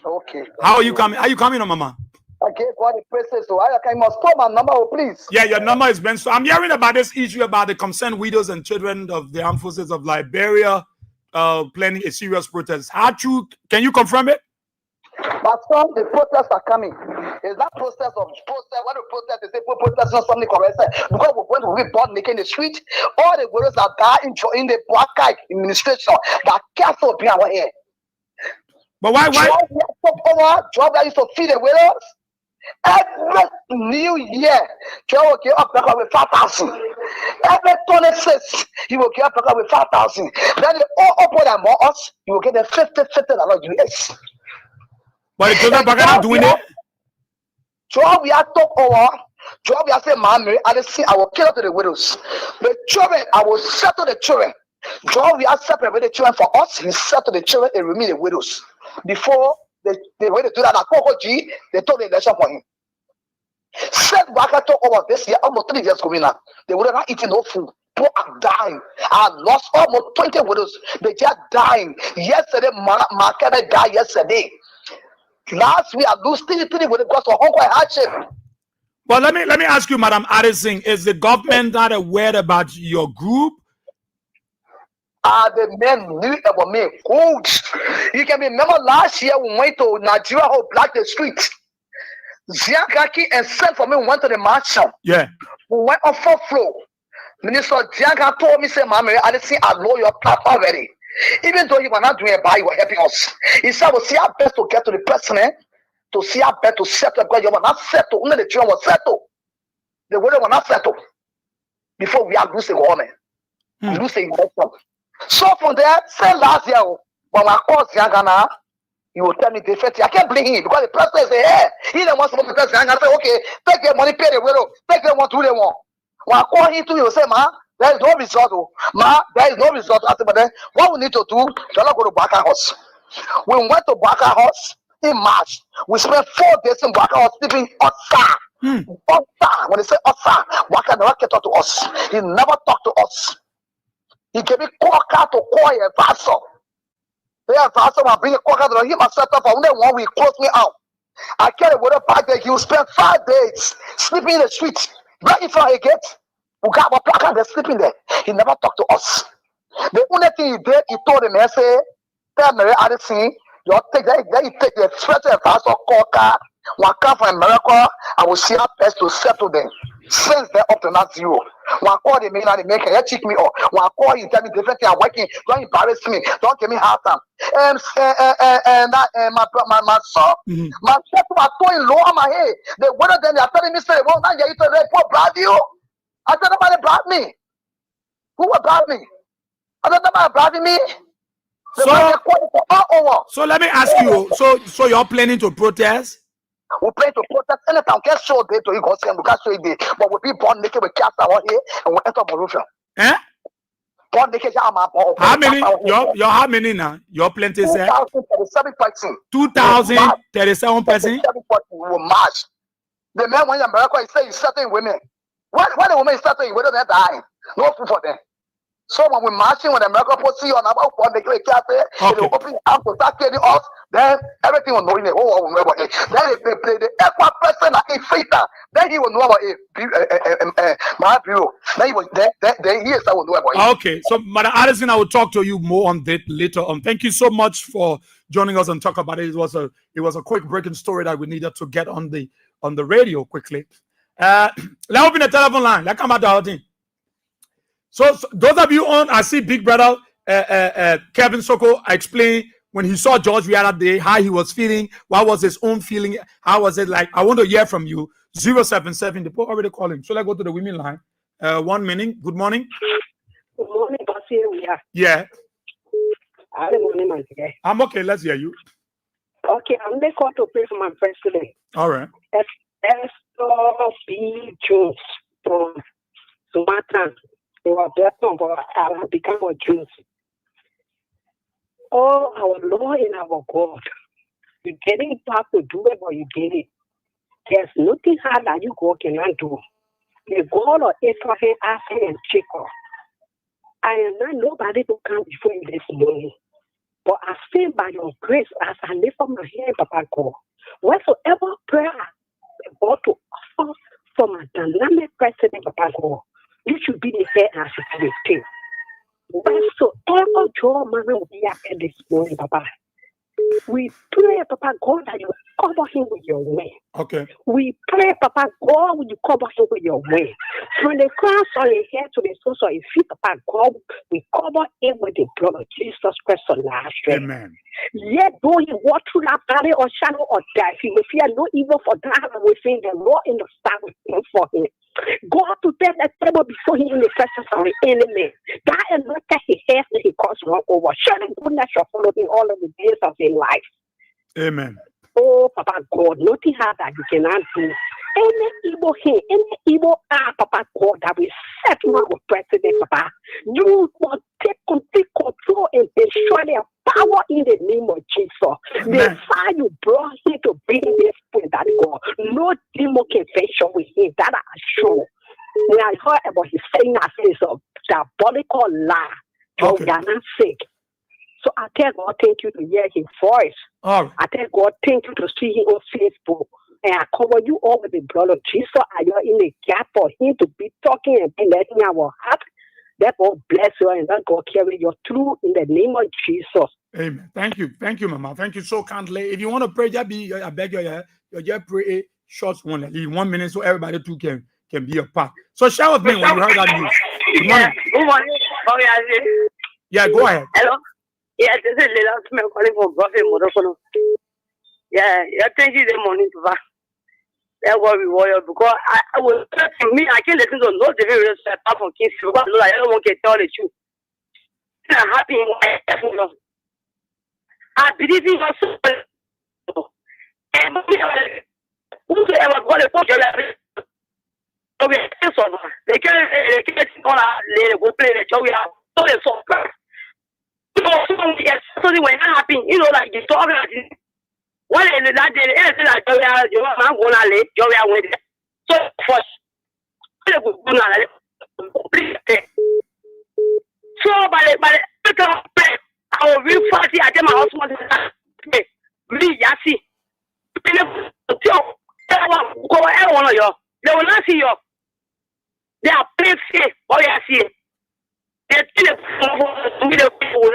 Okay. How are you coming? Are you coming on, Mama? I gave God the praises, so I must stop my number, please. Yeah, your number is been. So I'm hearing about this issue about the concerned widows and children of the armed forces of Liberia planning a serious protest. Can you confirm it? But some the protests are coming. Is that process of protest? When the protest is protest not something correct? Because we're going to report making the street. All the widows that are in the black administration that castle behind our head. But why? Job that used to feed the widows. Every new year, Job will give up with 5,000. Every 26, he will give up with 5,000. Then they all open and more us, you will get the 50 US. But it's not Bagana doing it. Job, we are talk over. Job, we are saying, Mammy, I see, I will kill to the widows. The children, I will settle the children. Job, we are separate with the children for us. He settled the children and remain the widows. Before they went to do that, they told the election for him. Said Waka talk over this year, almost 3 years going now. They would have not eaten no food. People are dying. I lost almost 20 widows. They just dying. Yesterday, Market died yesterday. Last week, I lose 3 widows because of hunger and hardship. Well, let me ask you, Madam Addison, is the government not aware about your group? The men knew about me. Good. You can remember last year we went to Nigeria who blocked the street. Ziagaki and sent for me, we went to the mansion. Yeah. We went on 4th floor. Minister Ziaga told me, say, Mommy, I didn't see I know your part already. Even though you were not doing a buy, you were helping us. He said, we'll see our best to get to the president, to see our best to settle, because you were not settled. Only the children were settled. The women were not settled. Before we are losing women. Losing women. So from there, say last year, when I called Ziagana, he will tell me differently. I can't blame him because the president say, hey, he don't want to be president. I say, okay, take your money, pay the widow, take them what do they want. When I call him to you, say, ma, there is no result. Ma, there is no result. I said, but then what we need to do, you're not going to Baka House. We went to Baka House in March. We spent 4 days in Baka House sleeping outside. Outside. When they say outside, Baka never get to us. He never talked to us. He gave me coca to call a vessel. Yeah, vessel will bring a coca to him and set up for only 1 week, close me out. I carry a water back there. He will spend 5 days sleeping in the streets. Right in front of a gate. We got a placard, they're sleeping there. He never talked to us. The only thing he did, he told him, I say, tell Mary Addison, you take that, then you take the special vessel coca. When I come from America, I will see our best to settle them. Since they're up to not 0. When I call the man, they make it, check me up. When I call you, tell me different thing, I'm working, don't embarrass me, don't give me hard time. And my son, my son, I told him, lower my head. The winner then they are telling me, say, well, now you to report bribe you. I said, nobody bribe me. Who will bribe me? I said, nobody bribing me. So let me ask you, so you're planning to protest? We plan to protest anytime. Get show day to you go see and look at show day. But we be born naked with cast out here and we enter Morovia. Eh? Born naked, how many? You're how many now? Your plenty, sir? 2,037 person. 2,037 person? We will march. The man when America is saying certain women. When the women is certain women, they're dying. No food for them. So when we marching, when America puts you on about one, they will open the arms to start getting us, then everything will know in it. Oh, will know about it. Then the equal person like a fighter, then he will know about it. My bureau. Then he will know about it. Okay, so Madam Addison, I will talk to you more on that later on. Thank you so much for joining us and talk about it. It was a quick breaking story that we needed to get on the radio quickly. Let's open the telephone line. Let's come out the thing. So those of you on, I see Big Brother Kevin Soko explain when he saw George the other day how he was feeling, what was his own feeling, how was it like. I want to hear from you. 077. The people already call him. So let's go to the women line. 1 minute. Good morning. Good morning, boss. Here we are. Yeah. Good morning, man. I'm okay. Let's hear you. Okay, I'm going to call to pray for my president. All right. S.B. Jones from Sumatra. They were blessed on, but I will become a Jews. Oh, our Lord and our God, you didn't have to do it, but you did it. There's nothing hard that you God cannot do. The God of Abraham, Isaac, and Jacob. I am not nobody to come before you this morning. But I stand by your grace as I lift up my hand, Papa God. Whatsoever prayer I brought to offer for my dynamic president, Papa God, you should be the head and I should be the tail. Whatsoever joy man will be at this morning, Papa. We pray, Papa God, that you cover him with your wing. Okay. We pray, Papa God, will you cover him with your wing. From the crown of his head to the soles of his feet, Papa God, we cover him with the blood of Jesus Christ of Nazareth. Amen. Yet though he walk through that valley or shadow of death, he will fear no evil, for that within the Lord in the stand with him for him. God prepare that table before him in the presence of the enemy. That is not that he has that he caused wrong over. Surely goodness shall follow him all of the days of his life. Amen. Oh, Papa God, nothing hard that you cannot do. Any evil here, any evil Papa God, that will set you up with President, Papa. You will take complete control and destroy their power in the name of Jesus. The fire you brought him to bring this point, that God, no demon can venture with him. That I sure. When I heard about his saying that it's a diabolical lie, Okay. you are not sick. So I tell God, thank you to hear his voice. All right. I tell God, thank you to see him on Facebook. And I cover you all with the blood of Jesus. And you're in the gap for him to be talking and be letting our heart. That God bless you and that God carry you through in the name of Jesus. Amen. Thank you. Thank you, Mama. Thank you so kindly. If you want to pray, just I beg you, just pray short one, like 1 minute, so everybody too can be a part. So share with me when you heard that news. Good morning. Good morning. Yeah, go ahead. Hello. Yeah, this is Lila calling from Buffet Modokono. Yeah, thank you this morning to that. That's what we warrior because I was me, I can't listen to no different real apart from Kings because I know I don't want to tell the truth. I'm happy in my life. I believe in your soul. And whosoever God has put your life. So we are still so they can't go play the show we have. So they're so perfect. Something when that happen, you know, like the story. When that day, anything like you are going to late, you are with it. So first, so by the I will real party. I tell my husband, really, Yassi. Everyone of you, they will not see you. They are playing safe. Oh, yeah, see it. They're still a people.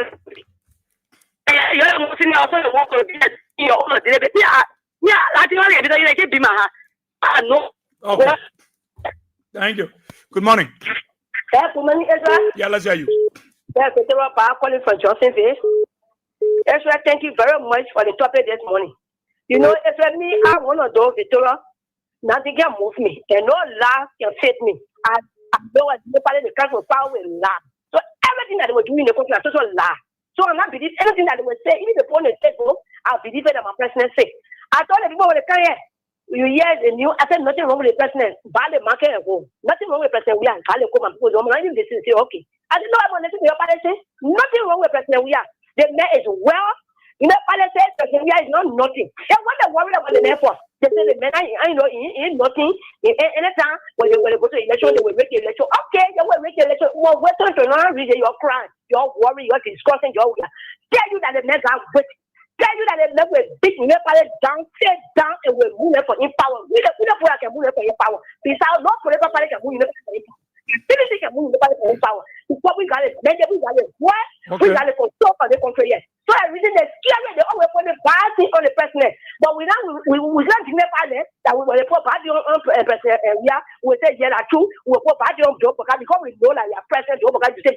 You're not seeing also the work of your own. Yeah, I think be my no. Okay. Thank you. Good morning. Good morning, Ezra. Yeah, let's hear you. Yes, Ezra, calling from Johnsonville. Ezra, thank you very much for the topic this morning. You know, Ezra, me, I want to do Victoria. Nothing can move me, and no laugh can fit me. I know what the country power will laugh. So everything that they were doing in the country, I total lie. So I'm not believe anything that they will say, even the phone they say, I believe it that my president say. I told the people when they come here, you hear the new, I said nothing wrong with the president, buy the market and go. Nothing wrong with the president, we are, I'll come and people, I'm not even listening, say, okay. I didn't know I want to listen to your party say, nothing wrong with the president, we are. The man is well, you know, party says, president, we are is not nothing. And what they worried about the man for? They say the man, I know, he ain't nothing. Anytime when they go to election, they will make the election. Okay, they will make the election. Well, we're trying to not read your crime, your worry, your discussing, your tell you that the men are with. Tell you that the men will beat you, down, sit down, and will move for in power. We don't can move for in power. Besides, not for the party can move for in power. Anything can move for in power. What we got it, then we got it. What? We got it for top of the country, yes. So I reason they scare they always put the bad thing on the president. But we don't dignify them that we will put bad on president we say yeah that's true, we'll put bad on Joe because we know that we are president Joe because the same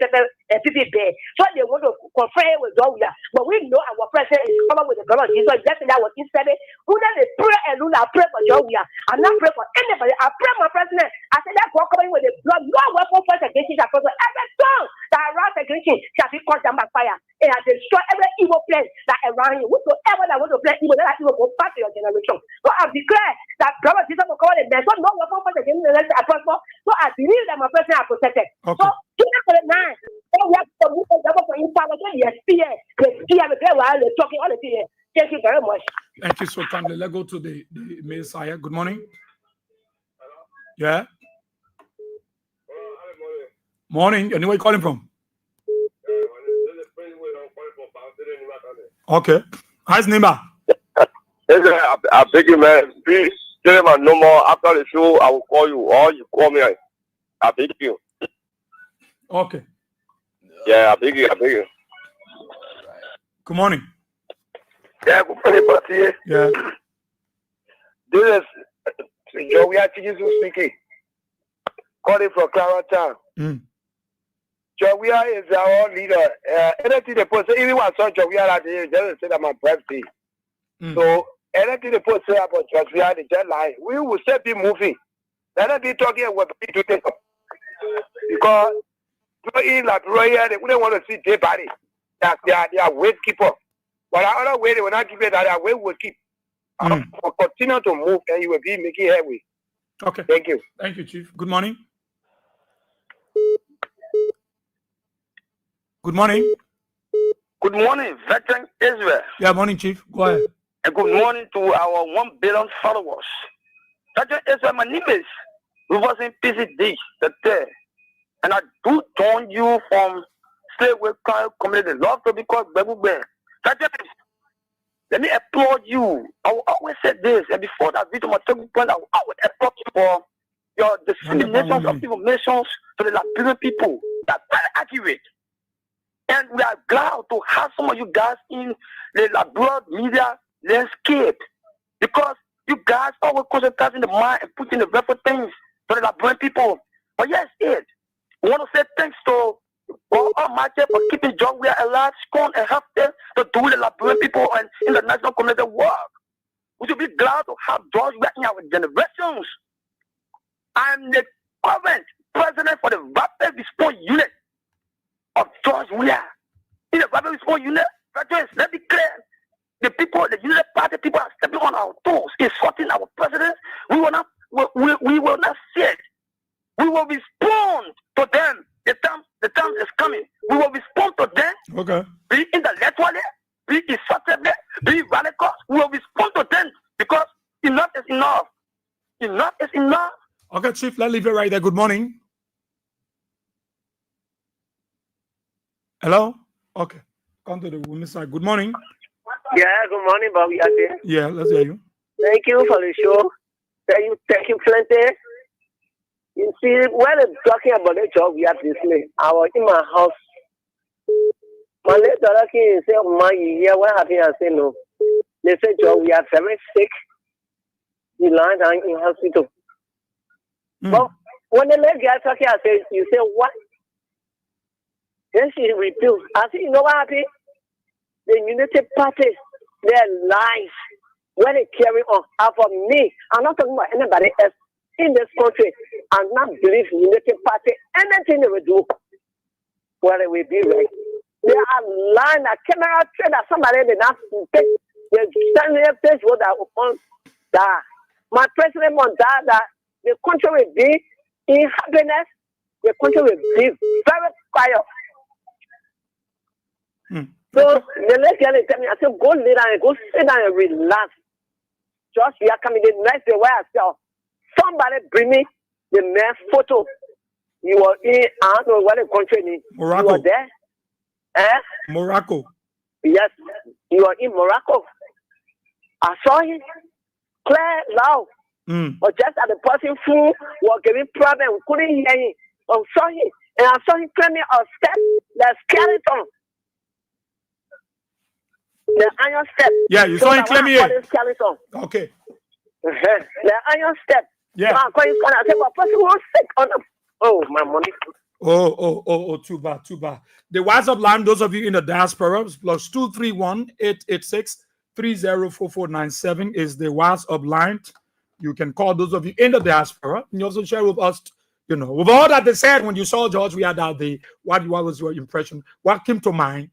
people there. So they want to confer with Joe, but we know our president is covered with the blood of Jesus. Yesterday I was instead who then they pray and do not pray for Joe. I'm not pray for anybody. I pray my president. I said that God coming with the blood, no weapon first against him shall prosper. Every tongue that rise against him shall be cut down by fire. It has destroyed every evil plan that around you. Whosoever that want to play evil, that evil will pass to your generation. So I declare that God Jesus will cover the dead. So no weapon first against the rest I prosper. So I believe that my person are protected. Okay. So do not for the nine. So we have to move for in power. So yes, fear, while they're talking all the fear. Thank you very much. Thank you so kindly. Let's go to the Messiah. Good morning. Yeah. Morning. And where are you calling from? Okay. How's Nima? I beg you, man. Please tell him no more. After the show, I will call you or you call me. I beg you. Okay. Yeah, I beg you. Good morning. Yeah, good morning, Pastor. Yeah. This is Joey Chigisu speaking. Calling from Clarence. Joey is our leader. Anything the person, even when I saw Joey at the end, just said I'm a birthday. So anything the person say about Joey, they just lie. We will still be moving. Let us be talking about what we do. Because in Liberia, they wouldn't want to see dead body. That they are weight keeper. But another way they will not give it that way will keep. Continue to move and you will be making headway. Okay. Thank you. Thank you, Chief. Good morning. Good morning. Good morning, veteran Israel. Yeah, morning, Chief. Go ahead. And good morning to our 1 billion followers. Veteran Israel, my name is Reversing PCD, the third. And I do join you from Slave Worker Community. Love to be called Baby Bear. Veteran, let me applaud you. I will always say this, and before that video, my talking point, I will always applaud you for your disseminations of information to the Liberian people. That's very accurate. And we are glad to have some of you guys in the Liberian media landscape because you guys always concentrate in the mind and put in the real things for the Liberian people. But yes, I want to say thanks to God Almighty for keeping John Weir alive, strong, and healthy to do the Liberian people and international community work. We should be glad to have George Weir in our generations. I'm the current president for the Rapid Response Unit of George Weir. In the Rapid Response Unit, veterans, let me clear. The people, the Unity Party people are stepping on our toes, insulting our president. We will not sit. We will respond to them. The time is coming. We will respond to them. Okay. Be intellectually, be insulted, be radical. We will respond to them because enough is enough. Enough is enough. Okay, Chief, let's leave it right there. Good morning. Hello? Okay. Come to the women's side. Good morning. Yeah, good morning, Bobby. Yeah, let's hear you. Thank you for the show. Thank you, plenty. You see, when I'm talking about the job we have this day, I was in my house. My late daughter came and said, "My yeah, what happened?" I said, "No." They said, "Joe, we are very sick. We lying down in hospital." But when the lady got talking, I said, "You say what?" Then she refused. I said, "You know what happened? The Unity Party, their lies, when they carry on. And for me, I'm not talking about anybody else in this country. I not believe Unity Party, anything they will do, well, it will be right. They are lying. A camera train that somebody did not take. They stand there, place what I want that. My president wants that the country will be in happiness. The country will be very quiet. So the next guy tell me, I said, go lay down and go sit down and relax. Just we are coming the next day where I said, somebody bring me the man's photo. You were in, I don't know what the country is. Morocco. You were there? Morocco. Yes, you are in Morocco. I saw him clear loud. But just at the person who was giving problem, we couldn't hear him. I saw him, and I saw him climbing a step, the skeleton. The iron step. Yeah, you saw him climbing here. Okay. The iron step. Yeah. So I call his corner. I said, "But person was sick on them." Oh, my money. Oh, too bad. The WhatsApp line, those of you in the diaspora, +231 886 304497 is the WhatsApp line. You can call those of you in the diaspora. And you also share with us, with all that they said when you saw George we had that day. What was your impression? What came to mind?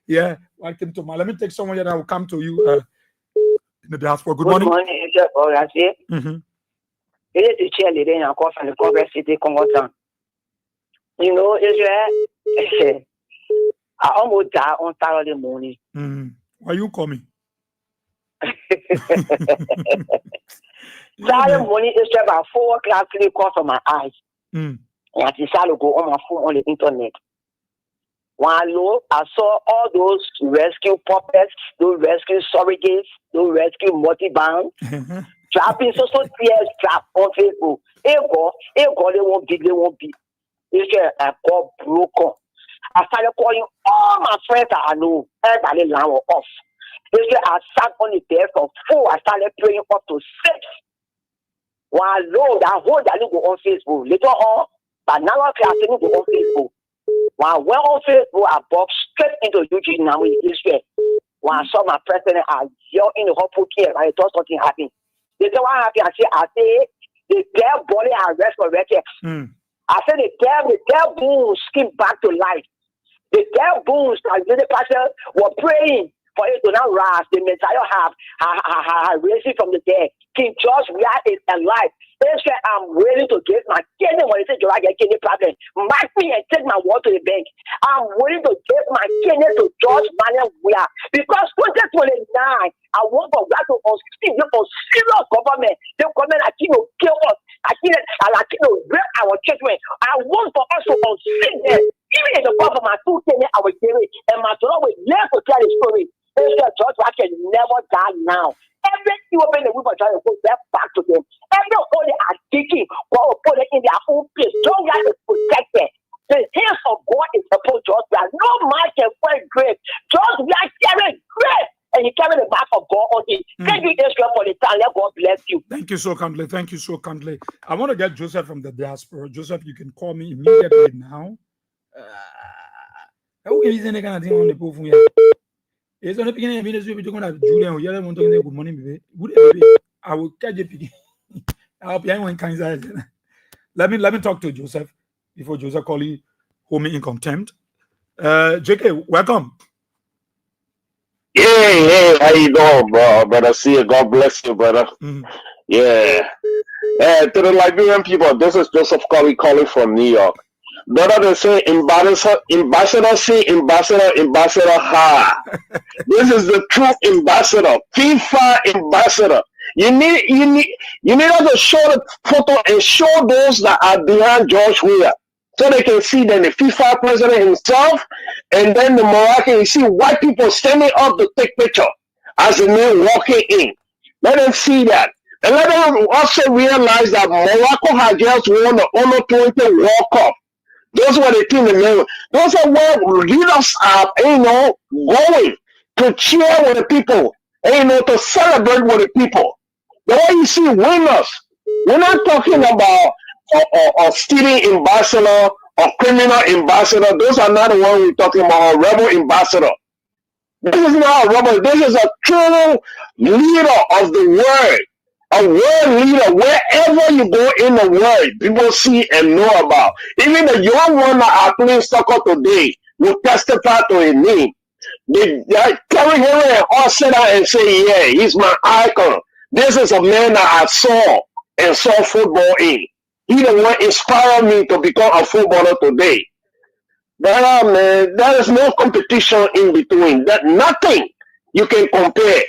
Yeah, what came to mind? Let me take someone that will come to you in the diaspora. Good morning. Good morning, Israel. It is the cheerleader in our course and the Congress City, Congo Town. Israel, I almost died on Saturday morning. Why you coming? Saturday morning, Israel, about 4 o'clock, 3 o'clock from my eyes. And I decided to go on my phone on the internet. When I saw all those rescue puppets, those rescue surrogates, those rescue multi-bound, dropping social tears drop on Facebook. They won't be. Israel, I got broken. I started calling all my friends that I know. Everybody line was off. This way I sat on the bed from 4. I started praying up to 6. While Lord, I hold that go on Facebook. Later on, but now I can go on Facebook. When I went on Facebook, I walked straight into YouTube now in Israel. When I saw my president, I yelled in the hospital care. I thought something happened. They said, what happened? I said, the dead body has resurrected. I said, the dead bones came back to life. The dead bones, as the pastor were praying for it to not rise. The Messiah have raised it from the dead. King George, we are alive. I'm willing to give my kidney when they say, I get kidney problem. Mark me and take my word to the bank. I'm willing to give my kidney to George Manuel Weah. Because 2029, I want for God to unseal for serious government. The government are going to kill us. I can't rape our children. I want for us to unseal them. Even in the form of my 2 kidney, I will give it. And my son will never tell the story. George Weah can never die now. Everything open the womb and try to go back to them. Everybody are thinking, God will put it in their own place. Don't get to protect them. The hands of God is upon George Weah. No man can find grace. George Weah carried grace. And he carried the back of God on him. Thank you, Israel, for the time. Let God bless you. Thank you so kindly. Thank you so kindly. I want to get Joseph from the diaspora. Joseph, you can call me immediately now. It's only beginning of ministry. We're talking about Julian. We are going to talk good morning, baby. I will catch you. I'll be one kind of. Let me talk to Joseph before Joseph call you home in contempt. JK, welcome. Hey, how you doing, bro? Brother, see you. God bless you, brother. Yeah. To the Liberian people, this is Joseph calling from New York. Brother, they say ambassador see ambassador ha. This is the true ambassador, FIFA ambassador. You need us to show the photo and show those that are behind George Weah, so they can see then the FIFA president himself, and then the Moroccan. You see white people standing up to take picture as the man walking in. Let them see that, and let them also realize that Morocco has just won the Under 20 World Cup. Those were the things, man. Those are where leaders are, going to cheer with the people, to celebrate with the people. The way you see winners, we're not talking about a stealing ambassador or criminal ambassador. Those are not the ones we're talking about, a rebel ambassador. This is not a rebel. This is a true leader of the world. A world leader, wherever you go in the world, people see and know about. Even the young one that are playing soccer today will testify to his name. They carry him and all sit out and say, yeah, he's my icon. This is a man that I saw football in. He the one inspired me to become a footballer today. But man, there is no competition in between. That nothing you can compare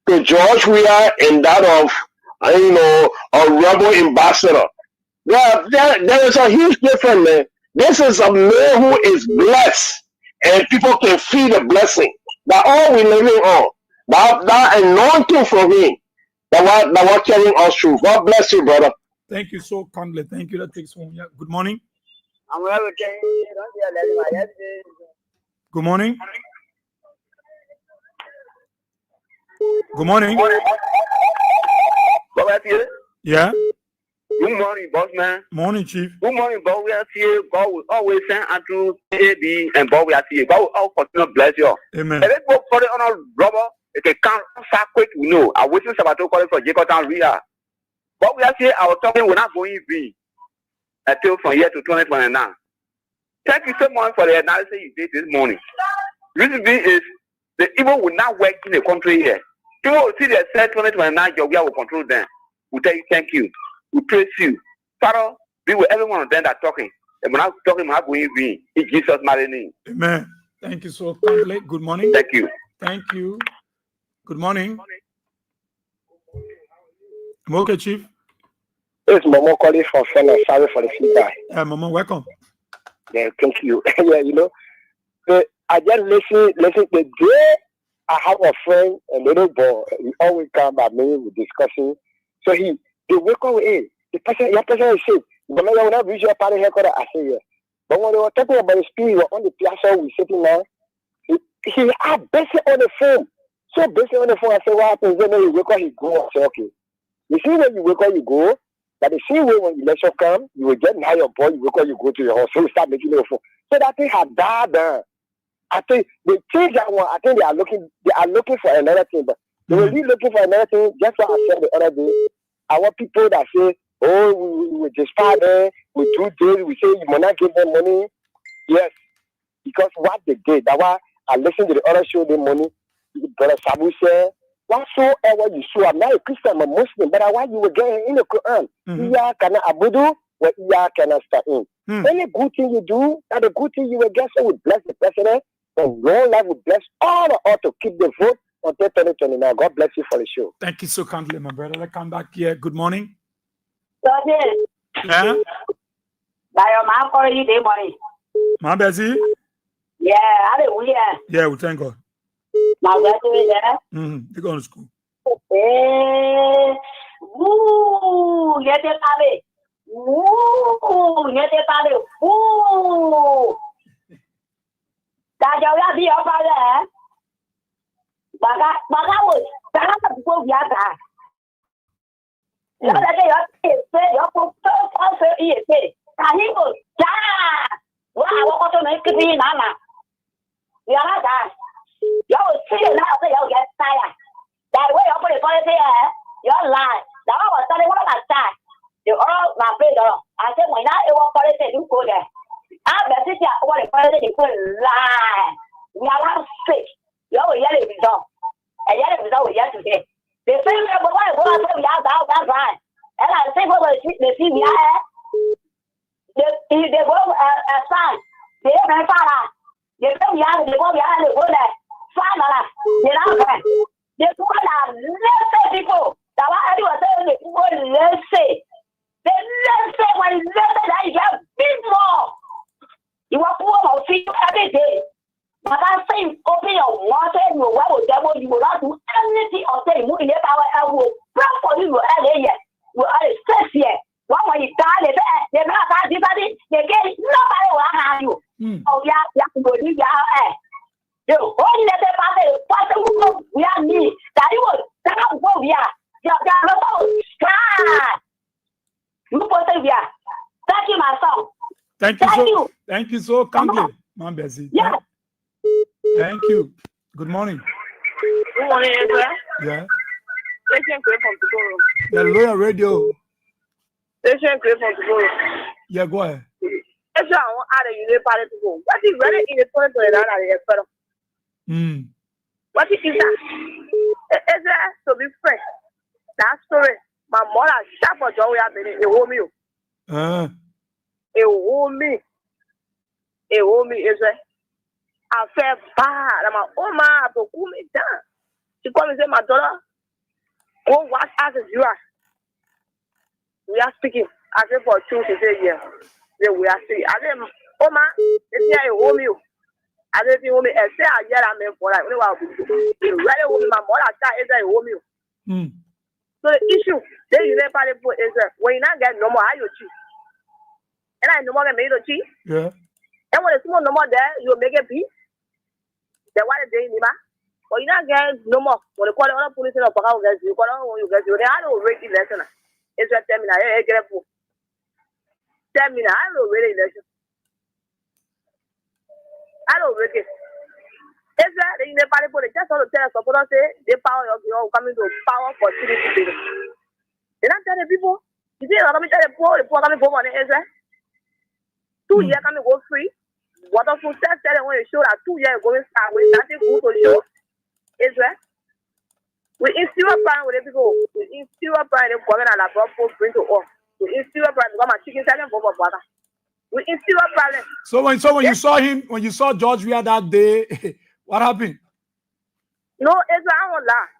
to George Weah and that of a rebel ambassador. There is a huge difference, man. This is a man who is blessed, and people can feel the blessing. That's all we're living on. That anointing from him, that was carrying us through. God bless you, brother. Thank you so kindly. Thank you. That takes one. Yeah. Good morning. Good morning. Good morning. Yeah. Good morning, boss man. Morning, Chief. Good morning, boss. We are here. God will always send Andrew, AB, and boss. We are here. God will all continue to bless you. Amen. And let's go for the honor, brother. It can come fast quick. We know. I waiting Sabato calling for Jacob Town Ria. But we are here. Our talking will not going to be until from here to 2029. Thank you so much for the analysis you did this morning. Reason is the evil will not work in the country here. People will see that 2029, your will control them. We tell you thank you. We praise you. Father, be with every one of them that are talking. And we're not talking about going to be in Jesus' mighty name. Amen. Thank you so kindly. Good morning. Thank you. Thank you. Good morning. I'm okay, Chief. It's Momo calling from Fenner. Sorry for the feedback. Momo, welcome. Yeah, thank you. Yeah, I just listen today. I have a friend, a little boy. He always come by me with discussion. So they wake up in. The person is sick. When I reach your party headquarters, I say yeah. But when they were talking about the spirit on the piazza we sitting now, he had basically on the phone. So basically on the phone, I say, what happens when you wake up, you go, I say, okay. You see when you wake up, you go, but the same way when election come, you will get high your boy, you wake up, you go to your house, so you start making your phone. So that thing had died. I think they changed that one. I think they are looking for another thing, but they were really looking for another thing. Just what I said the other day. I want people that say, oh, we just start there, we do this, we say you might not give them money. Yes, because what they did, that why I listened to the other show, the money, Brother Sabu said, whatsoever you show, I'm not a Christian, I'm a Muslim, but why you were getting in the Quran, iya kana abudu, wa iya kana sta'in. Any good thing you do, that the good thing you will get, so we bless the president, and your life will bless all the all to keep the vote until 2029. God bless you for the show. Thank you so kindly, my brother. Let's come back here. Good morning. Yeah. My busy? Yeah, hallelujah. Yeah, we thank God. My brother, yeah. You go to school. Woo, yete pale. Woo, yete pale. Woo. Daja ya bi opa le. Baga wo, baga ko viaga. Yo da ke yo se yo ko so iese. Kahigo ja. Wa wo ko me kibi na. Ya da. Yo see na say yo get tired. That way you put it for you're lying. That was studying one of my time. You all my brother. I said when I was for it, you go there. I'm the city what the president you could lie. We are not sick. You will yell it result. And yet it was always yesterday. The same way but why go out we are down that right. And I say what they see me they go a sign. They have fire. They come behind the go behind the go there. Finally, they are the people are let's people. That what I was saying, the people let's say. The let's say when let's say that you have big more. You are poor of feet every day. But I say open your water and your well devil, you will not do anything or say moving your power. I will pray for you yet. You are stress here. One when you die, they're not that anybody, they get nobody will have you. Oh yeah, you go leave your air. You only let them pass we are me. That you will go via. Thank you, my son. Thank you so kindly, Ma'am Bessie. Yeah. Thank you. Good morning. Good morning, sir. Yeah. Station Great from tomorrow. The Lawyer Radio. Station Great from tomorrow. Yeah, go ahead. That's why I want to add a unit party to go. What is really in the 2029? What is that? Is that to be frank? That story, my mother shot for Joey have been a woman. A woman is a I felt bad. I'm like, oh my, to cool me down. She called me and said, my daughter, go watch us as you are. We are speaking. I said for truth, she said, yeah. Then we are speaking. I said, oh my, it's here a woman. I said, woman, and say I yell at me for like, you know what? Right woman, my mother shot is a woman. So the issue, then you never put is when you not get no more, I you cheat. And I no more made a cheat. Yeah. And when it's more no more there, you make a peace. Then what is they need? But you not get no more. When you call the other police in the power, you call on you guys, you have no ready lesson. It's a terminal. I get a book. Terminal, I don't really lesson. I don't read it. Is that in the party for the just all the tell us about say the power of your coming to power for city. They not tell the people. You see, I'm tell the poor coming for money, is that 2 years coming go free. Waterfall test telling when you show that 2 years going start with nothing good to show. Is that we instill a plan with the people. We instill a plan of coming and a proper bring to us. We instill a plan to come and chicken selling for water. We instill a plan. So when you saw him, when you saw George Weah that day, what happened? No, it's I won't lie.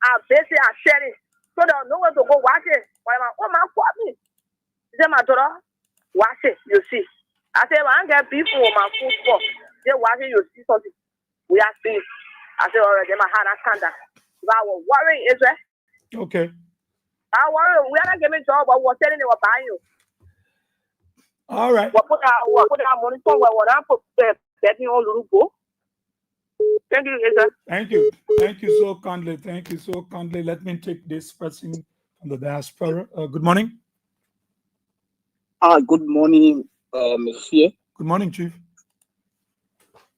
I basically I share it. So there's nowhere to go watch it. Why my oh man caught me. He said, my daughter, watch it, you see. I said, well, I get people on my food spot. They watch it, you see something. We are seeing. I said, all right, then my hand I stand that. But I was worrying, is it? Okay. I worry, we are not giving job, but we're telling they were buying you. All right. We'll put our money somewhere, we're not put betting on Lurugo. Thank you, sir. Thank you. Thank you so kindly. Thank you so kindly. Let me take this person from the diaspora. Good morning. Good morning, Monsieur. Good morning, Chief.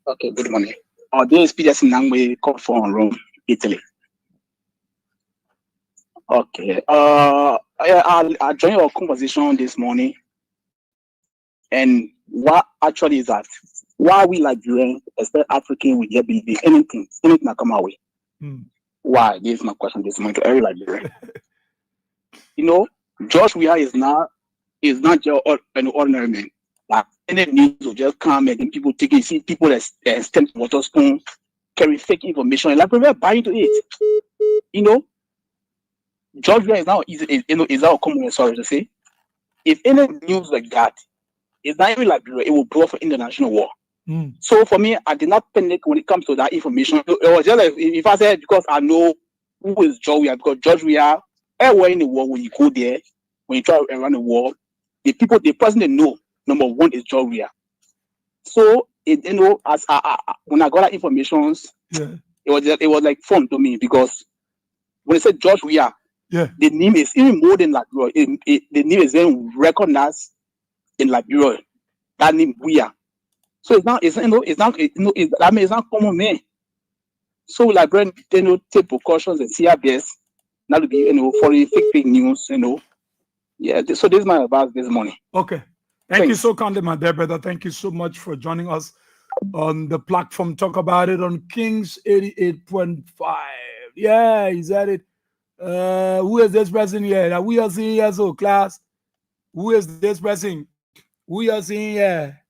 Okay, good morning. This is Peterson Nangwe, call from Rome, Italy. Okay. I joined your conversation this morning, and what actually is that? Why we Liberians, especially African, we get believe anything that come our way? Why? This is my question this morning to every Liberian. George Weah is not just an ordinary man. Like any news will just come and then people take it, see people that stamp water spoon, carry fake information, and like we're buying to it. George Weah is now is now common, sorry to say. If any news like that is not even Liberia, it will blow for international war. So for me, I did not panic when it comes to that information. It was just like if I said because I know who is George Weah, because George Weah, everywhere in the world when you go there, when you try to run the war, the person they know, number one is George Weah. So as when I got that information, it was like fun to me because when they said George Weah, the name is even more than Liberia. The name is then recognized in Liberia. That name Weah. So it's not common man. So Liberian take precautions and CRBS not to be for the fake news. Yeah. So this is my advice this morning. Okay. Thank you so kindly, my dear brother. Thank you so much for joining us on the platform. Talk about it on Kings 88.5. Yeah, is that it? Who is this person here? That we are seeing here, so class. Who is this person? We are seeing here.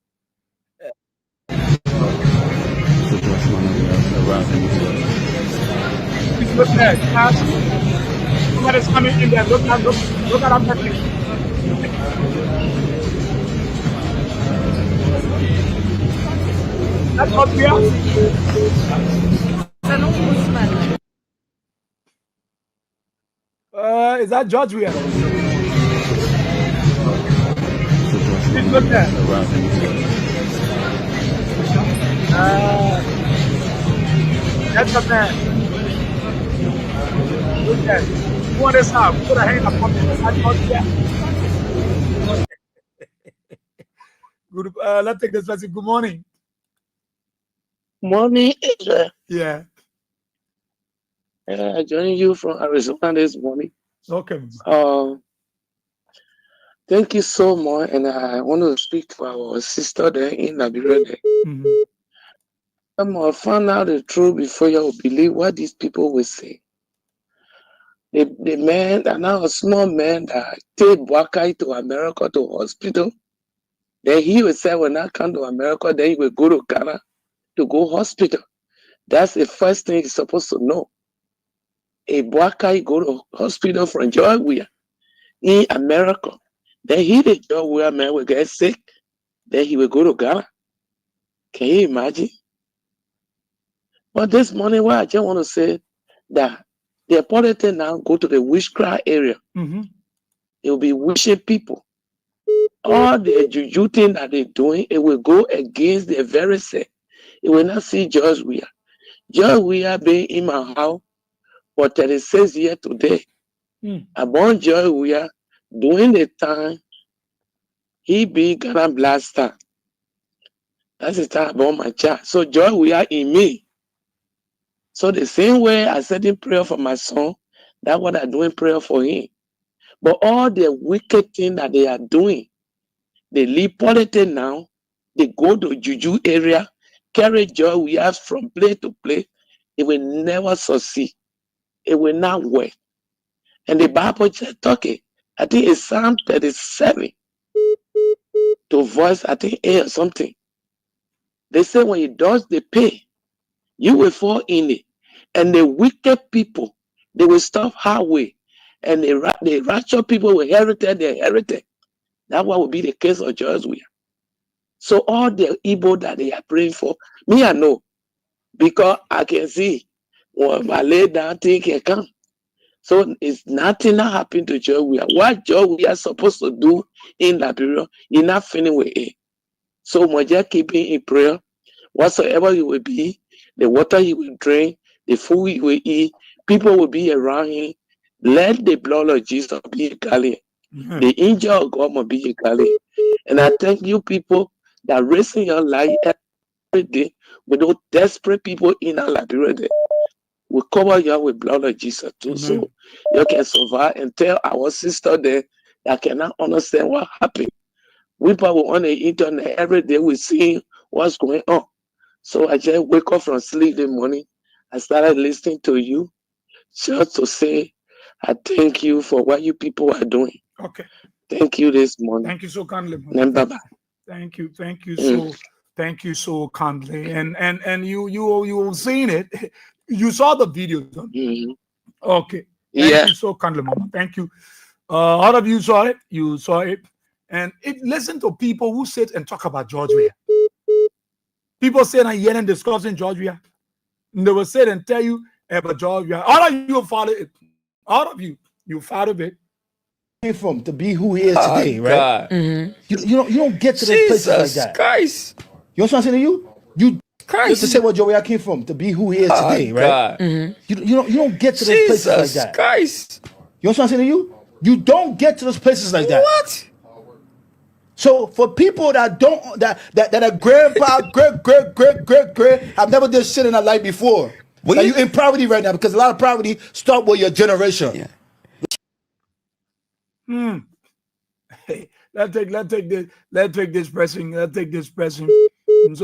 Look at that. Somebody's coming in there. Look at that person. That's what we are. Is that George Weah? Please look there. That's the man. Look there. Who want this out? Put a hand up on me. That's George Weah. Good. Let's take this person. Good morning. Morning, Israel. Yeah. I joined you from Arizona this morning. Okay. Thank you so much, and I want to speak to our sister there in Liberia. I'm gonna find out the truth before you believe what these people will say. The man, and now a small man that take Wakai to America to hospital. Then he will say, when I come to America, then he will go to Ghana to go hospital. That's the first thing he's supposed to know. A Wakai go to hospital from George Weah in America. Then the George Weah man will get sick. Then he will go to Ghana. Can you imagine? But this morning, what I just want to say that the politicians now go to the witchcraft area. They will be wishing people. All the juju thing that they're doing, it will go against the very set. It will not see George Weah. George Weah being in my house for 36 years today. About George Weah, during the time, he be Ghana blaster. That's the time about my child. So George Weah in me. So the same way I said in prayer for my son, that's what I'm doing prayer for him. But all the wicked thing that they are doing, they leave politics now, they go to Juju area, carry George Weah from place to place. It will never succeed. It will not work. And the Bible just talking. I think it's Psalm 37 to verse, I think 8 or something. They say when he does the pay, you will fall in it. And the wicked people, they will stop halfway. And the righteous people will inherit their heritage. That's what will be the case of George Weah. So all the evil that they are praying for, me I know. Because I can see when I lay down, things can come. So it's nothing that happened to George Weah. What George Weah is supposed to do in Liberia, you're not finished with it. So we just keep in prayer. Whatsoever you will be, the water he will drink, the food he will eat, people will be around him. Let the blood of Jesus be a guardian. The angel of God must be a guardian. And I thank you people that raising your life every day with those desperate people in our Liberia. We cover you with blood of Jesus too, so you can survive and tell our sister there that cannot understand what happened. We probably on the internet every day we see what's going on. So I just wake up from sleep in the morning. I started listening to you just to say I thank you for what you people are doing. Okay. Thank you this morning. Thank you so kindly. Bye-bye. Thank you so kindly. And you seen it. You saw the video. Okay. Thank you so kindly, Mama. Thank you. All of you saw it. You saw it. And listen to people who sit and talk about Georgia. People say that here and discussing Georgia. And they will sit and tell you about Georgia. All of you follow it. All of you follow it. From to be who he is today, right? You don't get to those places like that. Christ. You know what I'm saying to you? You just to say where Joey I came from to be who he is today, right? You don't get to those places like that. Christ. You know what I'm saying to you? You don't get to those places like that. What? So for people that don't that are grandpa, great have never did shit in their life before. Well, you in poverty right now because a lot of poverty start with your generation. Yeah. Let's take this pressing. So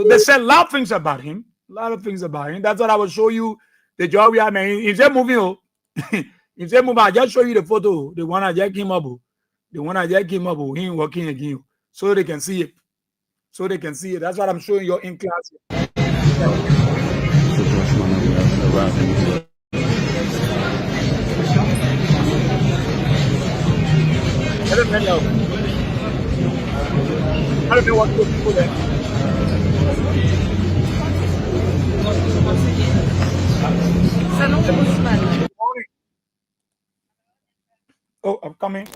they said a lot of things about him. That's what I will show you. The job we have, man. If they're moving, I just show you the photo. The one I just came up. He ain't working again. So they can see it. That's what I'm showing you in class. I don't know what to do there. Oh, I'm coming.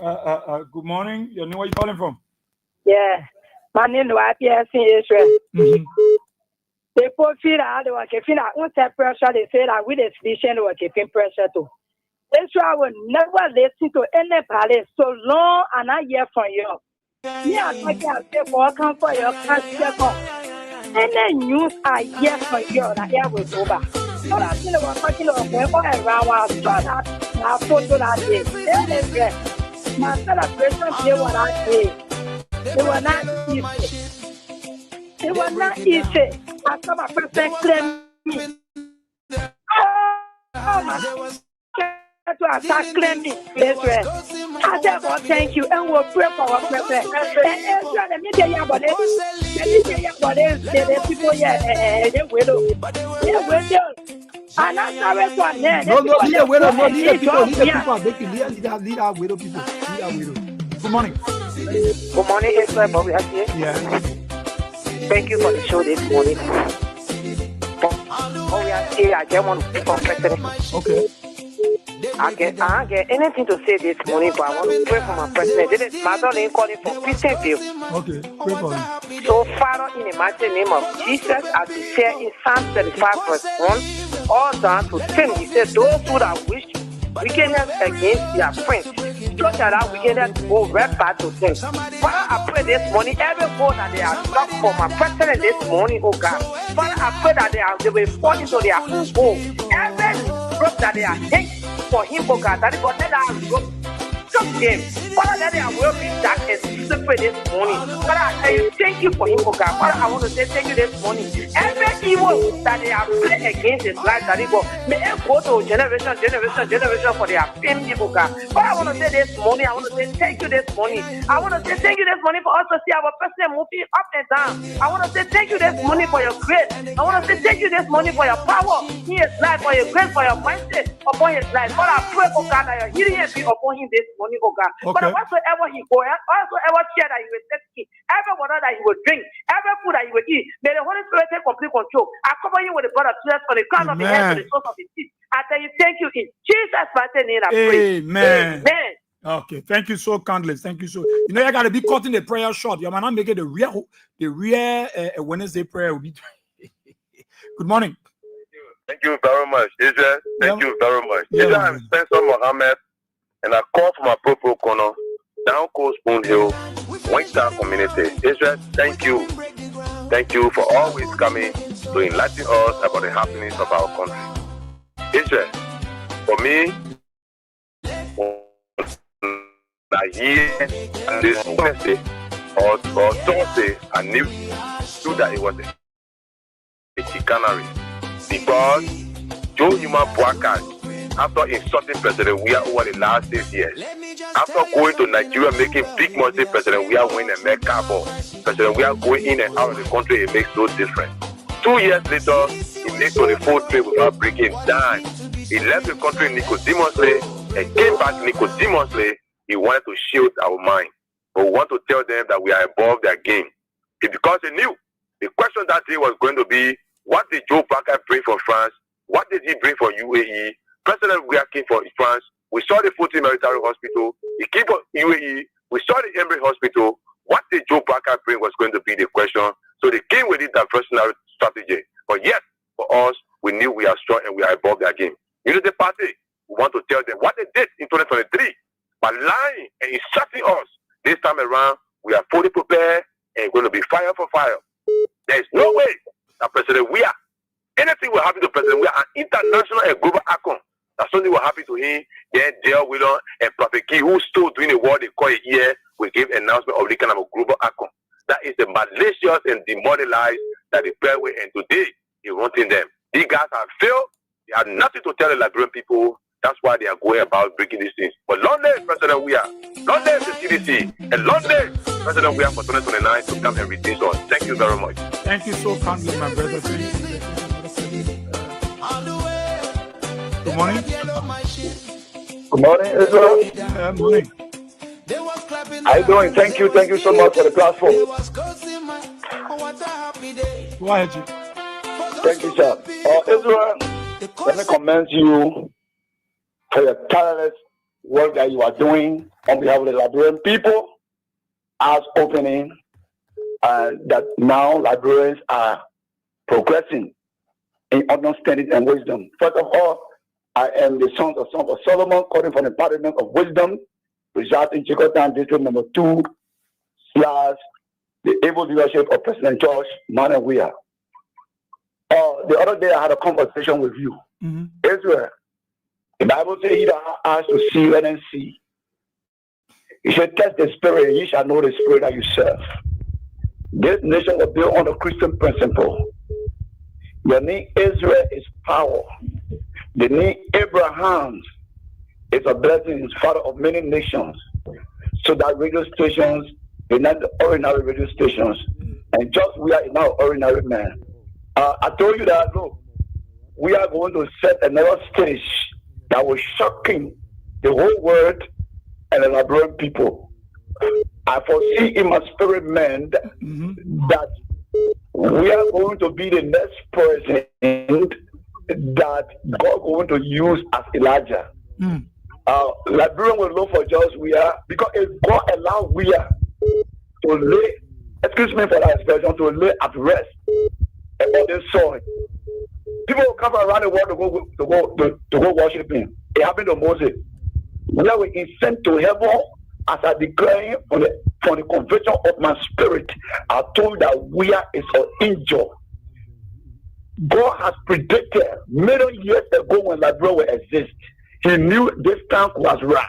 Good morning. You know where you calling from? Yeah. My name is YPS in Israel. They put feed out the work. If you not pressure, they say that with the station work, keeping pressure too. Israel will never listen to anybody so long and I hear from you. Yeah, I can say, welcome for your country. Any news I hear from you that air was over. So that you know what talking about around our son, our photo that day. My celebration, they were not easy. They were not easy. I saw my person claim me. Oh my. To attack claim me, Israel. I said, well, thank you, and we'll pray for our president. And Israel, the media, the people, they will. And I'm sorry for them. No, lead our widow people. Good morning. Good morning, Israel, Bobby. Yeah. Thank you for the show this morning. Oh, we are here. I just want to pray for president. Okay. I get anything to say this morning, but I want to pray for my president. This is Madeline calling from Peterville. Okay, pray for him. So, Father, in the mighty name of Jesus, as we say in Psalm 35, verse 1, all down to 10, he said, those who that wish wickedness against their friends, so that our wickedness will right back to them. Father, I pray this morning, every goal that they are stuck for my president this morning, oh God. Father, I pray that they will fall into their own goal. Every rope that they are taking for him, oh God, that is what they are rope. Stop them. Father, that they are will be dark and slippery this morning. Father, I tell you, thank you for him, oh God. Father, I want to say thank you this morning. Every evil that they are playing against his life, that he go, may it go to generation for their family, oh God. Father, I want to say this morning, I want to say thank you this morning. I want to say thank you this morning for us to see our president moving up and down. I want to say thank you this morning for your grace. I want to say thank you this morning for your power in his life, for your grace, for your mindset upon his life. Father, I pray, oh God, that your healing be upon him this morning, oh God. Okay. But whatsoever he go, whatsoever chair that he will take, every water that he will drink, every food that he will eat, may the Holy Spirit take complete control. I cover you with the blood of Jesus from the crown of the head to the source of his feet. I tell you, thank you in Jesus' mighty name. I pray. Amen. Amen. Okay, thank you so kindly. Thank you so. You know, you gotta be cutting the prayer short. You might not make it the real Wednesday prayer will be. Good morning. Thank you very much, Israel. Thank you very much. Yeah, Israel, I'm Spencer Mohammed, and I call from my Popo Corner, down Coast Spoon Hill, Winter Community. Israel, thank you. Thank you for always coming to enlighten us about the happenings of our country. Israel, for me, I hear this Wednesday or Thursday, I knew that it was a chicanery because Joe Newman Boakai, after insulting President Weah over the last 6 years, after going to Nigeria making big money, President Weah win and make carbon. President Weah going in and out of the country, it makes no difference. 2 years later, he made 24 trade without breaking down. He left the country Nicodemously and came back Nicodemously. He wanted to shield our mind. But we want to tell them that we are above their game. It's because they knew the question that day was going to be, what did Joe Biden bring for France? What did he bring for UAE? President Weah came for France. We saw the Fulton Military Hospital. He came for UAE. We saw the Emory Hospital. What did Joe Biden bring was going to be the question. So they came with it, diversionary strategy. But yet, for us, we knew we are strong and we are above their game. Unity Party, we want to tell them what they did in 2023 by lying and insulting us. This time around, we are fully prepared and going to be fire for fire. There is no way that President Weah, anything will happen to President Weah, an international and global icon, that something will happen to him, then Dale Whelan and Prophet Key, who still doing the war they call it here, will give announcement of the kind of a global icon. That is the malicious and demoralized that they bear with, and today he's wanting them. These guys have failed. They have nothing to tell the Liberian people. That's why they are going about breaking these things. But long live President Weah, long live the CDC, and long live President Weah for 2029 to come and redeem us. Thank you very much. Thank you so kindly, my brother. Good morning. Good morning, Israel. Good morning. How you doing? Thank you so much for the platform. Go ahead, G. Thank you, sir. Israel, let me commend you for your tireless work that you are doing on behalf of the Liberian people as opening, and that now Liberians are progressing in understanding and wisdom. First of all, I am the son of Solomon, calling from the Department of Wisdom, residing in Chicotan District number 2, / the able leadership of President George Manuel Weah. The other day I had a conversation with you. Israel, the Bible says, he that has to see, let him see. You should test the spirit, and you shall know the spirit that you serve. This nation was built on the Christian principle. The name Israel is power. The name Abraham is a blessing, is father of many nations. So that radio stations, they're not the ordinary radio stations. And just we are now ordinary men. I told you that, look, we are going to set another stage that was shocking the whole world and the Liberian people. I foresee in my spirit, man, that we are going to be the next president that God going to use as Elijah. Liberian will look for just Weah, because if God allows Weah to lay, excuse me for that expression, to lay at rest upon this soil, people will come around the world to go worship him. It happened to Moses. We are sent to heaven as I declare from the conviction of my spirit. I told that Weah is an angel. God has predicted many years ago when Liberia will exist. He knew this time was wrath.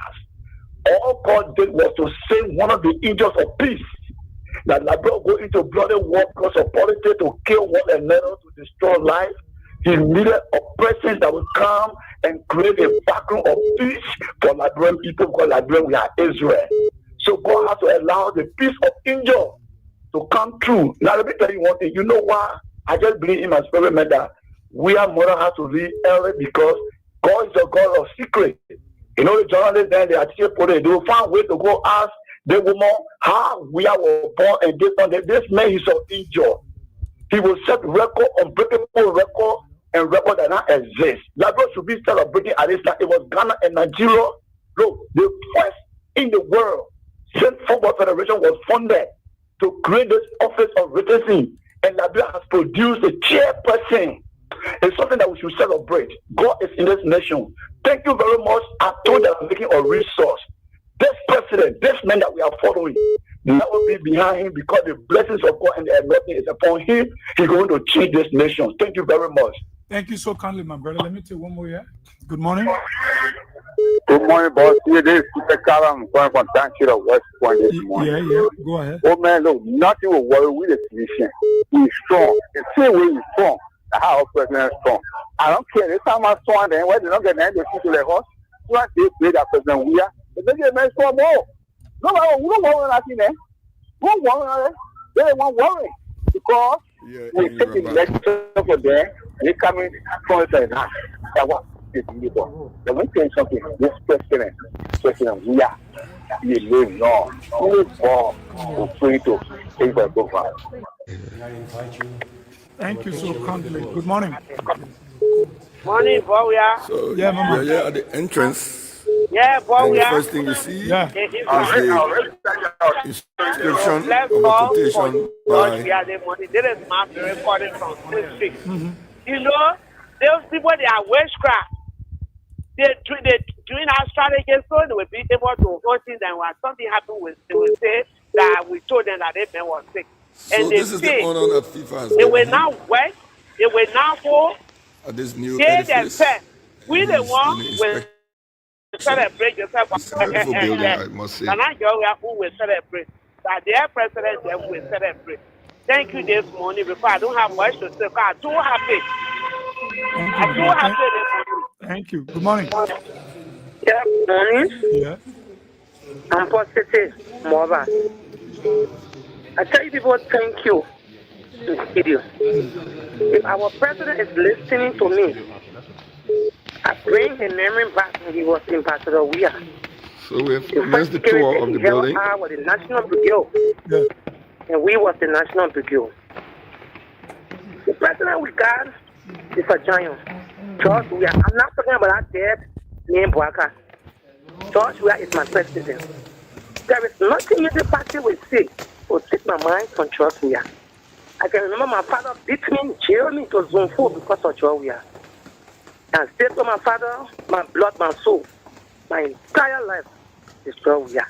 All God did was to send one of the angels of peace. That Liberia go into bloody war because of politics, to kill one another, to destroy life. He needed a presence that would come and create a background of peace for Liberian people, because Liberian, we are Israel. So God has to allow the peace of angel to come true. Now let me tell you one thing. You know why? I just believe in my spirit, man, that we are mother has to read early, because God is a God of secret. You know, the journalists then, they are still putting, they will find a way to go ask the woman how we are born, and this man is an angel. He will set record, unbreakable record, and record that not exist. Liberia should be celebrating at this time. It was Ghana and Nigeria. Look, the first in the world, Saint Football Federation was funded to create this office of witnessing, and Liberia has produced a chairperson. It's something that we should celebrate. God is in this nation. Thank you very much. I told that I'm making a resource. This president, this man that we are following, never be behind him because the blessings of God and the anointing is upon him. He's going to change this nation. Thank you very much. Thank you so kindly, my brother. Let me take one more here. Good morning. Good morning, boss. Yeah, this is Super Kalam going from Tanchira West Point this morning. Yeah. Go ahead. Oh, man, look, nothing will worry with the position. He's strong. The same way he's strong, how our president is strong. I don't care. This time I'm strong, then why they don't get an end to the horse? Once they play that president, we are. But they get men strong more. No, we don't worry nothing, eh? We don't worry. They don't want worry. Because we take the election for them, they come in from the that. That's what. Let me tell you something. This president, we are. He live long. He live long. We're free to take the government. Thank you so kindly. Good morning. Morning, boy. So, yeah, Mama. You're at the entrance. Yeah, boy. And the first thing you see is the inscription of a quotation by. There is my recording from 6. You know, those people, they are witchcraft. They doing our strategy so they will be able to hold things, and when something happened, they will say that we told them that they man was sick. So and this is the honor that FIFA has they will now work, they will now go at this new they edifice. themselves. We the one will celebrate yourself. It's a beautiful building, I must say. And I know who will celebrate. That their president them will celebrate. Thank you this morning because I don't have much to say. I'm too happy. I'm too happy this morning. Thank you. Good morning. Yeah, morning. Yeah. I'm positive. More. I tell you people, thank you. Video. If our president is listening to me, I bring his memory back when he was Ambassador Weir. So we have commenced the tour of the building. I was the National Brigade. Yeah. And we was the National Brigade. The president we got is a giant. George Weir. I'm not talking about that dead name Boaka. George Weir is my president. There is nothing in the party will say will take my mind from George Weir. I can remember my father beat me, jailed me to Zone 4 because of George Weir. And stayed with my father, my blood, my soul, my entire life is George Weir.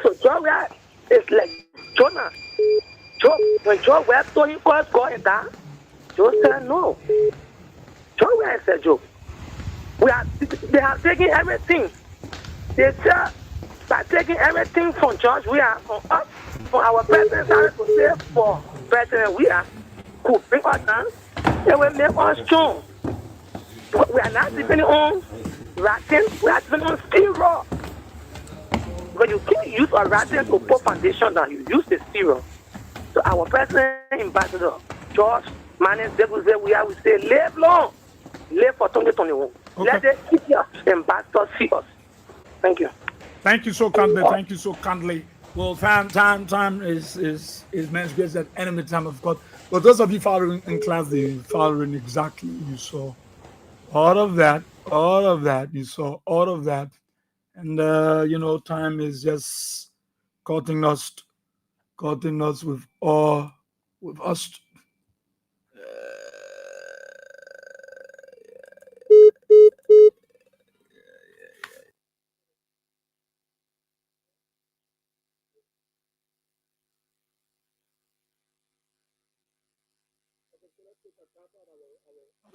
So George Weir is like Jonah. When George Weir told him God and that, Joe said no. George Weir said, Joe, they are taking everything. They said, by taking everything from George Weir, from us, from our president, to say for President Weir, who bring us down, they will make us strong. We are not depending on ratting, we are depending on steel raw. Because you can't use a ratting to put foundation down, you use the steel raw. So our president, Ambassador George Manis Deguze, we say, live long, live for 2021. Okay. Let the keep your ambassadors see us. Thank you. Thank you so kindly. Thank you so kindly. Well, time is man's grace at enemy time of God. But those of you following in class, they following exactly. You saw all of that. You saw all of that. And time is just cutting us with us.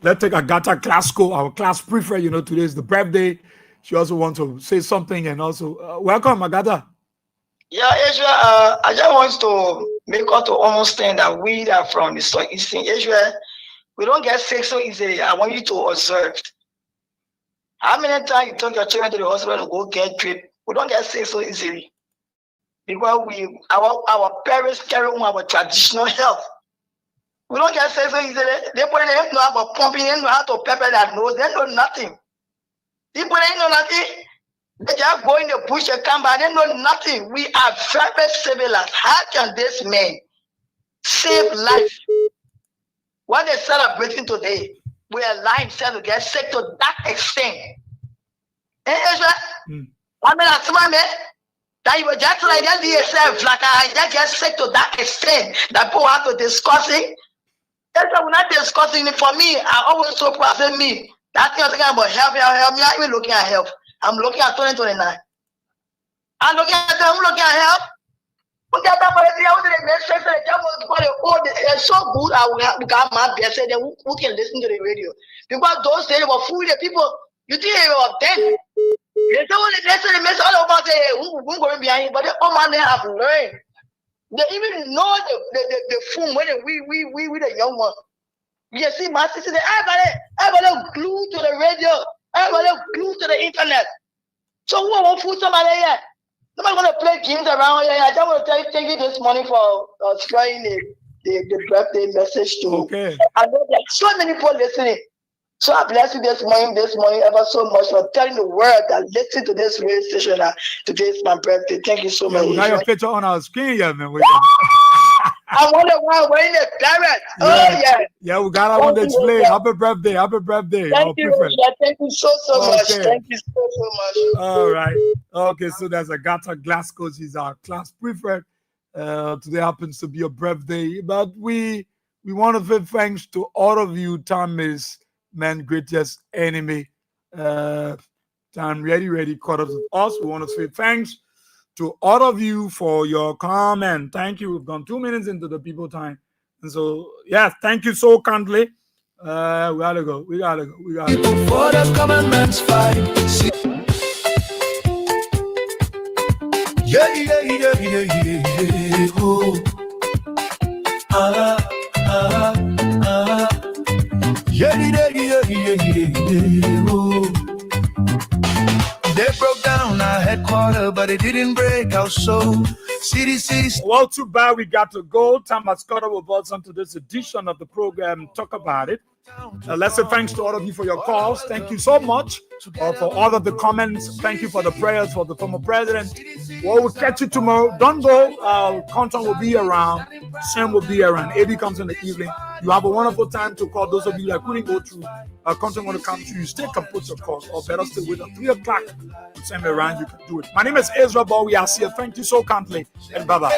Let's take Agatha Glasgow, our class prefect. Today is the birthday. She also wants to say something, and also welcome, Agatha. Yeah, Asia. I just want to make us to understand that we are from the Eastern Asia. We don't get sick so easily. I want you to observe. How many times you took your children to the hospital to go get drip? We don't get sick so easily because our parents carry on our traditional health. We don't get sick so easily. They know about pumping, they know how to pepper that nose, they know nothing. People ain't know nothing. They just go in the bush and come back, they know nothing. We are very civilized. How can this man save life? What they're celebrating today, we allow himself to get sick to that extent. I mean, that's my man. That you were just like that yourself, like I just get sick to that extent that people have to discuss it. That's why when I discussing it for me, I always so proud of me. That thing I'm thinking about help me. I'm not even looking at help. I'm looking at 2029. I'm looking at help. Look at that, but the administration, the job was it's so good. I will got my best. Then who can listen to the radio? Because those days were full of people. You think they were dead? They don't want to listen to the message all about who going behind, but all man they have learned. They even know the phone when we the young one. You see my sister, everybody glued to the radio, everybody glued to the internet. So who won't fool somebody here? Nobody want to play games around here. I just want to thank you this morning for sharing the birthday message to. Okay. I know there are so many people listening. So I bless you this morning ever so much for telling the world that listen to this radio station. Today is my birthday. Thank you so much. We got your picture on our screen, yeah, man. I wonder why we're in the parrot. Yeah. Oh yeah. Yeah, we got our display. Happy birthday. Happy birthday. Thank you, thank you so much. Thank you so much. All right. Okay, so there's Agatha Glasgow. She's our class prefect. Today happens to be your birthday. But we want to say thanks to all of you. Time is man's greatest enemy. Time ready caught up with us. We want to say thanks to all of you for your comment. Thank you. We've gone 2 minutes into the people time. And so, yeah, thank you so kindly. We gotta go. For the commandments fight. Yeah. Oh. Yeah. Oh. They broke down our headquarters, but it didn't break our soul. CDC. Well, too bad we got to go. Time has caught up with us onto this edition of the program. Talk about it. Let's say thanks to all of you for your calls. Thank you so much for all of the comments. Thank you for the prayers for the former president. Well, we'll catch you tomorrow. Don't go. Content will be around. Sam will be around. AB comes in the evening. You have a wonderful time to call. Those of you that couldn't go through, content want to come to you. Still can put your calls, or better still wait at 3 o'clock. Send me around. You can do it. My name is Ezra Ball. We are here. Thank you so kindly, and bye bye.